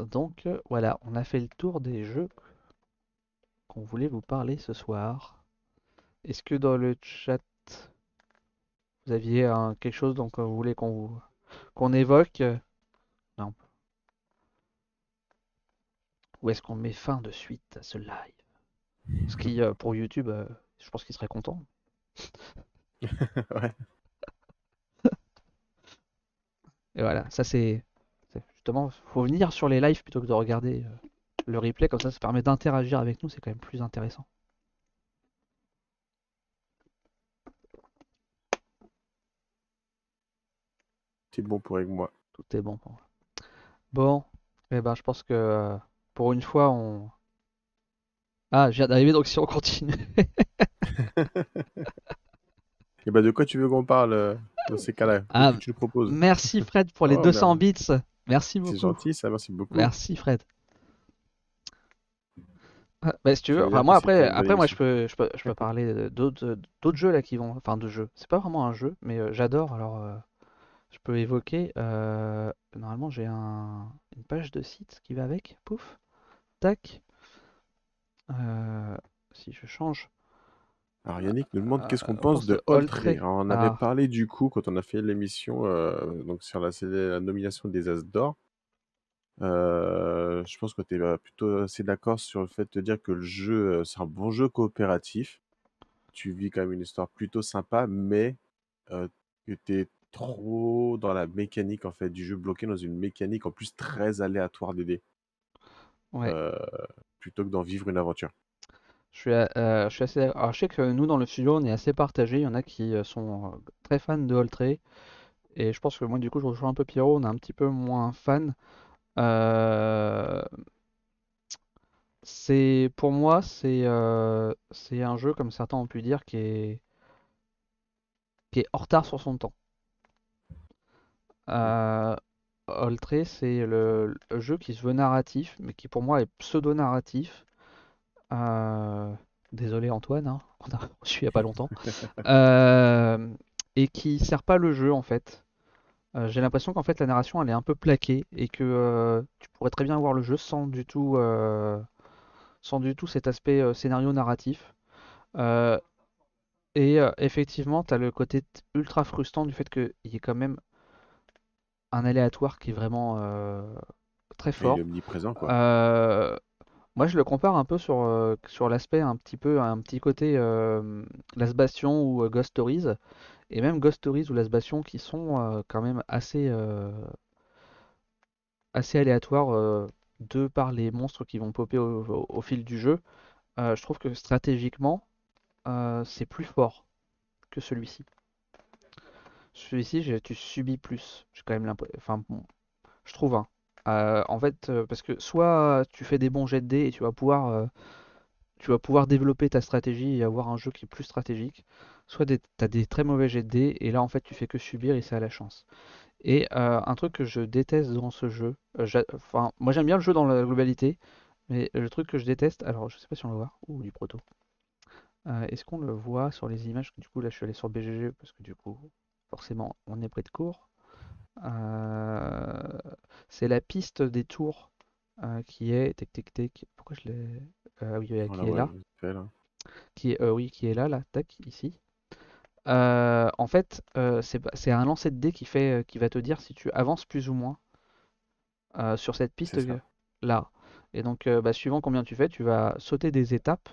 S1: Donc voilà, on a fait le tour des jeux qu'on voulait vous parler ce soir. Est-ce que dans le chat, vous aviez quelque chose donc vous voulez qu'on évoque? Non. Ou est-ce qu'on met fin de suite à ce live? Ce qui, pour YouTube, je pense qu'il serait content.
S2: Ouais.
S1: Et voilà, justement, faut venir sur les lives plutôt que de regarder le replay, comme ça permet d'interagir avec nous, c'est quand même plus intéressant.
S2: T'es bon pour avec moi.
S1: Tout est bon pour moi. Bon, eh ben, je pense que pour une fois, Ah, je viens d'arriver, donc si on continue.
S2: Et bah de quoi tu veux qu'on parle dans ces cas-là? Qu'est-ce
S1: Ah,
S2: que tu nous proposes?
S1: merci Fred pour les
S2: Oh
S1: 200
S2: merde.
S1: bits. Merci
S2: C'est
S1: beaucoup.
S2: gentil, ça, merci beaucoup.
S1: Merci Fred. Ah, bah, si tu
S2: Ça
S1: veux,
S2: veut
S1: enfin
S2: dire que
S1: moi
S2: c'était
S1: après,
S2: une bonne
S1: moi
S2: émission.
S1: je peux parler d'autres jeux là qui vont, enfin de jeux. C'est pas vraiment un jeu, mais j'adore. Alors je peux évoquer. Normalement j'ai une page de site qui va avec. Pouf, tac. Euh, Si je change
S2: Alors Yannick nous demande qu'est-ce qu'on
S1: au
S2: pense
S1: poste
S2: de
S1: All
S2: Oltré.
S1: Trait.
S2: Alors on avait
S1: Ah,
S2: parlé du coup quand on a fait l'émission donc sur la nomination des As d'or. Je pense que tu es plutôt assez d'accord sur le fait de dire que le jeu c'est un bon jeu coopératif. tu vis quand même une histoire plutôt sympa, mais que tu es trop dans la mécanique en fait du jeu, bloqué dans une mécanique en plus très aléatoire des dés,
S1: Ouais,
S2: euh, plutôt que d'en vivre une aventure.
S1: je suis assez. Alors, je sais que nous dans le studio on est assez partagés. Il y en a qui sont très fans de Holtrey et je pense que moi du coup je rejoins un peu Pierrot. On est un petit peu moins fan. Euh, c'est pour moi c'est un jeu comme certains ont pu dire qui est en retard sur son temps.
S2: Mm.
S1: Euh, Holtrey c'est le jeu qui se veut narratif mais qui pour moi est pseudo-narratif. Euh, Désolé Antoine, hein, on a reçu il y a pas longtemps. Euh, et qui sert pas le jeu en fait. J'ai l'impression qu'en fait la narration elle est un peu plaquée et que tu pourrais très bien voir le jeu sans du tout cet aspect scénario narratif. Euh, et effectivement, tu as le côté ultra frustrant du fait qu'il y ait quand même un aléatoire qui est vraiment très
S2: Et il est
S1: fort.
S2: omniprésent, quoi.
S1: Euh, Moi, je le compare un peu sur l'aspect un petit côté Last Bastion ou Ghost Stories, et même Ghost Stories ou Last Bastion qui sont quand même assez aléatoires de par les monstres qui vont popper au fil du jeu. Je trouve que stratégiquement, c'est plus fort que celui-ci. Celui-ci, tu subis plus. J'ai quand même l'impression. Enfin, bon, je trouve, hein. En fait, parce que soit tu fais des bons jets de dés et tu vas pouvoir développer ta stratégie et avoir un jeu qui est plus stratégique, soit t'as des très mauvais jets de dés et là en fait tu fais que subir et c'est à la chance. Et un truc que je déteste dans ce jeu, enfin moi j'aime bien le jeu dans la globalité, mais le truc que je déteste, alors je sais pas si on le voit, ou du proto. Est-ce qu'on le voit sur les images? Du coup là je suis allé sur BGG parce que du coup forcément on est près de court. Euh, c'est la piste des tours qui est. Tic tic tic. Pourquoi je l'ai. Ah oui,
S2: Voilà,
S1: qui est
S2: ouais,
S1: là.
S2: vite fait, là.
S1: Qui est, oui, qui est là, là, tac, ici. En fait, c'est un lancer de dés qui va te dire si tu avances plus ou moins sur cette piste
S2: C'est ça.
S1: là. Et donc, bah, suivant combien tu fais, tu vas sauter des étapes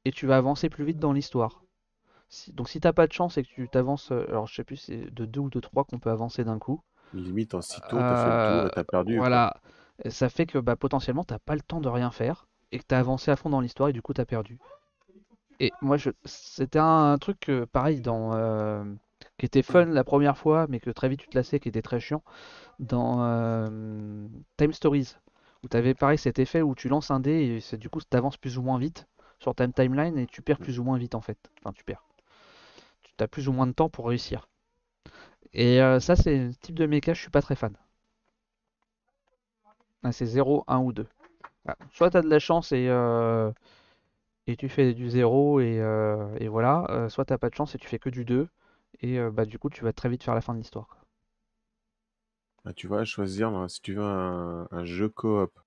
S1: et tu vas avancer plus vite dans l'histoire. Donc, si t'as pas de chance et que tu t'avances, alors je sais plus, c'est de 2 ou de 3 qu'on peut avancer d'un coup.
S2: Limite, en sitôt, t'as fait le tour
S1: Euh,
S2: et t'as perdu, quoi.
S1: voilà, ça fait que bah, potentiellement t'as pas le temps de rien faire et que t'as avancé à fond dans l'histoire et du coup t'as perdu. Et moi, c'était un truc pareil qui était fun la première fois, mais que très vite tu te lassais, qui était très chiant dans Time Stories, où t'avais pareil cet effet où tu lances un dé et du coup t'avances plus ou moins vite sur ta timeline et tu perds plus ou moins vite en fait. Enfin, tu perds. Tu as plus ou moins de temps pour réussir. Et ça, c'est un type de méca, je suis pas très fan. Ah, c'est 0, 1 ou 2. Voilà. Soit tu as de la chance et tu fais du 0 et voilà, soit t'as pas de chance et tu fais que du 2 et bah du coup tu vas très vite faire la fin de l'histoire, quoi.
S2: Bah, tu vois, choisir, si tu veux, un jeu coop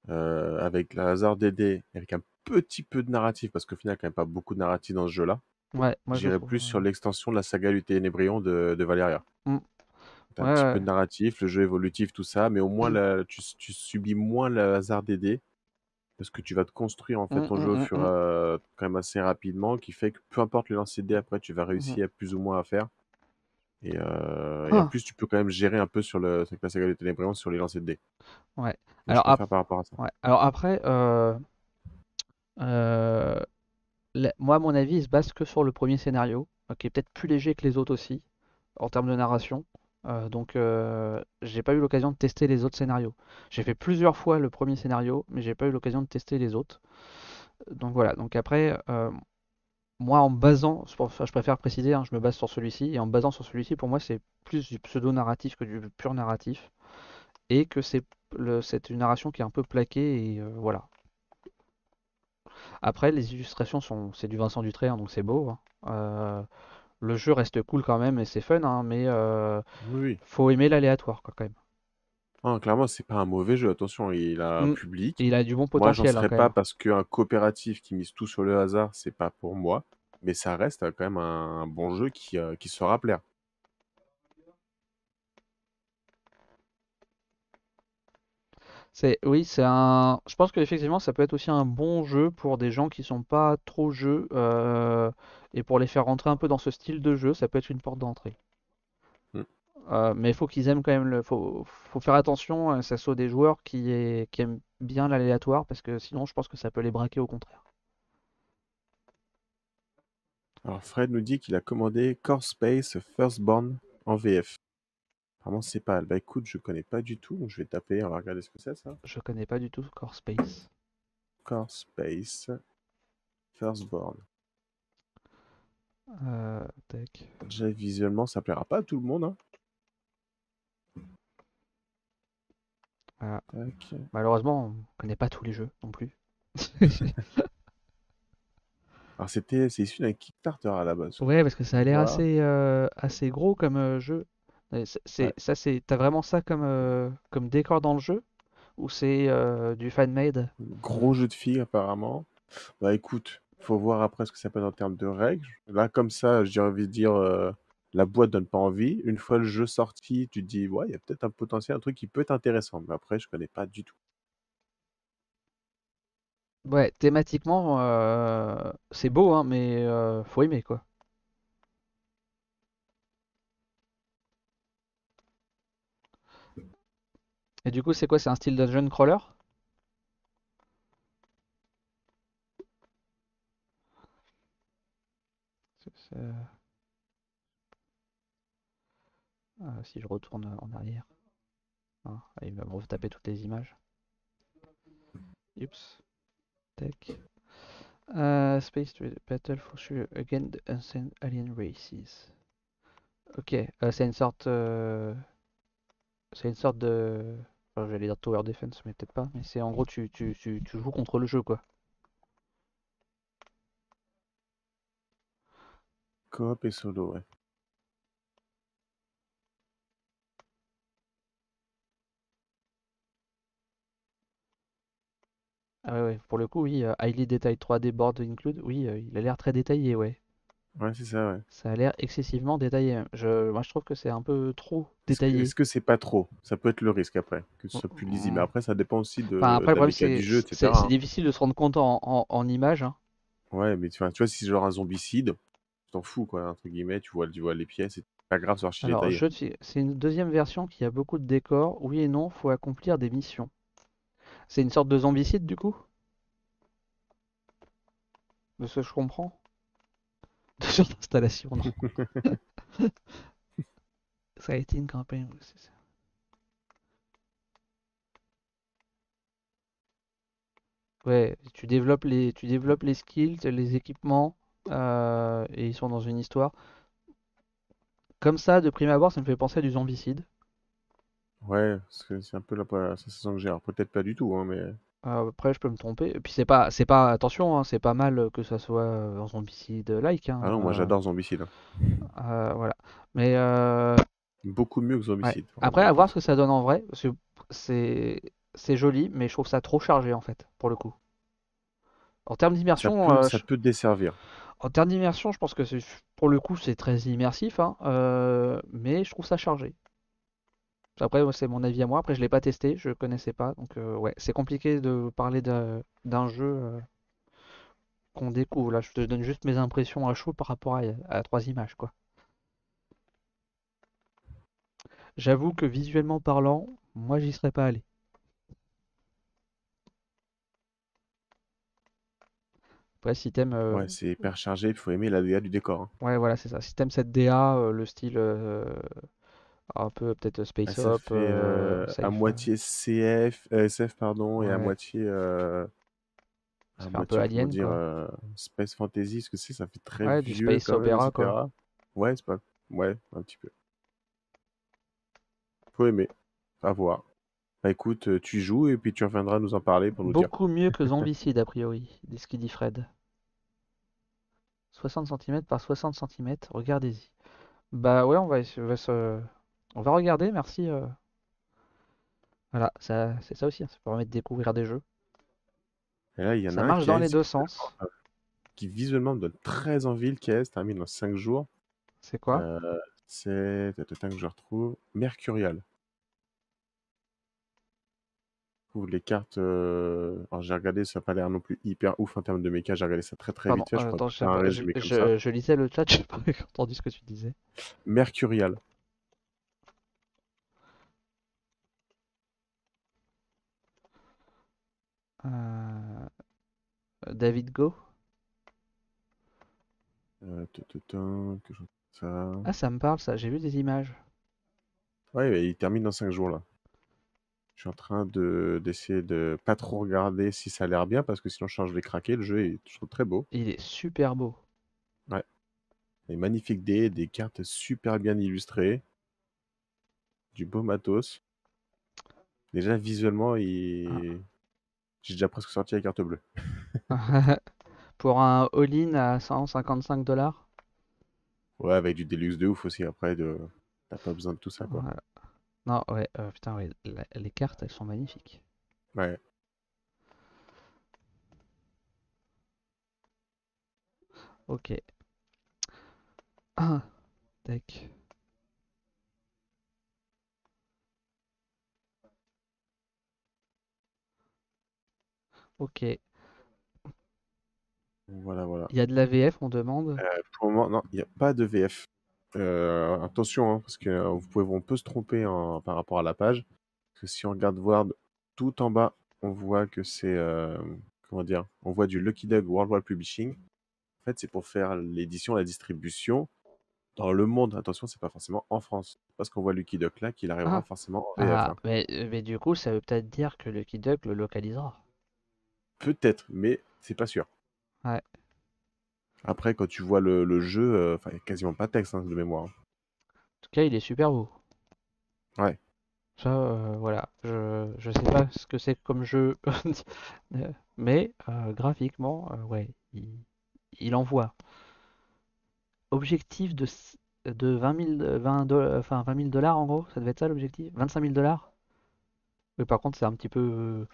S2: avec le hasard des dés, avec un petit peu de narratif, parce qu'au final, il n'y a quand même pas beaucoup de narratif dans ce jeu-là,
S1: Ouais, moi je le
S2: j'irais
S1: trouve.
S2: plus sur l'extension de la saga du Ténébrion de Valyria.
S1: Hmm.
S2: T'as
S1: Ouais,
S2: un petit peu
S1: ouais.
S2: de narratif, le jeu évolutif, tout ça, mais au moins tu subis moins le hasard des dés, parce que tu vas te construire en fait
S1: Hmm,
S2: ton
S1: hmm,
S2: jeu au
S1: hmm,
S2: fur
S1: hmm,
S2: quand même assez rapidement, qui fait que peu importe le lancer de dés après, tu vas
S1: hmm.
S2: réussir plus ou moins à faire. Et en
S1: Ah,
S2: plus, tu peux quand même gérer un peu avec la saga du Ténébrion sur les lancers de dés.
S1: ouais.
S2: Donc je
S1: Alors,
S2: préfère par rapport à ça.
S1: ouais. Alors après, euh, moi à mon avis, il se base que sur le premier scénario, qui est peut-être plus léger que les autres aussi, en termes de narration. Donc j'ai pas eu l'occasion de tester les autres scénarios. J'ai fait plusieurs fois le premier scénario, mais j'ai pas eu l'occasion de tester les autres. Donc voilà, donc après, moi en me basant, je préfère préciser, hein, je me base sur celui-ci, et en me basant sur celui-ci, pour moi c'est plus du pseudo-narratif que du pur narratif, et que c'est une narration qui est un peu plaquée, et voilà. Après, les illustrations c'est du Vincent Dutrait, hein, donc c'est beau, hein. Le jeu reste cool quand même, et c'est fun, hein, mais
S2: Oui, oui.
S1: faut aimer l'aléatoire, quoi, quand même.
S2: Ah, clairement, c'est pas un mauvais jeu. Attention, il a un
S1: Mm.
S2: public.
S1: Et il a du bon
S2: Moi, j'en
S1: potentiel, hein,
S2: serais
S1: quand
S2: pas
S1: même.
S2: parce qu'un coopératif qui mise tout sur le hasard, c'est pas pour moi. Mais ça reste quand même un bon jeu qui saura plaire.
S1: Oui, c'est un. Je pense qu'effectivement, ça peut être aussi un bon jeu pour des gens qui sont pas trop jeux et pour les faire rentrer un peu dans ce style de jeu, ça peut être une porte d'entrée.
S2: Mm.
S1: Mais il faut qu'ils aiment quand même faut faire attention à ça soit des joueurs qui aiment bien l'aléatoire parce que sinon, je pense que ça peut les braquer au contraire.
S2: Alors Fred nous dit qu'il a commandé Core Space Firstborn en VF. Apparemment c'est pas. Bah écoute, je connais pas du tout, donc je vais taper, on va regarder ce que c'est ça.
S1: Je connais pas du tout Core Space.
S2: Core Space Firstborn.
S1: Tac.
S2: Déjà visuellement, ça plaira pas à tout le monde, hein.
S1: Voilà.
S2: Tac.
S1: Malheureusement, on connaît pas tous les jeux non plus.
S2: Alors c'est issu d'un Kickstarter à la base,
S1: Ouais, parce que ça a
S2: je
S1: l'air
S2: vois.
S1: assez gros comme jeu.
S2: Ouais.
S1: T'as vraiment ça comme décor dans le jeu? Ou c'est du fan-made?
S2: Gros jeu de filles apparemment. Bah écoute, faut voir après ce que ça peut être en termes de règles. Là, comme ça, j'ai envie de dire, la boîte donne pas envie. Une fois le jeu sorti, tu te dis, ouais, il y a peut-être un potentiel, un truc qui peut être intéressant. Mais après, je connais pas du tout.
S1: Ouais, thématiquement, c'est beau, hein, mais faut aimer, quoi. Et du coup, c'est quoi? C'est un style dungeon crawler? Si je retourne en arrière. Hein, il va me retaper toutes les images. Oups. Tac. Space Battle for sure against the ancient alien races. Ok, c'est une sorte de, enfin, j'allais dire tower defense, mais peut-être pas. Mais c'est en gros, tu joues contre le jeu, quoi.
S2: Coop et solo, ouais.
S1: Ah ouais, ouais, pour le coup, oui, Highly Detailed 3D Board Include, oui, il a l'air très détaillé, ouais.
S2: Ouais, c'est ça, ouais.
S1: Ça a l'air excessivement détaillé, même. Moi, je trouve que c'est un peu trop
S2: Est-ce
S1: détaillé.
S2: que c'est pas trop? Ça peut être le risque après, que ce soit plus lisible. Mais
S1: Enfin,
S2: après, ça dépend aussi
S1: après,
S2: de
S1: le
S2: la
S1: problème,
S2: mécanique du jeu,
S1: c'est
S2: etc., hein.
S1: difficile de se rendre compte en images, hein.
S2: Ouais, mais tu vois, si c'est genre un zombicide, tu t'en fous, quoi, entre guillemets, tu vois les pièces, c'est pas grave, c'est archi
S1: Alors,
S2: détaillé.
S1: c'est une deuxième version qui a beaucoup de décors. Oui et non, faut accomplir des missions. C'est une sorte de zombicide, du coup, de ce que je comprends. De son installation, non. Ça a été une campagne. Ouais, c'est ça. Ouais, tu développes les skills, les équipements, et ils sont dans une histoire. Comme ça, de prime abord, ça me fait penser à du zombicide.
S2: Ouais, parce que c'est un peu la sensation que j'ai. Alors peut-être pas du tout, hein, mais...
S1: Après, je peux me tromper. Et puis attention, hein, c'est pas mal que ça soit un zombicide-like,
S2: Ah non, moi
S1: hein,
S2: j'adore Zombicide, hein.
S1: voilà. Mais
S2: Beaucoup mieux que
S1: ouais.
S2: Zombicide,
S1: Après,
S2: vraiment,
S1: à voir ce
S2: écoute.
S1: que ça donne en vrai, parce que c'est c'est joli, mais je trouve ça trop chargé en fait, pour le coup. En termes d'immersion,
S2: Ça peut desservir.
S1: en termes d'immersion, je pense que pour le coup c'est très immersif, hein, mais je trouve ça chargé. Après, c'est mon avis à moi. Après, je l'ai pas testé, je connaissais pas, donc ouais, c'est compliqué de parler d'un jeu qu'on découvre. Là, je te donne juste mes impressions à chaud par rapport à trois images, quoi. J'avoue que visuellement parlant, moi, j'y serais pas allé. Après, si t'aimes,
S2: Ouais, c'est hyper chargé, il faut aimer la DA du décor, hein.
S1: ouais, voilà, c'est ça. Si t'aimes cette DA, le style un peu peut-être
S2: Ah,
S1: Space
S2: ça
S1: Up,
S2: fait à
S1: sci-fi,
S2: moitié SF, pardon, et
S1: ouais, ça fait un peu
S2: comment
S1: Alien,
S2: dire,
S1: quoi.
S2: Space Fantasy, ce que c'est, ça fait très
S1: Ouais, du
S2: vieux
S1: Space
S2: quand même,
S1: Opera, quoi.
S2: etc. Ouais, c'est pas... Ouais, un petit peu. Faut aimer, à voir. Bah écoute, tu joues et puis tu reviendras nous en parler pour nous dire.
S1: Beaucoup mieux que Zombicide, a priori, ce qu'il dit Fred. 60 centimètres par 60 centimètres, regardez-y. Bah ouais, on va regarder, merci. Voilà, c'est ça aussi, hein, ça permet de découvrir des jeux.
S2: Et là, il y en
S1: Ça
S2: a un
S1: marche
S2: qui
S1: dans
S2: arrive,
S1: les deux sens.
S2: qui visuellement me donne très envie, le KS, termine dans 5 jours.
S1: C'est quoi?
S2: Euh, c'est... Attends que je retrouve. Mercurial. Pour les cartes, alors j'ai regardé, ça n'a pas l'air non plus hyper ouf en termes de méca. J'ai regardé ça très très
S1: Pardon,
S2: vite fait. Je pourrais
S1: attends,
S2: pas faire un résumé comme ça.
S1: je lisais le chat, j'ai pas entendu ce que tu disais.
S2: Mercurial.
S1: Euh, David Go?
S2: Que je... ça.
S1: Ah, ça me parle, ça, j'ai vu des images.
S2: Ouais, il termine dans 5 jours là. Je suis en train d'essayer de pas trop regarder si ça a l'air bien parce que sinon je vais craquer. Le jeu est toujours très beau.
S1: Il est super beau.
S2: Ouais. Des magnifiques dés, des cartes super bien illustrées, du beau matos. Déjà visuellement, j'ai déjà presque sorti la carte bleue.
S1: Pour un all-in à 155 $.
S2: Ouais, avec du Deluxe de ouf aussi après. T'as pas besoin de tout ça quoi.
S1: Voilà. Non, ouais, putain, ouais, les cartes, elles sont magnifiques.
S2: Ouais.
S1: Ok. Ah, tac. Ok.
S2: Voilà, voilà.
S1: Il y a de la VF, on demande.
S2: Pour le moment, non, il n'y a pas de VF. Attention, hein, parce que on peut se tromper par rapport à la page. Parce que si on regarde Word tout en bas, on voit que c'est, comment dire, on voit du Lucky Dog Worldwide Publishing. En fait, c'est pour faire l'édition, la distribution dans le monde. Attention, c'est pas forcément en France. Parce qu'on voit Lucky Duck là, qu'il arrivera
S1: Ah,
S2: forcément en VF,
S1: ah,
S2: hein.
S1: mais du coup, ça veut peut-être dire que Lucky Duck le localisera.
S2: Peut-être, mais c'est pas sûr.
S1: Ouais. En
S2: Après, quand tu vois le jeu, enfin, il n'y a quasiment pas de texte hein, de mémoire, hein.
S1: tout cas, il est super beau.
S2: Ouais.
S1: Ça, voilà. Je sais pas ce que c'est comme jeu, mais graphiquement, ouais, il envoie. Objectif de 20 000, 20 000 dollars en gros, ça devait être ça l'objectif? 25 000 $? Oui, par contre, c'est un petit peu,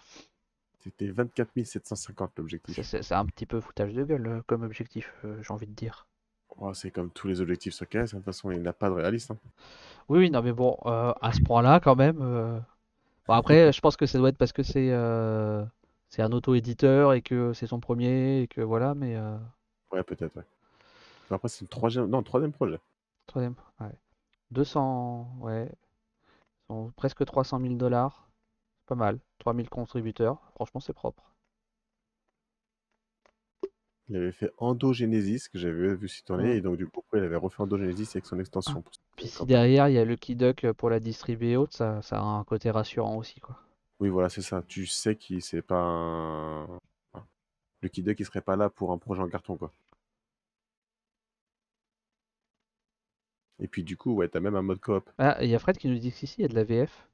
S2: C'était 24 750 l'objectif.
S1: c'est un petit peu foutage de gueule comme objectif, j'ai envie de dire.
S2: Oh, c'est comme tous les objectifs sur KS, hein. De toute façon, il n'y en a pas de réaliste, hein.
S1: Oui, oui, non, mais bon, à ce point-là, quand même. Bon, après, je pense que ça doit être parce que c'est un auto-éditeur et que c'est son premier et que voilà, mais
S2: Ouais, peut-être, ouais. Après, c'est le troisième, non, le troisième projet.
S1: troisième, ouais. 200, ouais, sont presque 300 000 $. Pas mal. 3 000 contributeurs. Franchement, c'est propre.
S2: Il avait fait Endogenesis, que j'avais vu s'y tourner,
S1: Mm.
S2: et donc du coup, après, il avait refait Endogenesis avec son
S1: Ah.
S2: extension pour
S1: Puis
S2: cette
S1: si
S2: campagne.
S1: derrière il y a Lucky Duck pour la distribuer et autres, ça a un côté rassurant aussi, quoi.
S2: Oui, voilà, c'est ça. Tu sais qu'il c'est pas un Lucky Duck qui serait pas là pour un projet en carton, quoi. Et puis du coup, ouais, t'as même un mode coop.
S1: Ah, il y a Fred qui nous dit que si, il y a de la VF.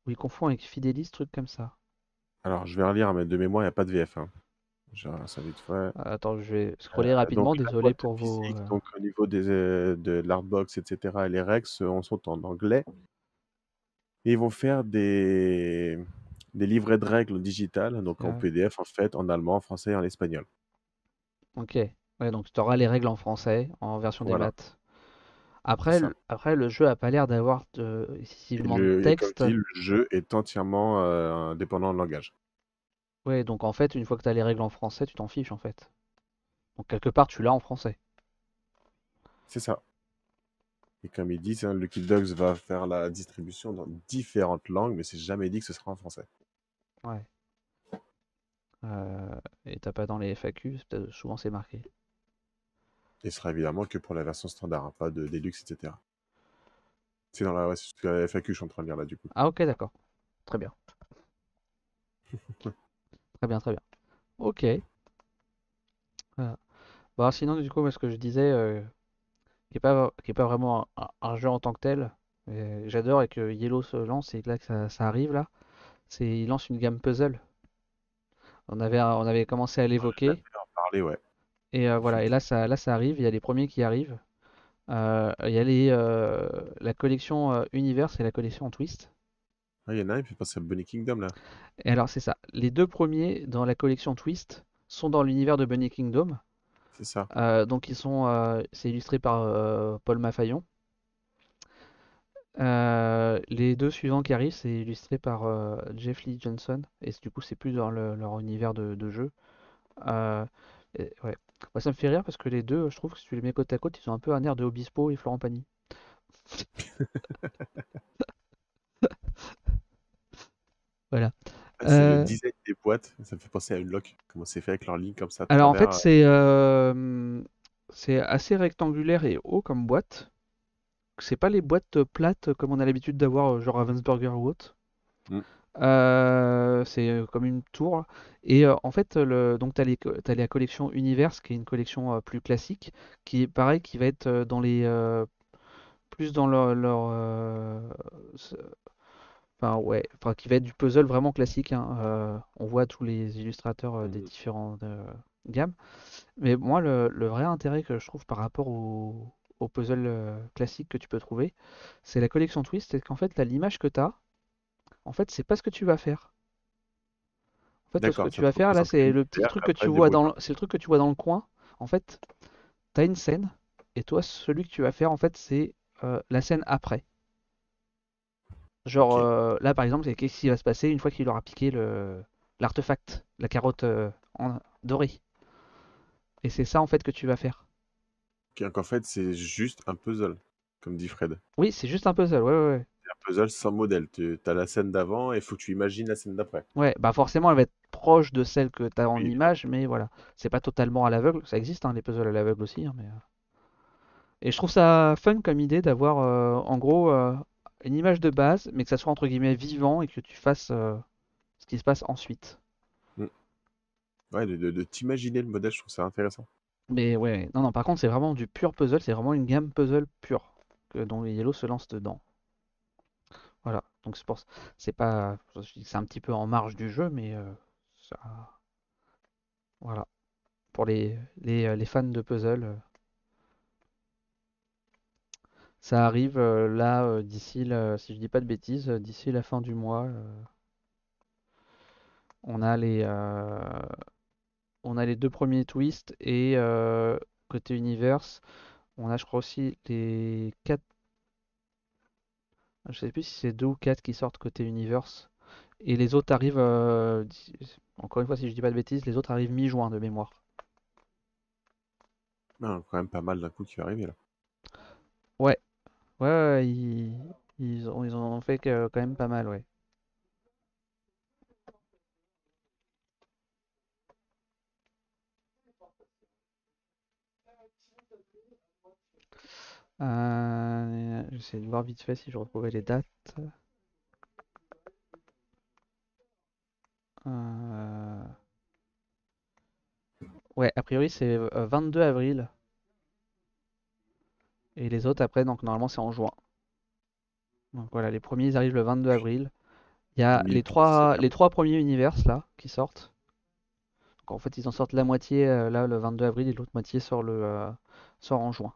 S1: Ou il confond avec Fidelis, truc comme ça.
S2: Alors, je vais relire, mais de mémoire, il n'y a pas de VF, hein. Je vais ça vite fait.
S1: Attends, je vais scroller
S2: Donc
S1: rapidement,
S2: la
S1: désolé
S2: boîte
S1: pour vos.
S2: physique, donc au niveau de l'artbox, etc., et les règles sont en anglais. Et ils vont faire des livrets de règles digitales, donc en PDF, en fait, en allemand, en français et en espagnol.
S1: Ok. Ouais, donc tu auras les règles en français, en version des
S2: Voilà,
S1: maths.
S2: c'est ça.
S1: Après, le jeu a pas l'air d'avoir excessivement de
S2: Et comme
S1: texte.
S2: dit, le jeu est entièrement indépendant de langage.
S1: Ouais, donc en fait, une fois que tu as les règles en français, tu t'en fiches en fait. Donc quelque part, tu l'as en français.
S2: C'est ça. Et comme ils disent, hein, Lucky Dogs va faire la distribution dans différentes langues, mais c'est jamais dit que ce sera en français.
S1: Ouais. Et t'as pas dans les FAQ, souvent c'est marqué.
S2: Et ce sera évidemment que pour la version standard, hein, pas de Deluxe, etc. C'est dans la, ouais, c'est la FAQ, je suis en train de lire là, du coup.
S1: Ah ok, d'accord. Très bien. Très bien, très bien. Ok. Voilà. Bon, sinon, du coup, moi, ce que je disais, qui est pas vraiment un jeu en tant que tel, mais j'adore et que Yellow se lance et que là que ça arrive là, c'est il lance une gamme puzzle. On avait commencé à
S2: Je
S1: l'évoquer
S2: vais en parler, ouais.
S1: et voilà. Et
S2: Effectivement.
S1: là ça arrive. Il y a les premiers qui arrivent. Il y a la collection Univers et la collection Twist.
S2: Ah, il y en a un, il fait passer à Bunny Kingdom, là.
S1: Et alors c'est ça. Les deux premiers dans la collection Twist sont dans l'univers de Bunny Kingdom.
S2: C'est ça.
S1: Donc c'est illustré par Paul Mafayon. Les deux suivants qui arrivent, c'est illustré par Jeff Lee Johnson, et du coup, c'est plus dans leur univers de jeu. Euh, ouais. Moi, ça me fait rire parce que les deux, je trouve que si tu les mets côte à côte, ils ont un peu un air de Obispo et Florent Pagny. Voilà.
S2: Ah, c'est le
S1: Euh,
S2: design des boîtes, ça me fait penser à une lock, comment c'est fait avec leurs lignes comme ça à
S1: alors en fait,
S2: travers.
S1: c'est assez rectangulaire et haut comme boîte. C'est pas les boîtes plates comme on a l'habitude d'avoir, genre Ravensburger ou autre.
S2: Hmm,
S1: C'est comme une tour. Et en fait, donc t'as la collection Universe, qui est une collection plus classique, qui est pareil, qui va être plus dans enfin, ouais, enfin, qui va être du puzzle vraiment classique, hein. On voit tous les illustrateurs des
S2: hmm.
S1: différentes gammes. Mais moi, le vrai intérêt que je trouve par rapport au puzzle classique que tu peux trouver, c'est la collection Twist, c'est qu'en fait, là, l'image que tu as, en fait, c'est pas ce que tu vas faire. En fait, ce que
S2: D'accord,
S1: tu
S2: ça te
S1: vas faire,
S2: propose
S1: là,
S2: un peu
S1: c'est le petit
S2: l'univers,
S1: truc que tu
S2: après
S1: vois
S2: débrouille-toi.
S1: c'est le truc que tu vois dans le coin. En fait, tu as une scène, et toi, celui que tu vas faire, en fait, c'est la scène après. Genre,
S2: Ok,
S1: là, par exemple, c'est qu'est-ce qui va se passer une fois qu'il aura piqué l'artefact, la carotte dorée. Et c'est ça, en fait, que tu vas faire.
S2: ok, donc en fait c'est juste un puzzle, comme dit Fred.
S1: Oui, c'est juste un puzzle, ouais, ouais, ouais.
S2: Un puzzle sans modèle, tu as la scène d'avant et il faut que tu imagines la scène d'après.
S1: Ouais, bah forcément, elle va être proche de celle que tu as en
S2: Oui,
S1: image, mais voilà. C'est pas totalement à l'aveugle. Ça existe, hein, les puzzles à l'aveugle aussi, hein, Et je trouve ça fun comme idée d'avoir, en gros, une image de base, mais que ça soit entre guillemets vivant et que tu fasses ce qui se passe ensuite.
S2: hmm. Ouais, de t'imaginer le modèle, je trouve ça intéressant.
S1: Mais ouais, non, non, par contre, c'est vraiment du pur puzzle, c'est vraiment une gamme puzzle pure dont les Yellow se lance dedans. Voilà, donc c'est pas, je dis que c'est un petit peu en marge du jeu, mais ça, voilà, pour les fans de puzzle, ça arrive là si je dis pas de bêtises, d'ici la fin du mois, on a les deux premiers twists et côté Universe, on a je crois aussi les quatre, je sais plus si c'est deux ou quatre qui sortent côté Universe et les autres arrivent, encore une fois si je dis pas de bêtises, les autres arrivent mi-juin de mémoire.
S2: Ah, quand même pas mal d'un coup qui va arriver là.
S1: Ouais, ouais, ouais, ils en ont fait quand même pas mal, ouais. J'essaie de voir vite fait si je retrouvais les dates. Euh, Ouais, a priori c'est 22 avril et les autres après, donc normalement c'est en juin. Donc voilà, les premiers ils arrivent le 22 avril. Il y a
S2: 1000 pièces, c'est bien.
S1: les trois premiers univers là qui sortent. Donc en fait, ils en sortent la moitié là le 22 avril et l'autre moitié sort en juin.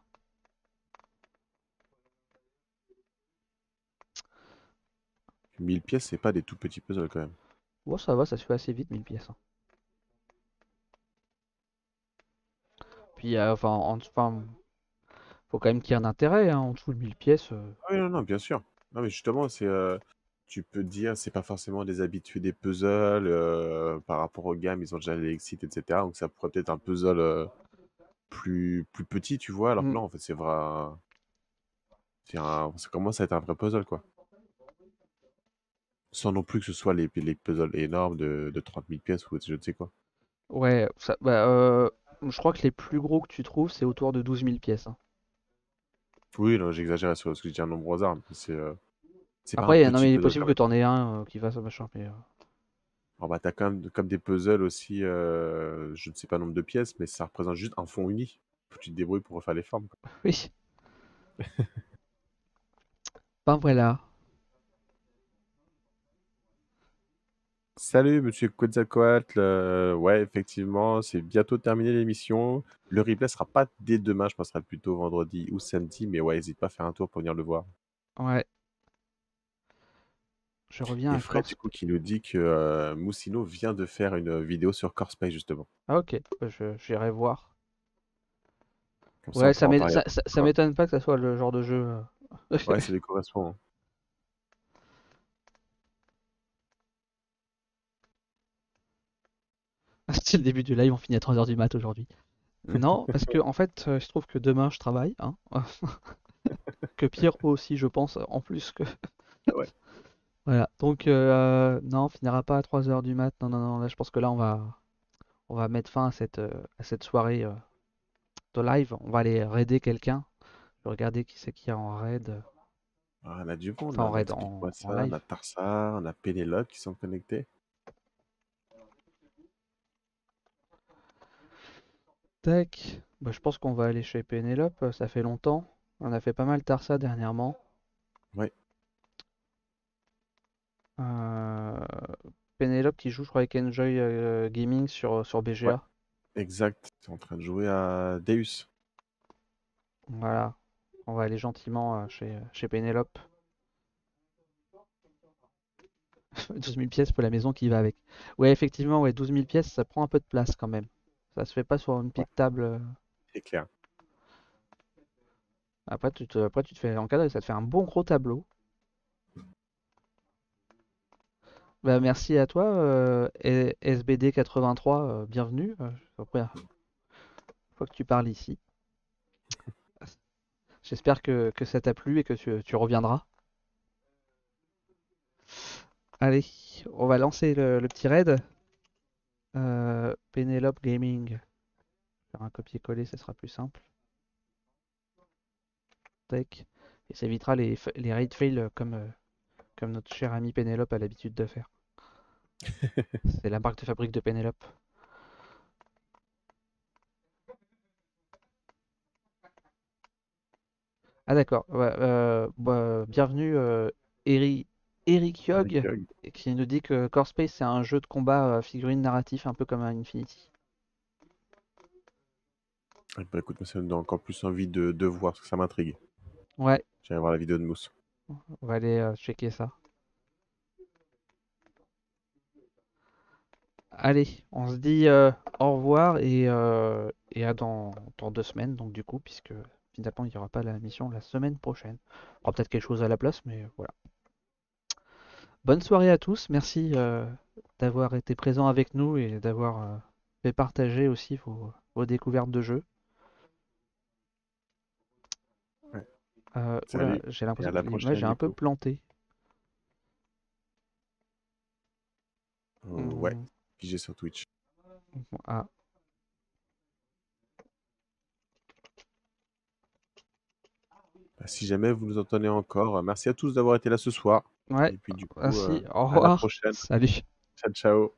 S2: 1000 pièces, c'est pas des tout petits puzzles quand même.
S1: Bon, ça va, ça se fait assez vite, 1000 pièces, hein. Puis enfin, faut quand même qu'il y ait un intérêt, hein, en dessous de 1000 pièces.
S2: Ah oui, non, non, bien sûr. Non, mais justement, tu peux te dire, c'est pas forcément des habitués des puzzles, par rapport aux gammes, ils ont déjà les Exit, etc. Donc ça pourrait peut-être un puzzle plus petit, tu vois, alors que
S1: Hmm.
S2: là, en fait, ça commence à être un vrai puzzle, quoi. Sans non plus que ce soit les puzzles énormes de 30 000 pièces ou je ne sais quoi.
S1: Ouais, je crois que les plus gros que tu trouves, c'est autour de 12 000 pièces, hein.
S2: Oui, non, j'exagère sur ce que je dis un nombre aux armes. C'est pas un
S1: Après, non
S2: petit
S1: mais il est
S2: puzzle
S1: possible
S2: quand
S1: que
S2: même.
S1: t'en aies un qui fasse un machin,
S2: Alors, bah, t'as quand même comme des puzzles aussi, je ne sais pas le nombre de pièces, mais ça représente juste un fond uni. Faut que tu te débrouilles pour refaire les formes, quoi.
S1: oui. Ben voilà.
S2: Salut, monsieur Quetzalcoatl. Ouais, effectivement, c'est bientôt terminé l'émission. Le replay sera pas dès demain, je pense que ce sera plutôt vendredi ou samedi, mais ouais, n'hésite pas à faire un tour pour venir le voir.
S1: Ouais, je reviens
S2: Et
S1: à
S2: Fred, du
S1: Corse.
S2: coup, qui nous dit que Moussino vient de faire une vidéo sur Corespace, justement.
S1: Ah ok, j'irai voir.
S2: Comme ça, on
S1: Ouais,
S2: pourra en parler la
S1: ça
S2: prochaine fois.
S1: m'étonne pas que ça soit le genre de jeu.
S2: Ouais, ça lui correspond, hein.
S1: C'est le début du live, on finit à 3 heures du mat aujourd'hui. Non, parce que en fait, il se trouve que demain je travaille, hein. Que Pierre aussi, je pense, en plus que.
S2: Ah ouais.
S1: Voilà. Donc, non, on finira pas à 3 heures du mat. Non, non, non. Là, je pense que là, on va mettre fin à cette soirée de live. On va aller raider quelqu'un. Je vais regarder qui c'est qui est en raid.
S2: Ah, on a du monde
S1: Enfin,
S2: là,
S1: en
S2: on a
S1: raid,
S2: Explique-moi
S1: en
S2: ça, on
S1: live.
S2: a Tarsa, on a Pénélope qui sont connectés.
S1: Tac. Bah, je pense qu'on va aller chez Pénélope. Ça fait longtemps. On a fait pas mal Tarsa dernièrement.
S2: Ouais,
S1: Euh, Pénélope qui joue, je crois, avec Enjoy Gaming sur
S2: ouais,
S1: BGA.
S2: exact. Tu es en train de jouer à Deus.
S1: Voilà. On va aller gentiment chez Pénélope. 12 000 pièces pour la maison qui va avec. Ouais, effectivement, ouais, 12 000 pièces, ça prend un peu de place quand même. Ça se fait pas sur une
S2: Ouais,
S1: petite table.
S2: c'est clair.
S1: Après, tu te fais encadrer, ça te fait un bon gros tableau. Bah, merci à toi, SBD83, bienvenue. C'est la première fois que tu parles ici. J'espère que ça t'a plu et que tu reviendras. Allez, on va lancer le petit raid. Penelope Gaming. Faire un copier-coller, ça sera plus simple. Tac. Et ça évitera les raid fails comme notre cher ami Pénélope a l'habitude de faire. C'est la marque de fabrique de Pénélope. Ah d'accord. Ouais, bah, bienvenue Eric
S2: Avec
S1: Yog qui nous dit que Core Space c'est un jeu de combat figurine narratif un peu comme un Infinity.
S2: Bah écoute, moi ça me donne encore plus envie de voir, parce que ça m'intrigue.
S1: Ouais,
S2: J'irai voir la vidéo de Mousse.
S1: on va aller checker ça. Allez, on se dit au revoir et à dans 2 semaines donc du coup puisque finalement il n'y aura pas la mission la semaine prochaine. On fera peut-être quelque chose à la place mais voilà. Bonne soirée à tous, merci d'avoir été présent avec nous et d'avoir fait partager aussi vos découvertes de jeux.
S2: Ouais.
S1: Oula,
S2: Salut,
S1: j'ai
S2: et à
S1: l'impression que
S2: la
S1: l'image
S2: prochaine
S1: est un
S2: du
S1: peu
S2: coup.
S1: plantée.
S2: Ouais,
S1: Hmm,
S2: pigé sur Twitch.
S1: ah,
S2: Bah, si jamais vous nous entendez encore, merci à tous d'avoir été là ce soir.
S1: ouais,
S2: Et puis du coup,
S1: merci, au
S2: à la
S1: revoir,
S2: prochaine.
S1: salut.
S2: Ciao, ciao.